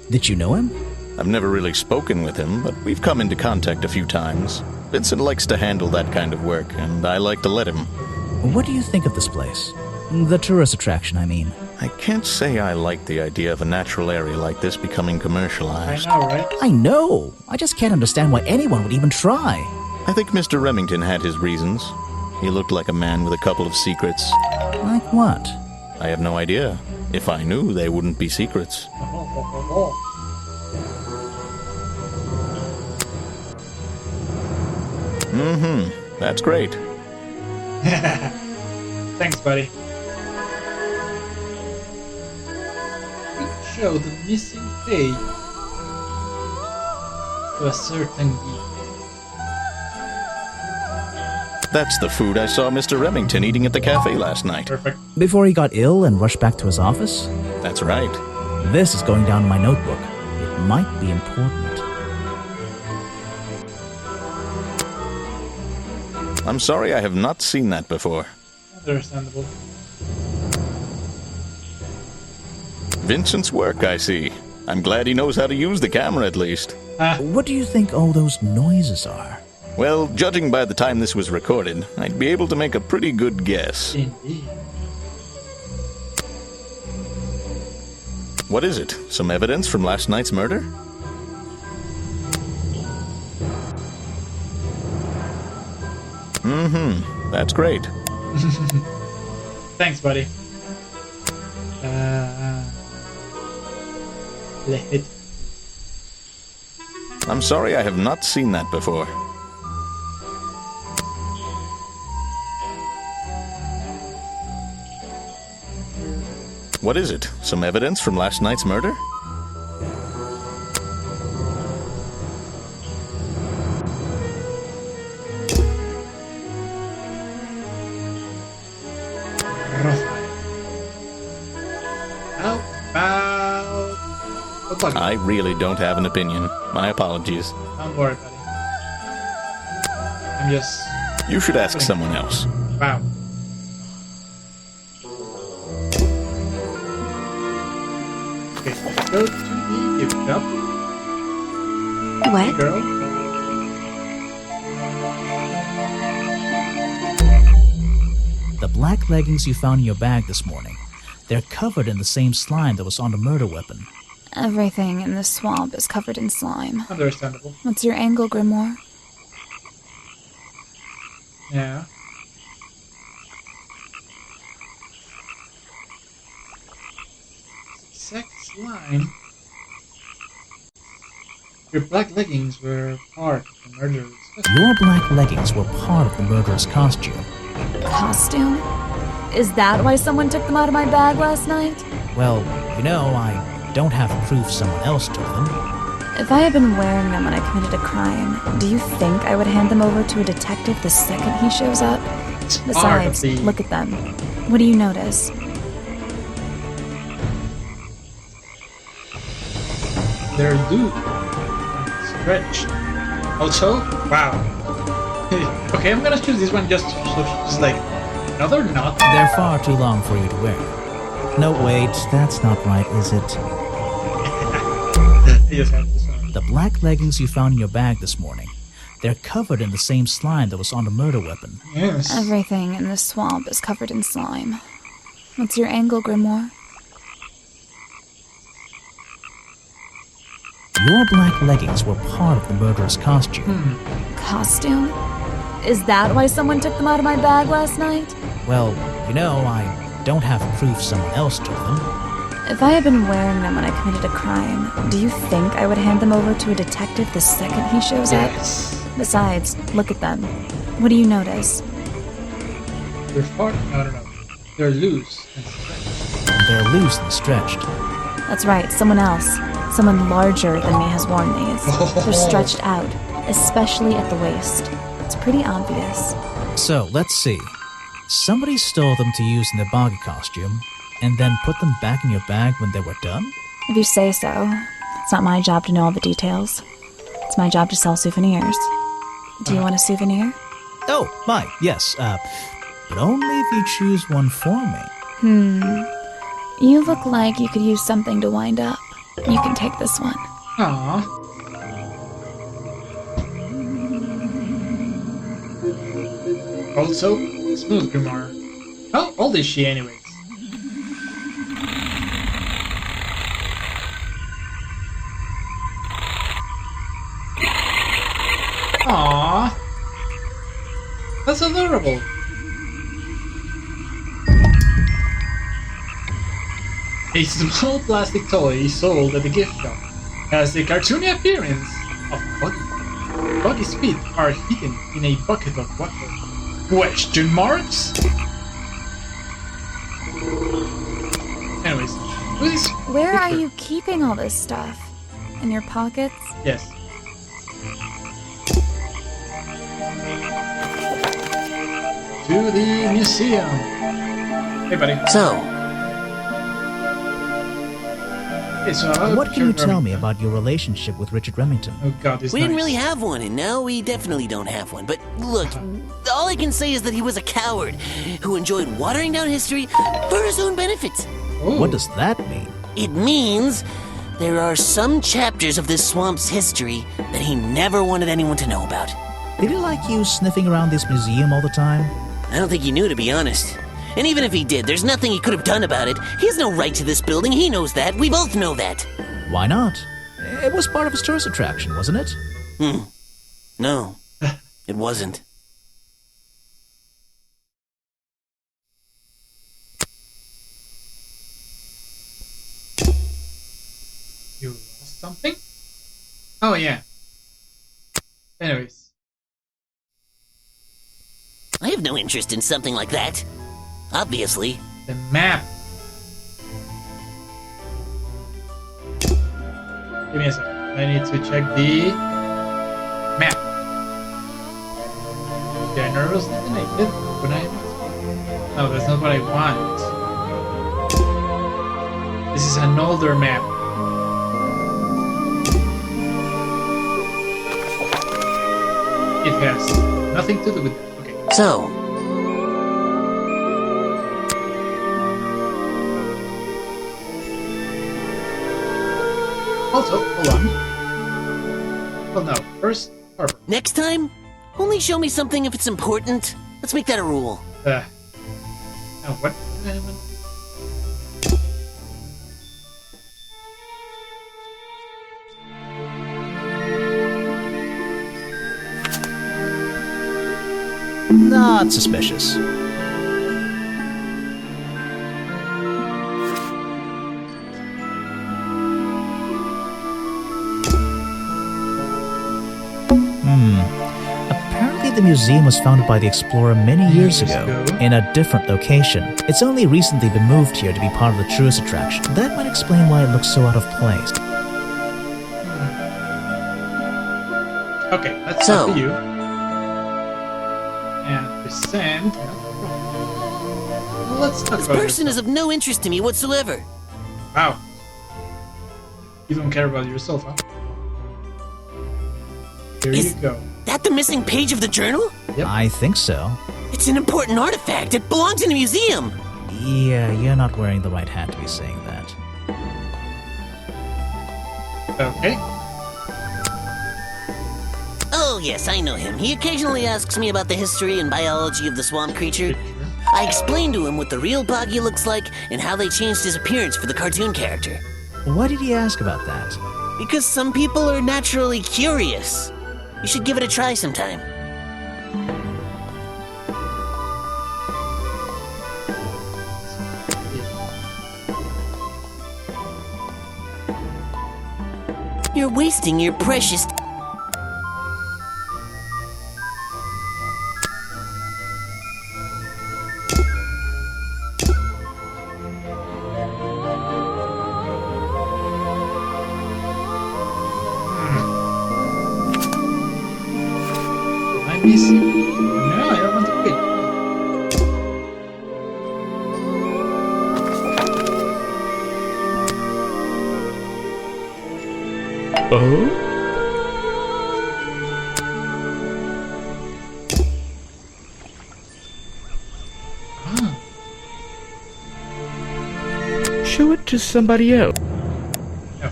Did you know him? I've never really spoken with him, but we've come into contact a few times. Vincent likes to handle that kind of work, and I like to let him. What do you think of this place? The tourist attraction, I mean. I can't say I like the idea of a natural area like this becoming commercialized. I know, right? I know! I just can't understand why anyone would even try. I think Mr. Remington had his reasons. He looked like a man with a couple of secrets. Like what? I have no idea. If I knew, they wouldn't be secrets. That's great. Thanks, buddy. Show the missing page to a certain geek. That's the food I saw Mr. Remington eating at the cafe last night. Perfect. Before he got ill and rushed back to his office? That's right. This is going down in my notebook. It might be important. I'm sorry I have not seen that before. Understandable. Vincent's work, I see. I'm glad he knows how to use the camera at least. What do you think all those noises are? Well, judging by the time this was recorded, I'd be able to make a pretty good guess. Indeed. What is it? Some evidence from last night's murder? That's great. Thanks, buddy. Let I'm sorry I have not seen that before. What is it? Some evidence from last night's murder? I really don't have an opinion. My apologies. Don't worry, buddy. I'm just... You should ask someone else. Wow. Okay, let's go to the gift shop. What? Hey, girl. The black leggings you found in your bag this morning. They're covered in the same slime that was on the murder weapon. Everything in this swamp is covered in slime. Understandable. What's your angle, Grimoire? Yeah. Sex slime. Your black leggings were part of the murderer's costume. Your black leggings were part of the murderer's costume. Costume? Is that why someone took them out of my bag last night? Well, you know, I don't have proof someone else took them. If I had been wearing them when I committed a crime, do you think I would hand them over to a detective the second he shows up? Besides, look at them. What do you notice? They're loose. Stretched. Also, wow. Okay, I'm gonna choose this one just so she's like, another knot. They're far too long for you to wear. No, wait, that's not right, is it? The black leggings you found in your bag this morning. They're covered in the same slime that was on the murder weapon. Yes. Everything in this swamp is covered in slime. What's your angle, Grimoire? Your black leggings were part of the murderer's costume. Costume? Is that why someone took them out of my bag last night? Well, you know, I don't have proof someone else took them. If I had been wearing them when I committed a crime, do you think I would hand them over to a detective the second he shows up? Besides, look at them. What do you notice? They're far... No, no, no. They're loose and stretched. They're loose and stretched. That's right, someone else. Someone larger than me has worn these. They're stretched out, especially at the waist. It's pretty obvious. So, let's see. Somebody stole them to use in their boggy costume, and then put them back in your bag when they were done? If you say so. It's not my job to know all the details. It's my job to sell souvenirs. Do you want a souvenir? Oh, my, yes, but only if you choose one for me. You look like you could use something to wind up. You can take this one. Aww. Also, smooth Grimoire. How old is she anyways? Aww. That's adorable. A small plastic toy sold at the gift shop has the cartoony appearance of Buggy. Buggy's feet are hidden in a bucket of water. Question marks? Anyways, please. Where are you keeping all this stuff? In your pockets? Yes. To the museum. Hey, buddy. So, what can you tell me about your relationship with Richard Remington? Oh God, this We didn't really have one, and now we definitely don't have one. But look, all I can say is that he was a coward who enjoyed watering down history for his own benefit. Ooh. What does that mean? It means there are some chapters of this swamp's history that he never wanted anyone to know about. Did he like you sniffing around this museum all the time? I don't think he knew, to be honest. And even if he did, there's nothing he could have done about it. He has no right to this building. He knows that. We both know that. Why not? It was part of his tourist attraction, wasn't it? No, it wasn't. You lost something? Oh, yeah. Anyways. I have no interest in something like that. Obviously. The map. Give me a second. I need to check the map. Generously donated when I must. No, that's not what I want. This is an older map. It has nothing to do with it. Okay. So, Also, hold on. Well, no. First, Harper. next time, only show me something if it's important. Let's make that a rule. Now, what did anyone? Not suspicious. Apparently the museum was founded by the explorer many years ago in a different location. It's only recently been moved here to be part of the tourist attraction. That might explain why it looks so out of place. Okay, let's So- talk to you. And present. Well, let's talk This about person is of no interest to me whatsoever. Wow. You don't care about yourself, huh? Here Is- you go. That the missing page of the journal? Yep. I think so. It's an important artifact. It belongs in a museum. Yeah, you're not wearing the right hat to be saying that. Okay. Oh, yes, I know him. He occasionally asks me about the history and biology of the swamp creature. I explained to him what the real Boggy looks like and how they changed his appearance for the cartoon character. Why did he ask about that? Because some people are naturally curious. You should give it a try sometime. You're wasting your precious... Am I missing? No, I don't want to quit. Oh? Show it to somebody else. No.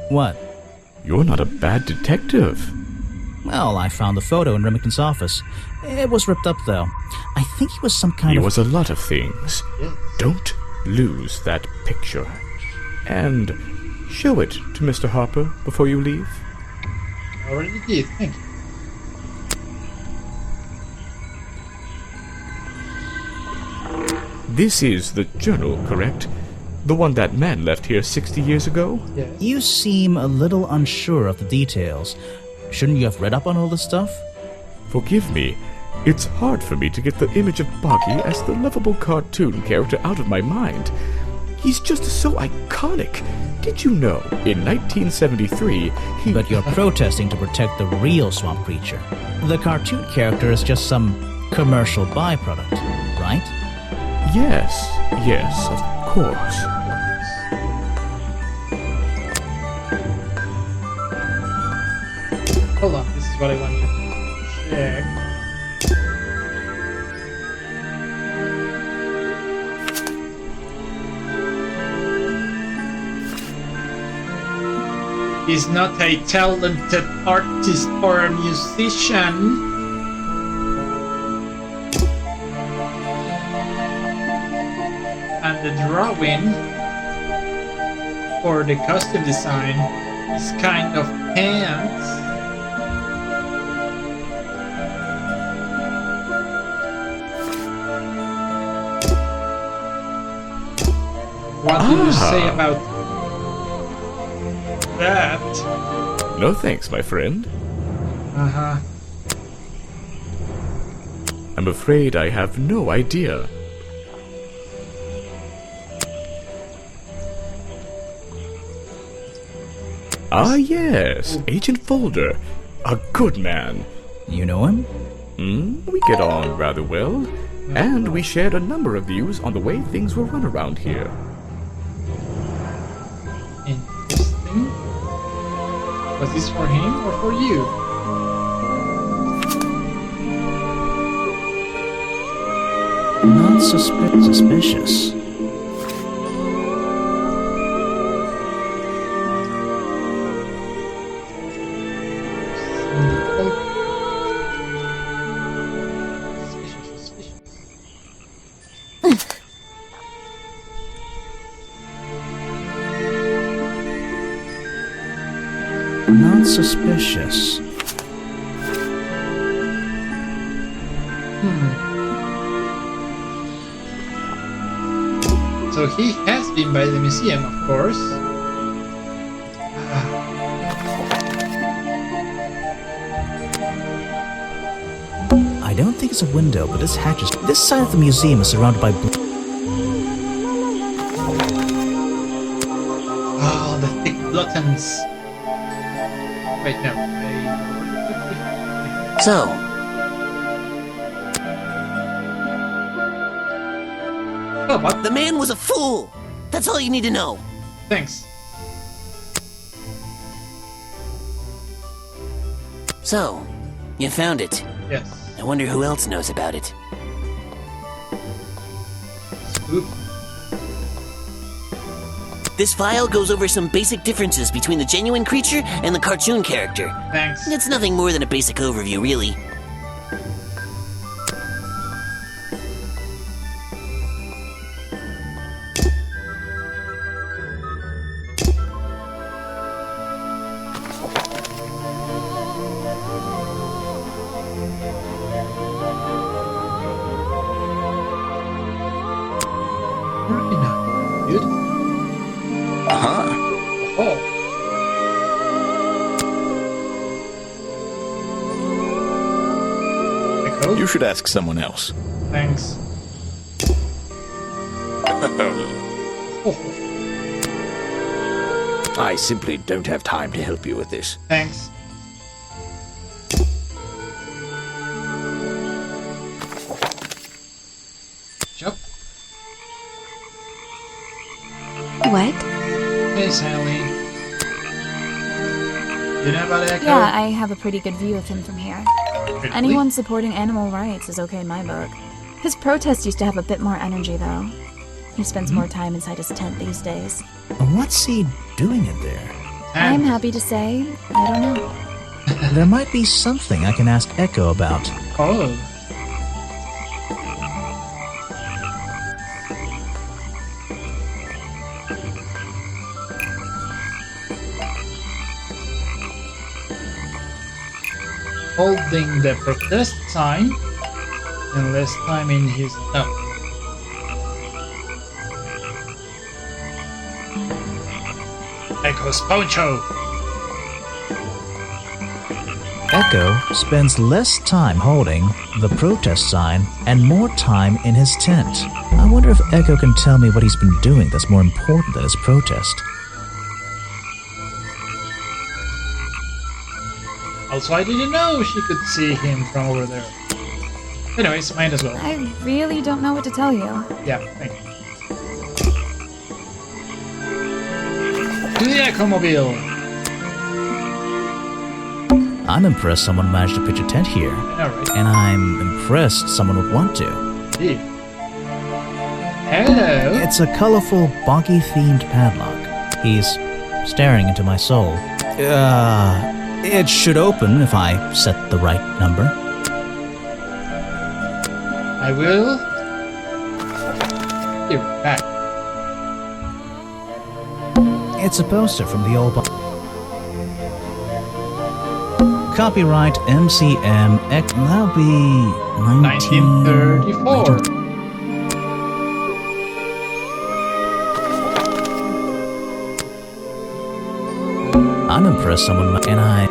What? You're not a bad detective. Well, I found the photo in Remington's office. It was ripped up, though. I think he was some kind He of... was a lot of things. Yes. Don't lose that picture. And show it to Mr. Harper before you leave. I already did. Thank you. This is the journal, correct? The one that man left here 60 years ago? Yes. You seem a little unsure of the details. Shouldn't you have read up on all this stuff? Forgive me. It's hard for me to get the image of Boggy as the lovable cartoon character out of my mind. He's just so iconic. Did you know, in 1973, he... But you're protesting to protect the real swamp creature. The cartoon character is just some commercial byproduct, right? Yes, of course. Hold on, this is what I want to check. He's not a talented artist or a musician. And the drawing for the costume design is kind of pants. What do you say about that? No thanks, my friend. Uh-huh. I'm afraid I have no idea. Ah, yes, Agent Folder. A good man. You know him? We get on rather well. And we shared a number of views on the way things were run around here. Interesting. Was this for him or for you? Not suspicious. Not suspicious. So he has been by the museum, of course. I don't think it's a window, but this hatch is... This side of the museum is surrounded by blue... Oh, the thick gluttons. Wait, no. So, Oh, what? the man was a fool! That's all you need to know. Thanks. So, you found it. Yes. I wonder who else knows about it. Oop. This file goes over some basic differences between the genuine creature and the cartoon character. Thanks. It's nothing more than a basic overview, really. Working on it, dude. Oh. Echo? You should ask someone else. Thanks. Oh, I simply don't have time to help you with this. thanks. Chop. What? Hey, Sally. You know about Echo? Yeah, I have a pretty good view of him from here. Really? Anyone supporting animal rights is okay in my book. His protest used to have a bit more energy, though. He spends more time inside his tent these days. What's he doing in there? I'm happy to say, I don't know. There might be something I can ask Echo about. Oh. Holding the protest sign and less time in his... Oh. Echo's poncho! Echo spends less time holding the protest sign and more time in his tent. I wonder if Echo can tell me what he's been doing that's more important than his protest. Also, I didn't know she could see him from over there. Anyways, might as well. I really don't know what to tell you. Yeah, thank you. To the Ecomobile! I'm impressed someone managed to pitch a tent here. Alright. And I'm impressed someone would want to. Indeed. Hello! It's a colorful, boggy-themed padlock. He's staring into my soul. It should open if I set the right number. I will... Be right back. It's a poster from the old... Copyright MCM X. That'll be 1934. I'm impressed someone and I...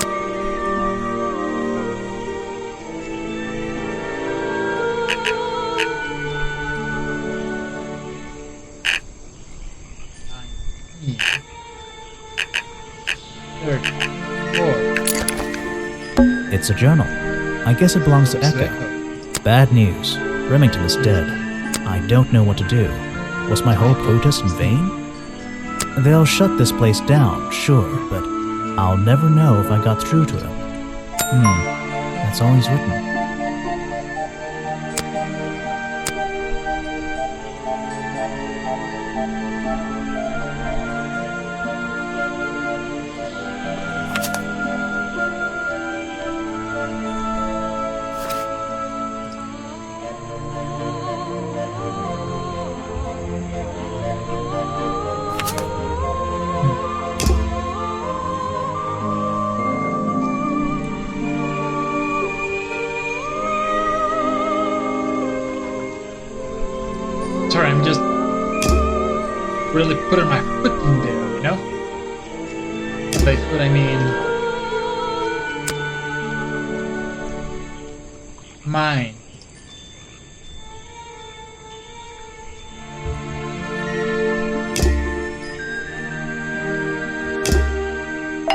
third, fourth. It's a journal. I guess it belongs to Echo. Bad news. Remington is dead. I don't know what to do. Was my whole protest in vain? They'll shut this place down, sure, but I'll never know if I got through to him. That's all he's written. Sorry, I'm just really putting my foot in there, you know? By foot, I mean mine.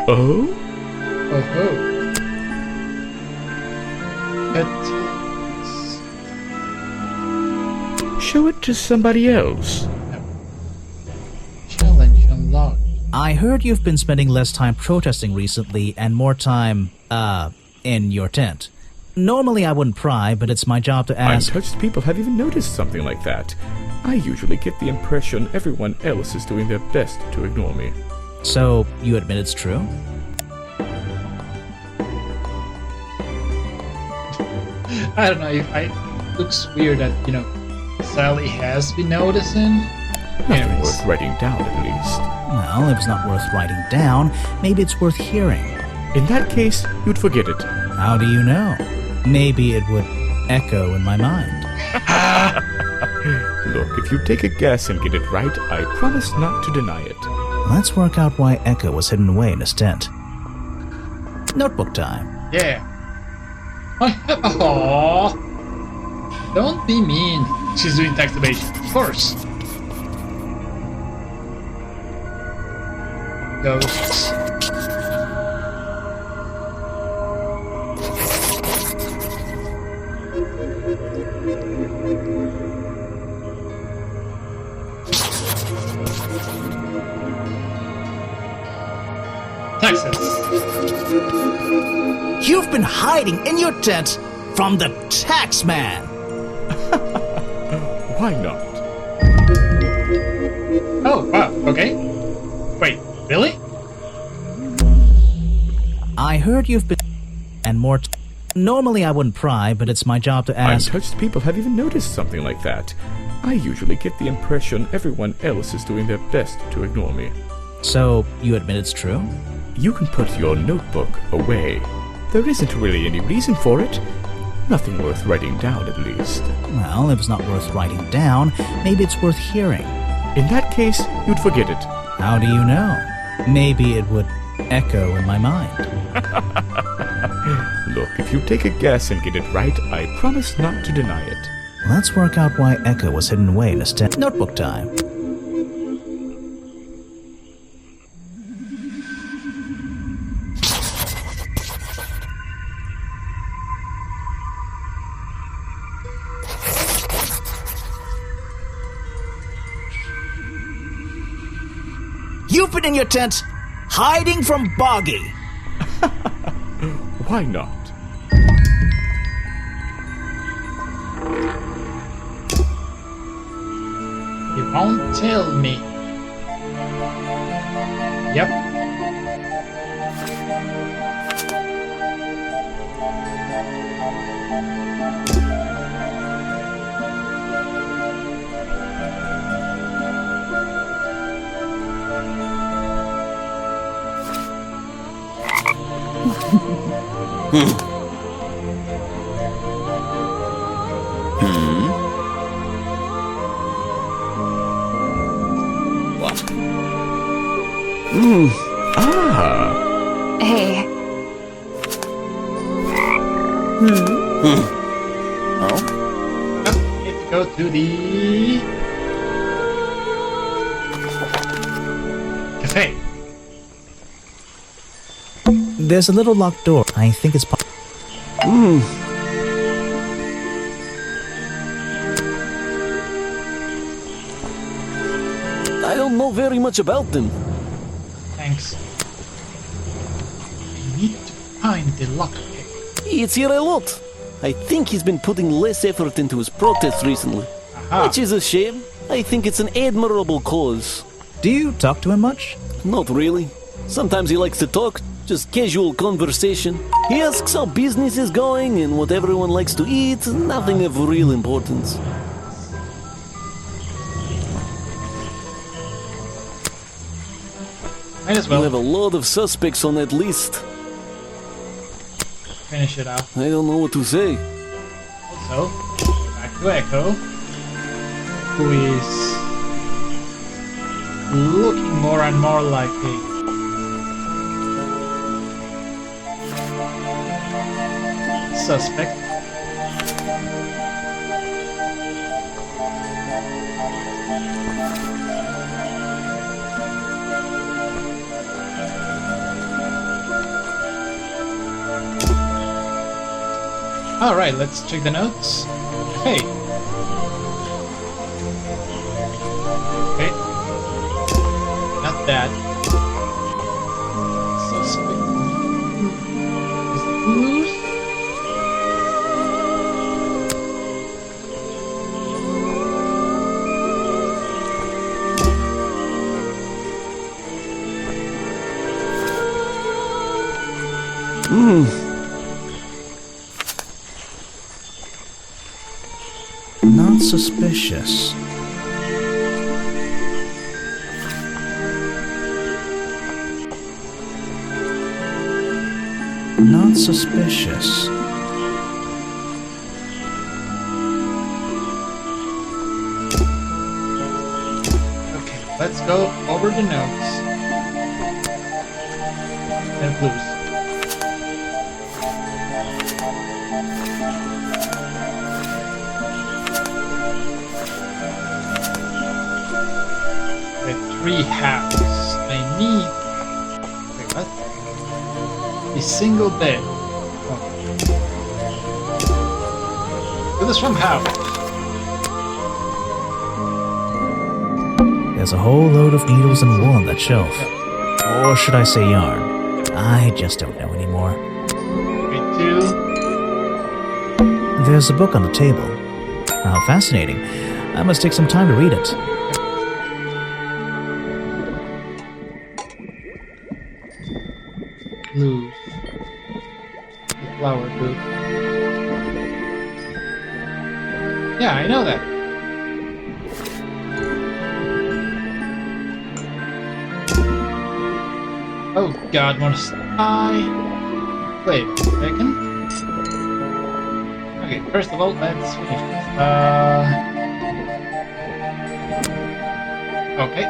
Oh? Oh. Show it to somebody else. Challenge unlocked. I heard you've been spending less time protesting recently and more time, in your tent. Normally I wouldn't pry, but it's my job to ask. Untouched people have even noticed something like that. I usually get the impression everyone else is doing their best to ignore me. So, you admit it's true? I don't know if it looks weird that, Sally has been noticing. Nothing worth writing down, at least. Well, if it's not worth writing down, maybe it's worth hearing. In that case, you'd forget it. How do you know? Maybe it would echo in my mind. Look, if you take a guess and get it right, I promise not to deny it. Let's work out why Echo was hidden away in his tent. Notebook time. Yeah. Aww. Don't be mean. She's doing tax evasion. Of course. Ghosts. Taxes. You've been hiding in your tent from the tax man. Why not? Oh, wow, okay. Wait, really? I heard you've been... and more... Normally I wouldn't pry, but it's my job to ask... Untouched people have even noticed something like that. I usually get the impression everyone else is doing their best to ignore me. So, you admit it's true? You can put your notebook away. There isn't really any reason for it. Nothing worth writing down, at least. Well, if it's not worth writing down, maybe it's worth hearing. In that case, you'd forget it. How do you know? Maybe it would echo in my mind. Look, if you take a guess and get it right, I promise not to deny it. Let's work out why Echo was hidden away in his tent. Notebook time. You've been in your tent, hiding from Boggy. Why not? You won't tell me. Yep. What? Hey. Oh? Need to go to the cafe. There's a little locked door. I think it's I don't know very much about them. Thanks. I need to find the lockpick. It's here a lot. I think he's been putting less effort into his protests recently. Aha. Which is a shame. I think it's an admirable cause. Do you talk to him much? Not really. Sometimes he likes to talk, just casual conversation. He asks how business is going and what everyone likes to eat, nothing of real importance. Might as You well have a lot of suspects on that list. finish it off. I don't know what to say. Also, back to Echo, who is looking more and more like a suspect. Alright, let's check the notes. Hey. Okay. Not that. Suspect. Is it loose? Not suspicious. Not suspicious. Okay, let's go over the notes. And clues. The tree house. I need. Wait, what? A single bed. Oh. To the swamp house. There's a whole load of needles and wool on that shelf. Or should I say yarn? I just don't know anymore. Me too. There's a book on the table. How fascinating. I must take some time to read it. Blues. The flower book. Yeah, I know that. Oh god, wanna die? Wait a second. Okay, first of all, let's finish this. Okay.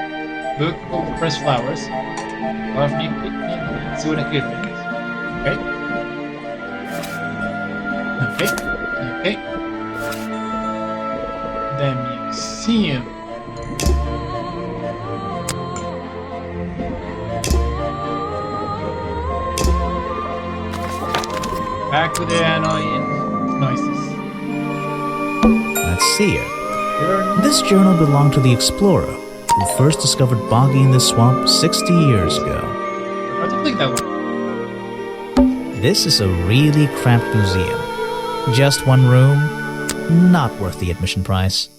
Book of pressed flowers. Of soon equipment. Okay. Okay. Okay. The museum. Back to the annoying noises. Let's see here. Journal. This journal belonged to the explorer who first discovered Boggy in this swamp 60 years ago. I don't think that one. This is a really cramped museum. Just one room, not worth the admission price.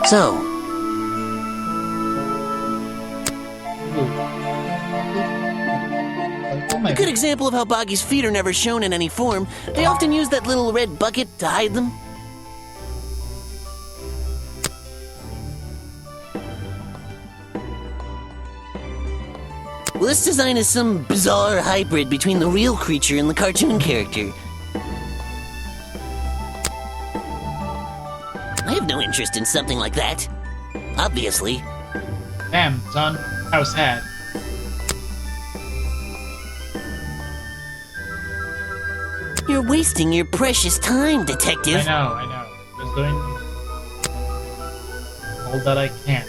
So, a good example of how Boggy's feet are never shown in any form. They often use that little red bucket to hide them. Well, this design is some bizarre hybrid between the real creature and the cartoon character. I have no interest in something like that. Obviously. Damn, son. House hat. You're wasting your precious time, Detective. I know. Just doing all that I can.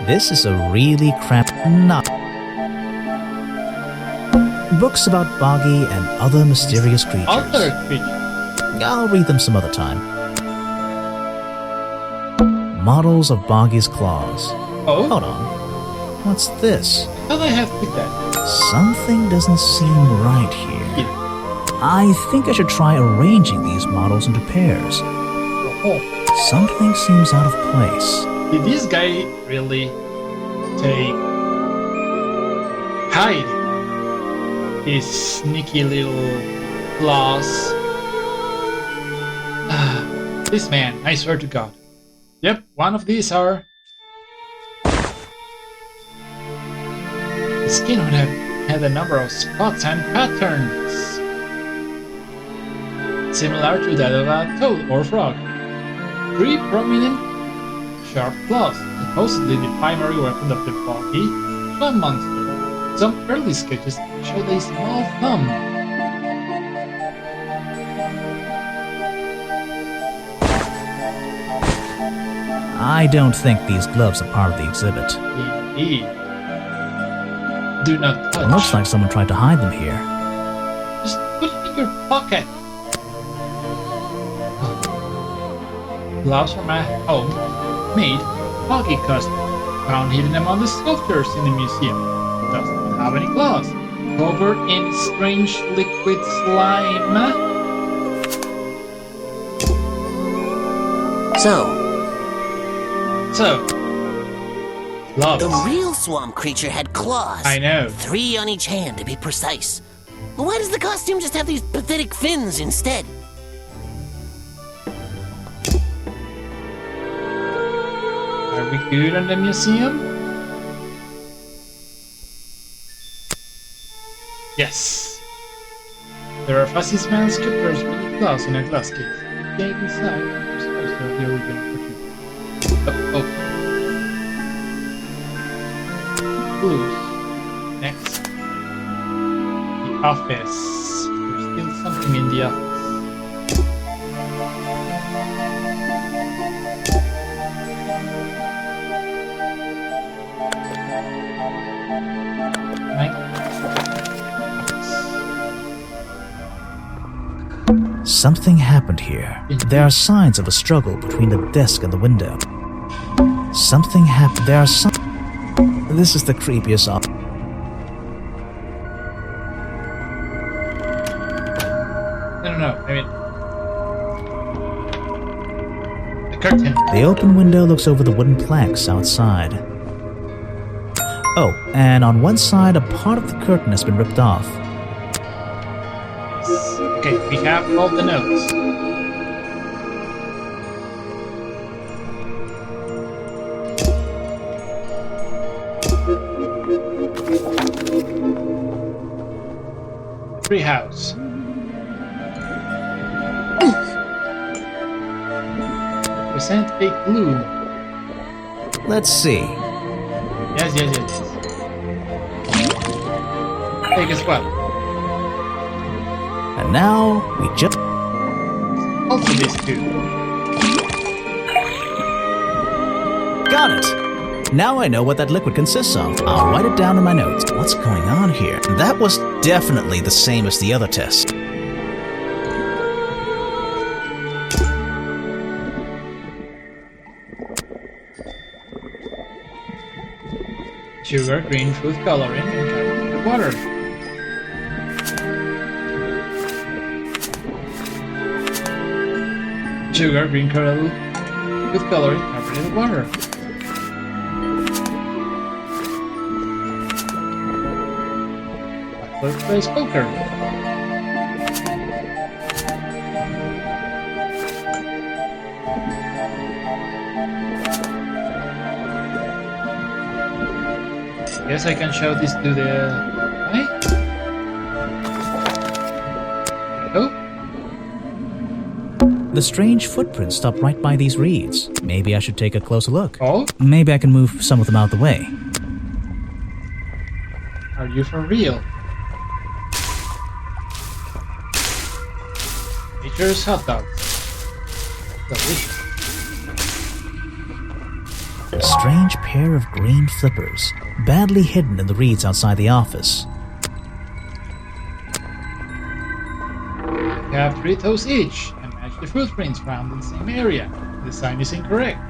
This is a really crap nut. Books about Boggy and other mysterious creatures. Other creatures? I'll read them some other time. Models of Boggy's claws. Oh? Hold on. What's this? How do I have to pick that? Something doesn't seem right here. Yeah. I think I should try arranging these models into pairs. Oh. Something seems out of place. Did this guy really hide his sneaky little claws? This man, I swear to God. Yep, one of these are... The skin would have had a number of spots and patterns, similar to that of a toad or frog. 3 prominent sharp claws, supposedly the primary weapon of the Boggy Thumb monster. Some early sketches showed a small thumb. I don't think these gloves are part of the exhibit. Indeed. Do not touch. It looks like someone tried to hide them here. Just put it in your pocket. Gloves from a home-made Boggy custom, found hidden among the sculptures in the museum. Does not have any claws. Covered in strange liquid slime. So, gloves. The real swamp creature had claws. I know. 3 on each hand, to be precise. But why does the costume just have these pathetic fins instead? Are we good on the museum? Yes. There are fuzzy small sculptures with glass in a glass case. The cave inside is supposed to have the original cartoon. Clues. Next. The office. There's still something in the office. Something happened here. There are signs of a struggle between the desk and the window. Something happened. There are some... This is the creepiest op... No. I mean... The curtain. The open window looks over the wooden planks outside. Oh, and on one side, a part of the curtain has been ripped off. Okay, we have all the notes. Treehouse. Present a clue. Let's see. Yes. Hey, guess what? And now, we just... Also these 2. Got it! Now I know what that liquid consists of. I'll write it down in my notes. What's going on here? That was definitely the same as the other test. Sugar, green food coloring, and carbonated water. Sugar, green food coloring, carbonated water. Blackbird plays poker. Guess I can show this to the guy. Oh. The strange footprints stop right by these reeds. Maybe I should take a closer look. Oh? Maybe I can move some of them out of the way. Are you for real? Butcher's hot dogs. Delicious. A strange pair of green flippers, badly hidden in the reeds outside the office. You have 3 toes each, and match the footprints found in the same area. The sign is incorrect.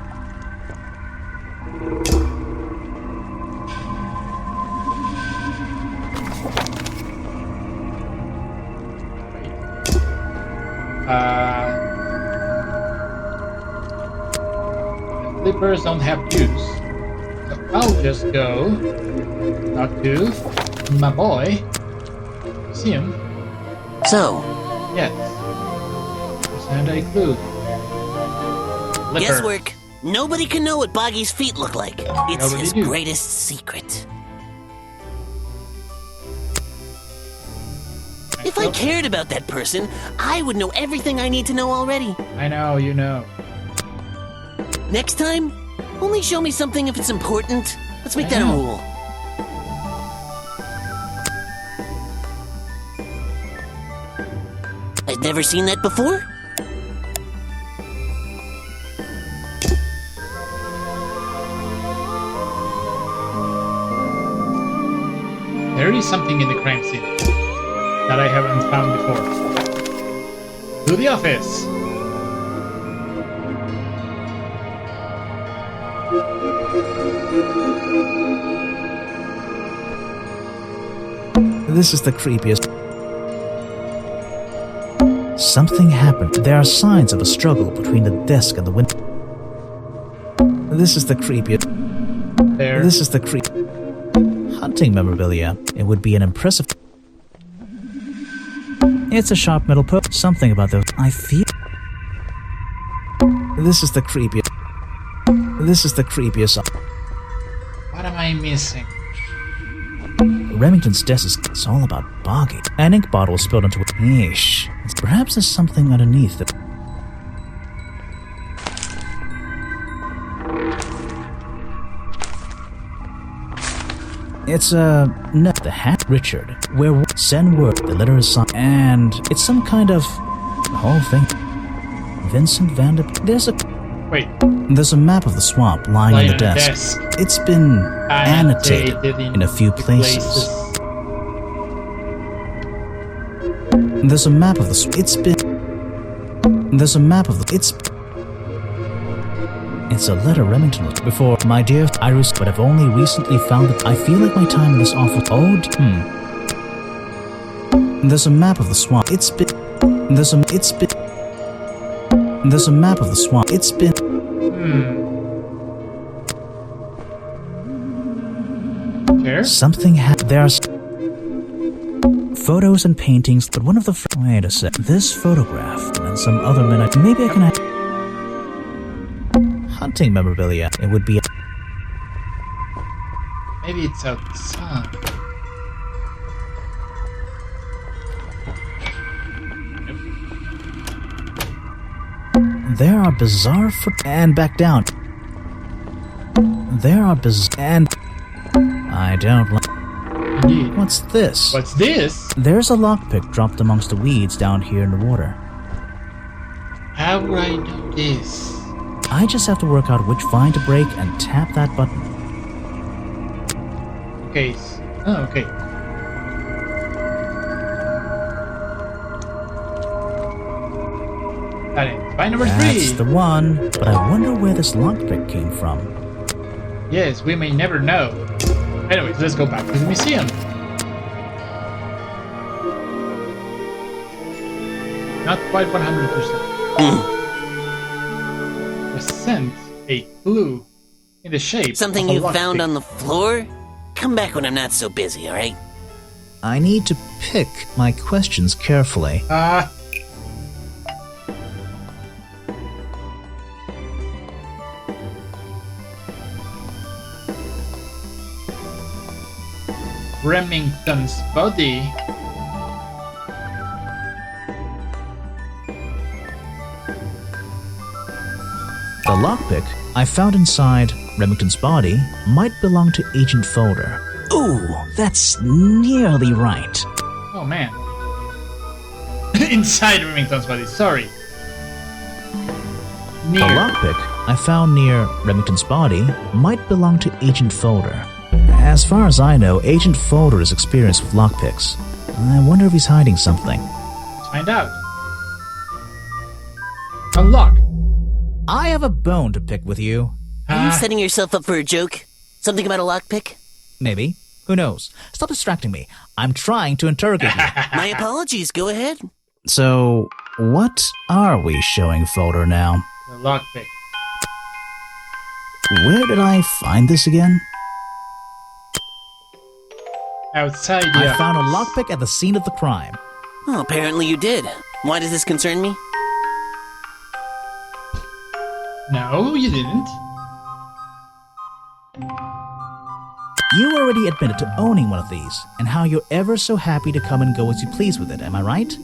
The flippers don't have juice, so I'll just go talk to my boy. See him? So, Yes. Send a clue. Flipper. guesswork. Nobody can know what Boggy's feet look like. It's Nobody his do. greatest secret. If I cared about that person, I would know everything I need to know already. I know, you know. Next time, only show me something if it's important. Let's make I that a know. rule. I've never seen that before. There is something in the crime scene that I haven't found before. To the office! This is the creepiest. Something happened. There are signs of a struggle between the desk and the window. This is the creepiest. There. This is the creep. Hunting memorabilia. It would be an impressive. It's a sharp metal post. Something about those. I feel. This is the creepiest. This is the creepiest. What am I missing? Remington's desk is. It's all about Boggy. An ink bottle was spilled into it. Yeesh. Perhaps there's something underneath that. It's no, the hat Richard. Where send word. The letter is signed, and it's some kind of the whole thing. Vincent Van de. There's a. Wait. There's a map of the swamp lying on the desk. It's been annotated in a few places. There's a map of the. It's been. There's a map of the. It's a letter Remington was before. My dear Iris, but I've only recently found that I feel like my time in this awful old. There's a map of the swamp. It's been. There's a. It's been. There's a map of the swamp. It's been. There? Something happened. There's photos and paintings, but one of the. Wait a sec. This photograph and some other minute. Maybe I can. Hunting memorabilia. It would be. Maybe it's outside. There are bizarre and back down. There are and I don't like. Indeed. What's this? What's this? There's a lockpick dropped amongst the weeds down here in the water. How would I know this? I just have to work out which vine to break and tap that button. Okay. Oh, okay. Got it. Vine number 3. That's the one. But I wonder where this lockpick came from. Yes, we may never know. Anyways, let's go back to the museum. Not quite 100%. Present a clue in the shape Something of a you found lockpick. on the floor? Come back when I'm not so busy, alright? I need to pick my questions carefully. Remington's body. The lockpick I found inside Remington's body might belong to Agent Folder. Ooh, that's nearly right. Oh man. Inside Remington's body, sorry. The lockpick I found near Remington's body might belong to Agent Folder. As far as I know, Agent Folder is experienced with lockpicks. I wonder if he's hiding something. Let's find out. Unlock. I have a bone to pick with you. Are you setting yourself up for a joke? Something about a lockpick? Maybe. Who knows? Stop distracting me. I'm trying to interrogate you. My apologies, go ahead. So, what are we showing Folder now? The lockpick. Where did I find this again? Outside the I found a lockpick at the scene of the crime. Well, apparently you did. Why does this concern me? No, you didn't. You already admitted to owning one of these, and how you're ever so happy to come and go as you please with it, am I right?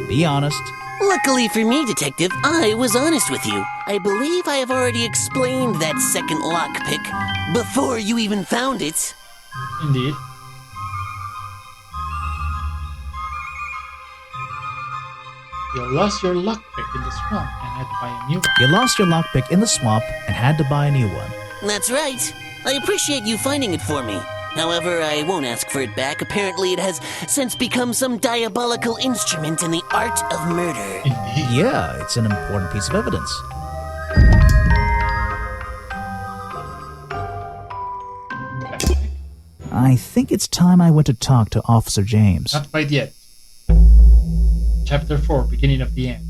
Be honest. Luckily for me, Detective, I was honest with you. I believe I have already explained that second lockpick before you even found it. Indeed. You lost your lockpick in the swamp and had to buy a new one. You lost your lockpick in the swamp and had to buy a new one. That's right. I appreciate you finding it for me. However, I won't ask for it back. Apparently, it has since become some diabolical instrument in the art of murder. Indeed. Yeah, it's an important piece of evidence. I think it's time I went to talk to Officer James. Not quite yet. Chapter 4, beginning of the end.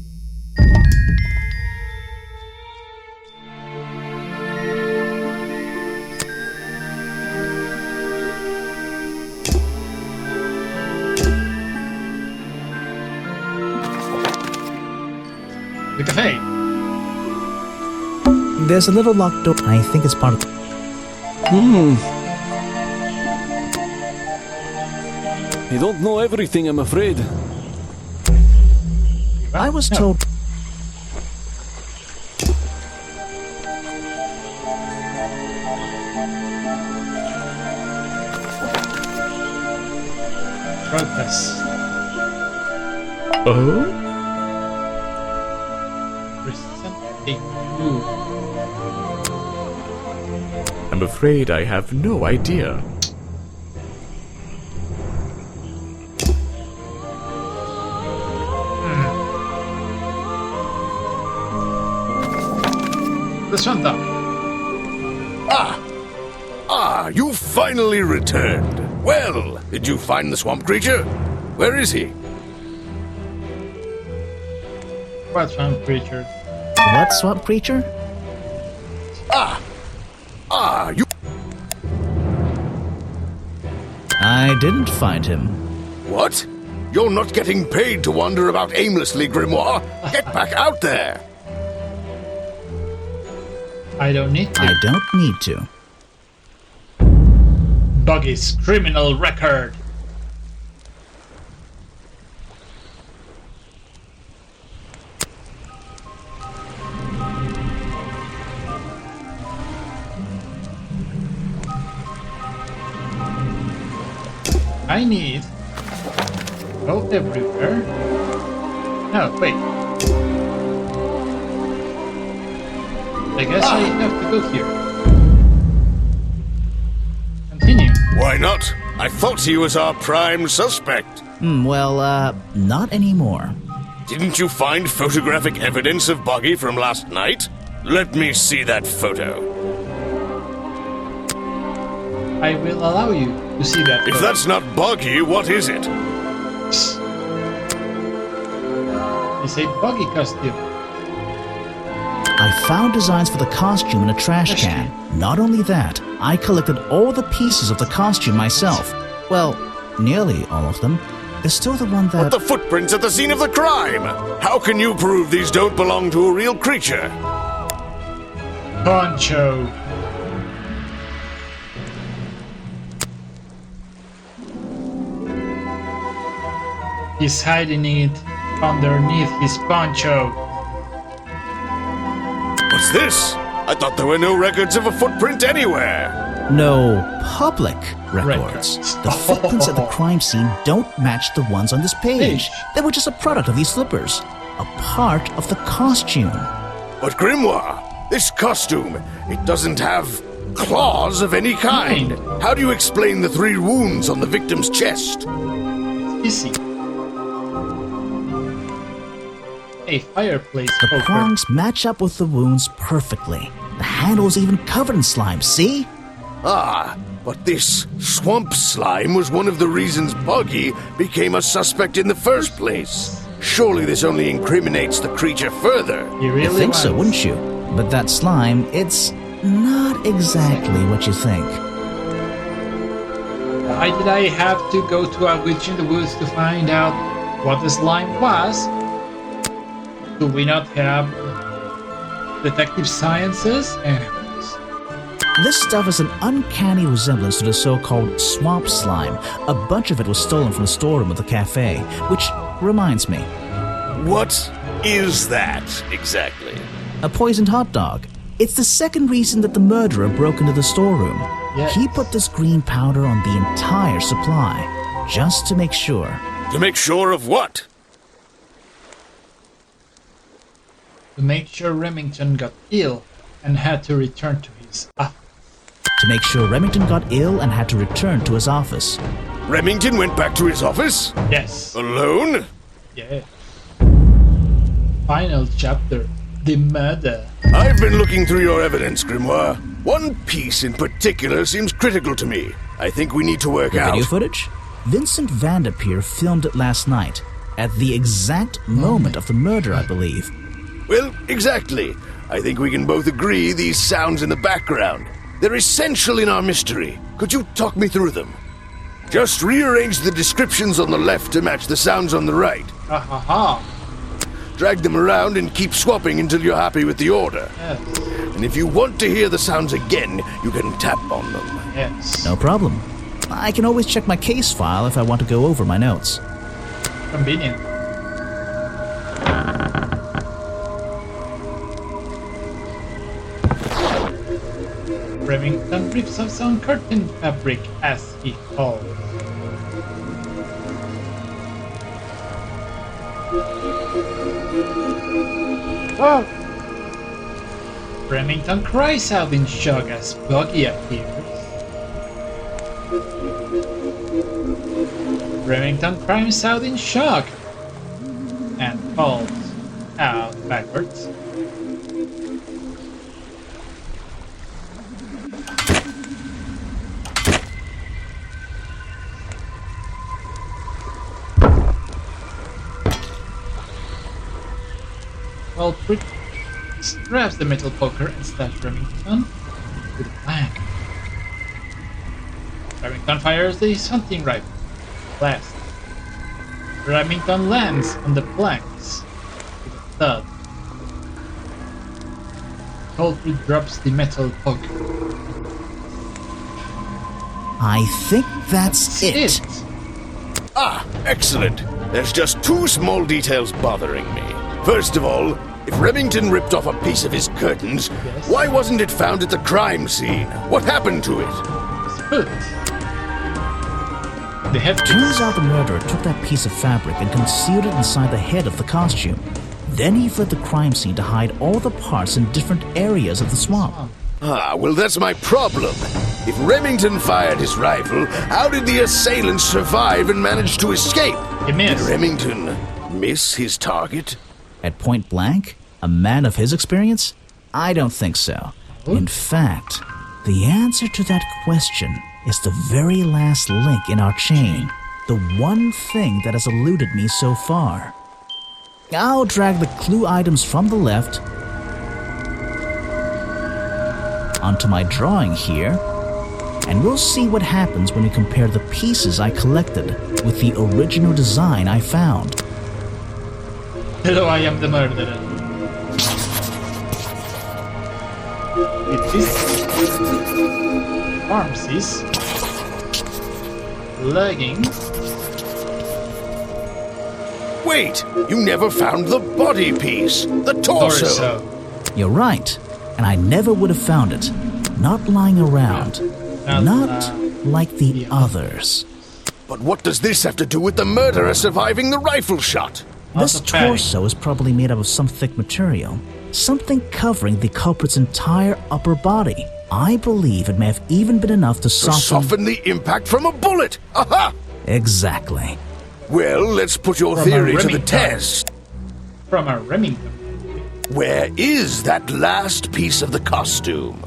The cafe. There's a little locked door. I think it's part of... You don't know everything, I'm afraid. I was told... Protest. Oh? I'm afraid I have no idea. The swamp dog. You finally returned. Well, did you find the swamp creature? Where is he? What swamp creature? What swamp creature? You... I didn't find him. What? You're not getting paid to wander about aimlessly, Grimoire. Get back out there. I don't need to. I don't need to. Buggy's criminal record. I need to go everywhere. No, wait. I guess I have to go here. Continue. Why not? I thought he was our prime suspect. Not anymore. Didn't you find photographic evidence of Buggy from last night? Let me see that photo. I will allow you to see that. If that's not Buggy, what is it? It's a Buggy costume. I found designs for the costume in a trash can. Not only that, I collected all the pieces of the costume myself. Well, nearly all of them. There's still the one that... But the footprints at the scene of the crime! How can you prove these don't belong to a real creature? Poncho. He's hiding it underneath his poncho. What's this? I thought there were no records of a footprint anywhere. no public records. The footprints at the crime scene don't match the ones on this page. They were just a product of these slippers, a part of the costume. But Grimoire, this costume, it doesn't have claws of any kind. How do you explain the 3 wounds on the victim's chest? Easy. A fireplace The poker. prongs match up with the wounds perfectly. The handle's even covered in slime, see? Ah, but this swamp slime was one of the reasons Buggy became a suspect in the first place. Surely this only incriminates the creature further. You really You'd think so, wouldn't you? But that slime, it's not exactly what you think. Why did I have to go to a witch in the woods to find out what the slime was? Do we not have detective sciences? Anyways. This stuff is an uncanny resemblance to the so-called swamp slime. A bunch of it was stolen from the storeroom of the cafe, which reminds me. What is that exactly? A poisoned hot dog. It's the second reason that the murderer broke into the storeroom. Yes. He put this green powder on the entire supply, just to make sure. To make sure of what? To make sure Remington got ill and had to return to his office. To make sure Remington got ill and had to return to his office. Remington went back to his office? Yes. Alone? Yeah. Final chapter. The murder. I've been looking through your evidence, Grimoire. One piece in particular seems critical to me. I think we need to work The out. video footage? Vincent Vanderpeer filmed it last night, at the exact moment of the murder, I believe. Well, exactly. I think we can both agree these sounds in the background. They're essential in our mystery. Could you talk me through them? Just rearrange the descriptions on the left to match the sounds on the right. Ha ha ha. Drag them around and keep swapping until you're happy with the order. Yes. And if you want to hear the sounds again, you can tap on them. Yes. No problem. I can always check my case file if I want to go over my notes. Convenient. Remington rips off some curtain fabric as he falls. Oh! Remington cries out in shock as Buggy appears. Remington cries out in shock and falls out backwards. Culprit grabs the metal poker and stabs Remington with a plank. Remington fires the hunting rifle. Blast. Remington lands on the planks with a thud. Culprit drops the metal poker. I think that's it. Ah, excellent. There's just 2 small details bothering me. First of all, if Remington ripped off a piece of his curtains, why wasn't it found at the crime scene? What happened to it? Spooked. Turns out the murderer took that piece of fabric and concealed it inside the head of the costume. Then he fled the crime scene to hide all the parts in different areas of the swamp. Ah, well, that's my problem. If Remington fired his rifle, how did the assailant survive and manage to escape? He missed. Did Remington miss his target? At point blank? A man of his experience? I don't think so. In fact, the answer to that question is the very last link in our chain. The one thing that has eluded me so far. I'll drag the clue items from the left onto my drawing here, and we'll see what happens when we compare the pieces I collected with the original design I found. Hello, I am the murderer. It is pharmacies, leggings. Wait, you never found the body piece, the torso. You're right, and I never would have found it. Not lying around. Not like the others. But what does this have to do with the murderer surviving the rifle shot? This torso is probably made up of some thick material. Something covering the culprit's entire upper body. I believe it may have even been enough to soften the impact from a bullet! Aha! Exactly. Well, let's put your theory to the test. From a Remington. Where is that last piece of the costume?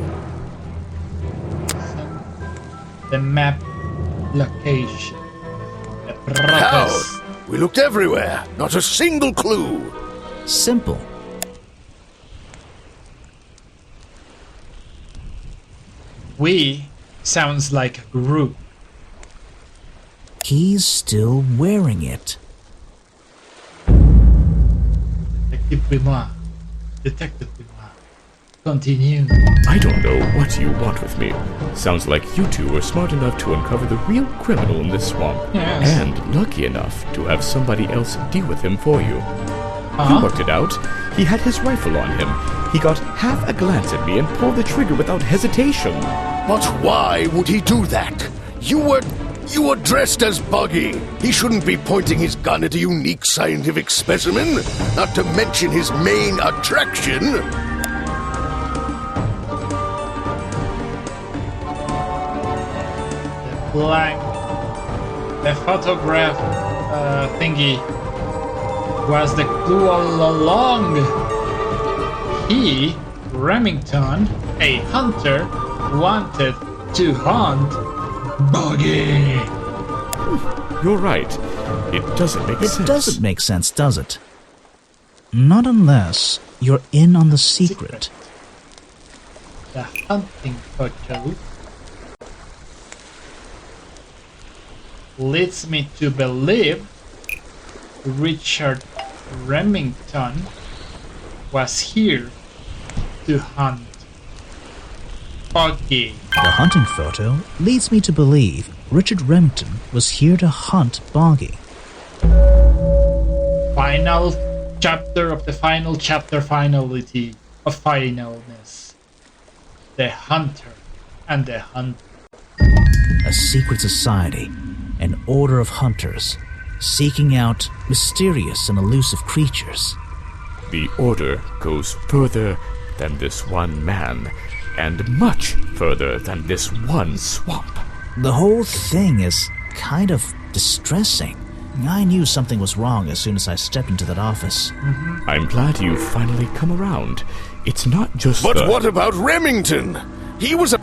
The map location. The How? purpose. We looked everywhere. Not a single clue. Simple. We sounds like a group. He's still wearing it. Detective Grimoire. Detective Grimoire. Continue. I don't know what you want with me. Sounds like you two were smart enough to uncover the real criminal in this swamp. Yes. And lucky enough to have somebody else deal with him for you. You worked it out. He had his rifle on him. He got half a glance at me and pulled the trigger without hesitation. But why would he do that? You were dressed as Buggy. He shouldn't be pointing his gun at a unique scientific specimen, not to mention his main attraction. Blank. The photograph thingy was the clue all along. He, Remington, a hunter, wanted to hunt Buggy. You're right. It doesn't make sense. It doesn't make sense, does it? Not unless you're in on the secret. The hunting photo leads me to believe Richard Remington was here to hunt Buggy. The hunting photo leads me to believe Richard Remington was here to hunt Boggy. Final chapter of the final chapter finality of finalness. The hunter and the hunt. A secret society, an order of hunters, seeking out mysterious and elusive creatures. The order goes further than this one man, and much further than this one swamp. The whole thing is kind of distressing. I knew something was wrong as soon as I stepped into that office. I'm glad you've finally come around. It's not just But what about Remington? He was a...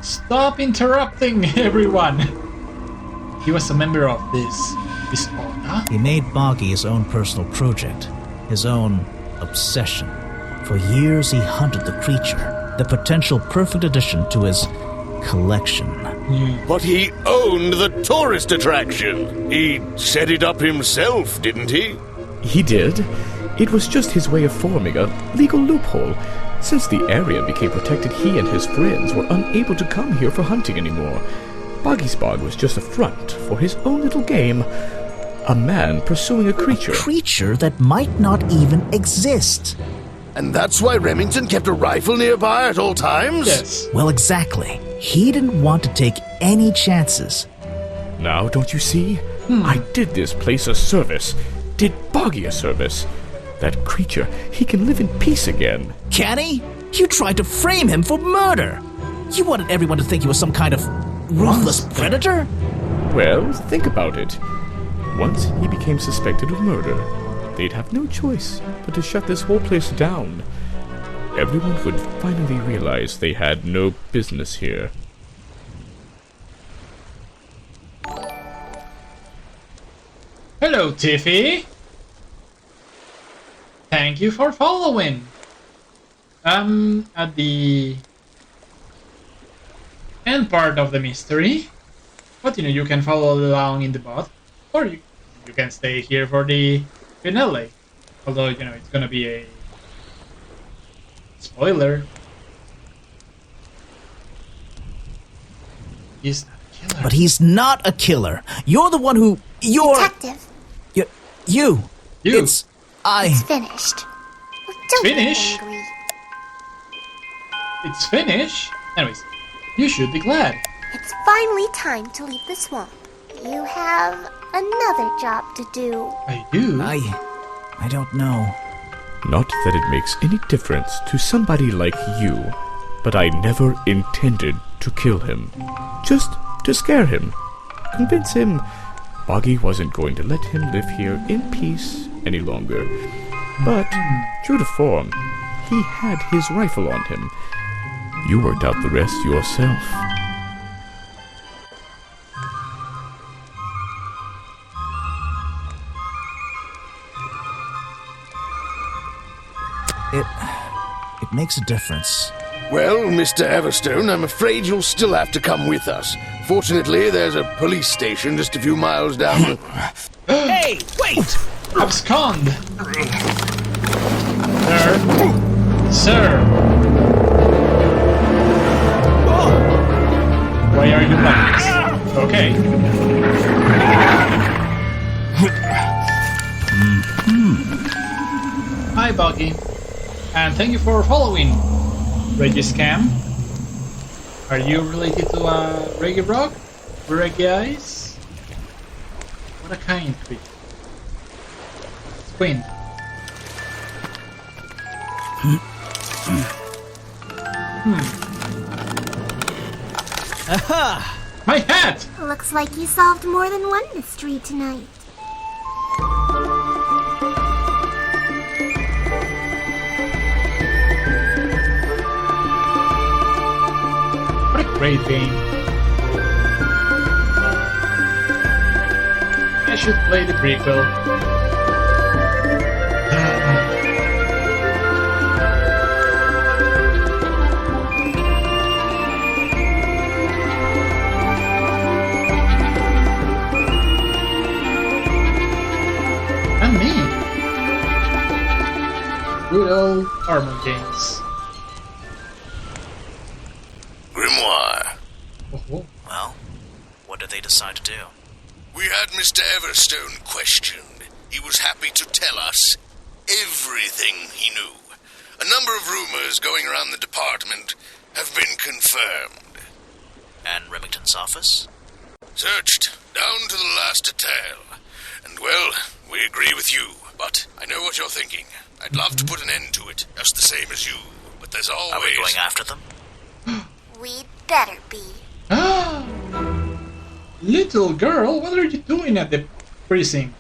Stop interrupting, everyone! He was a member of this order. He made Boggy his own personal project, his own obsession. For years he hunted the creature, the potential perfect addition to his collection. But he owned the tourist attraction. He set it up himself, didn't he? He did. It was just his way of forming a legal loophole. Since the area became protected, he and his friends were unable to come here for hunting anymore. Boggy's Bog was just a front for his own little game. A man pursuing a creature. A creature that might not even exist. And that's why Remington kept a rifle nearby at all times? Yes. Well, exactly. He didn't want to take any chances. Now, don't you see? I did this place a service. Did Boggy a service. That creature, he can live in peace again. Can he? You tried to frame him for murder. You wanted everyone to think he was some kind of ruthless predator? Well, think about it. Once he became suspected of murder, they'd have no choice but to shut this whole place down. Everyone would finally realize they had no business here. Hello, Tiffy. Thank you for following. At the end part of the mystery, but you can follow along in the bot, or you can stay here for the finale. Although it's gonna be a spoiler. He's not a killer. But he's not a killer. You're the one who... Detective. You. It's finished. Don't get Finish? angry. It's finished. Anyways, you should be glad. It's finally time to leave the swamp. You have another job to do. I do? I don't know. Not that it makes any difference to somebody like you, but I never intended to kill him. Just to scare him. Convince him Boggy wasn't going to let him live here in peace any longer. But, true to form, he had his rifle on him. You worked out the rest yourself. It makes a difference. Well, Mr. Everstone, I'm afraid you'll still have to come with us. Fortunately, there's a police station just a few miles down. Hey, wait! Abscond! Sir! Why are you like this? Okay. Hi, Boggy. And thank you for following. Regiscam. Are you related to Reggae Rock? Reggae Eyes? What a kind creature. Queen. Aha! My hat! Looks like you solved more than one mystery tonight. What a great game. I should play the prequel. And me. Good old armor games. Grimoire. Oh. Well, what did they decide to do? We had Mr. Everstone questioned. He was happy to tell us everything he knew. A number of rumors going around the department have been confirmed. And Remington's office? Searched down to the last detail. And, well, we agree with you, but I know what you're thinking. I'd love to put an end to it, just the same as you, but there's always... Are we going after them? We'd better be. Little girl, what are you doing at the precinct?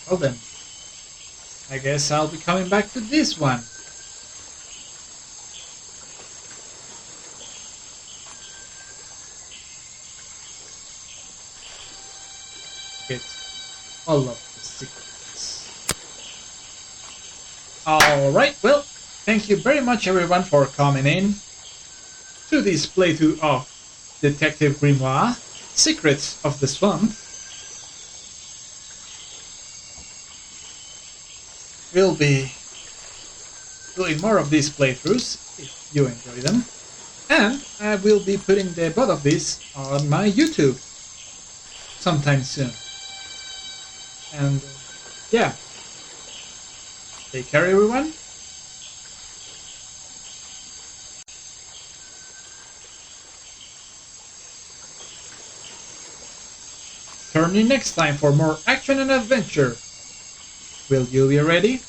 Well then, I guess I'll be coming back to this one. Get all of the secrets. Alright, well, thank you very much everyone for coming in to this playthrough of Detective Grimoire, Secrets of the Swamp. We'll be doing more of these playthroughs if you enjoy them, and I will be putting the both of these on my YouTube sometime soon. And yeah, take care everyone. Turn in next time for more action and adventure. Will you be ready?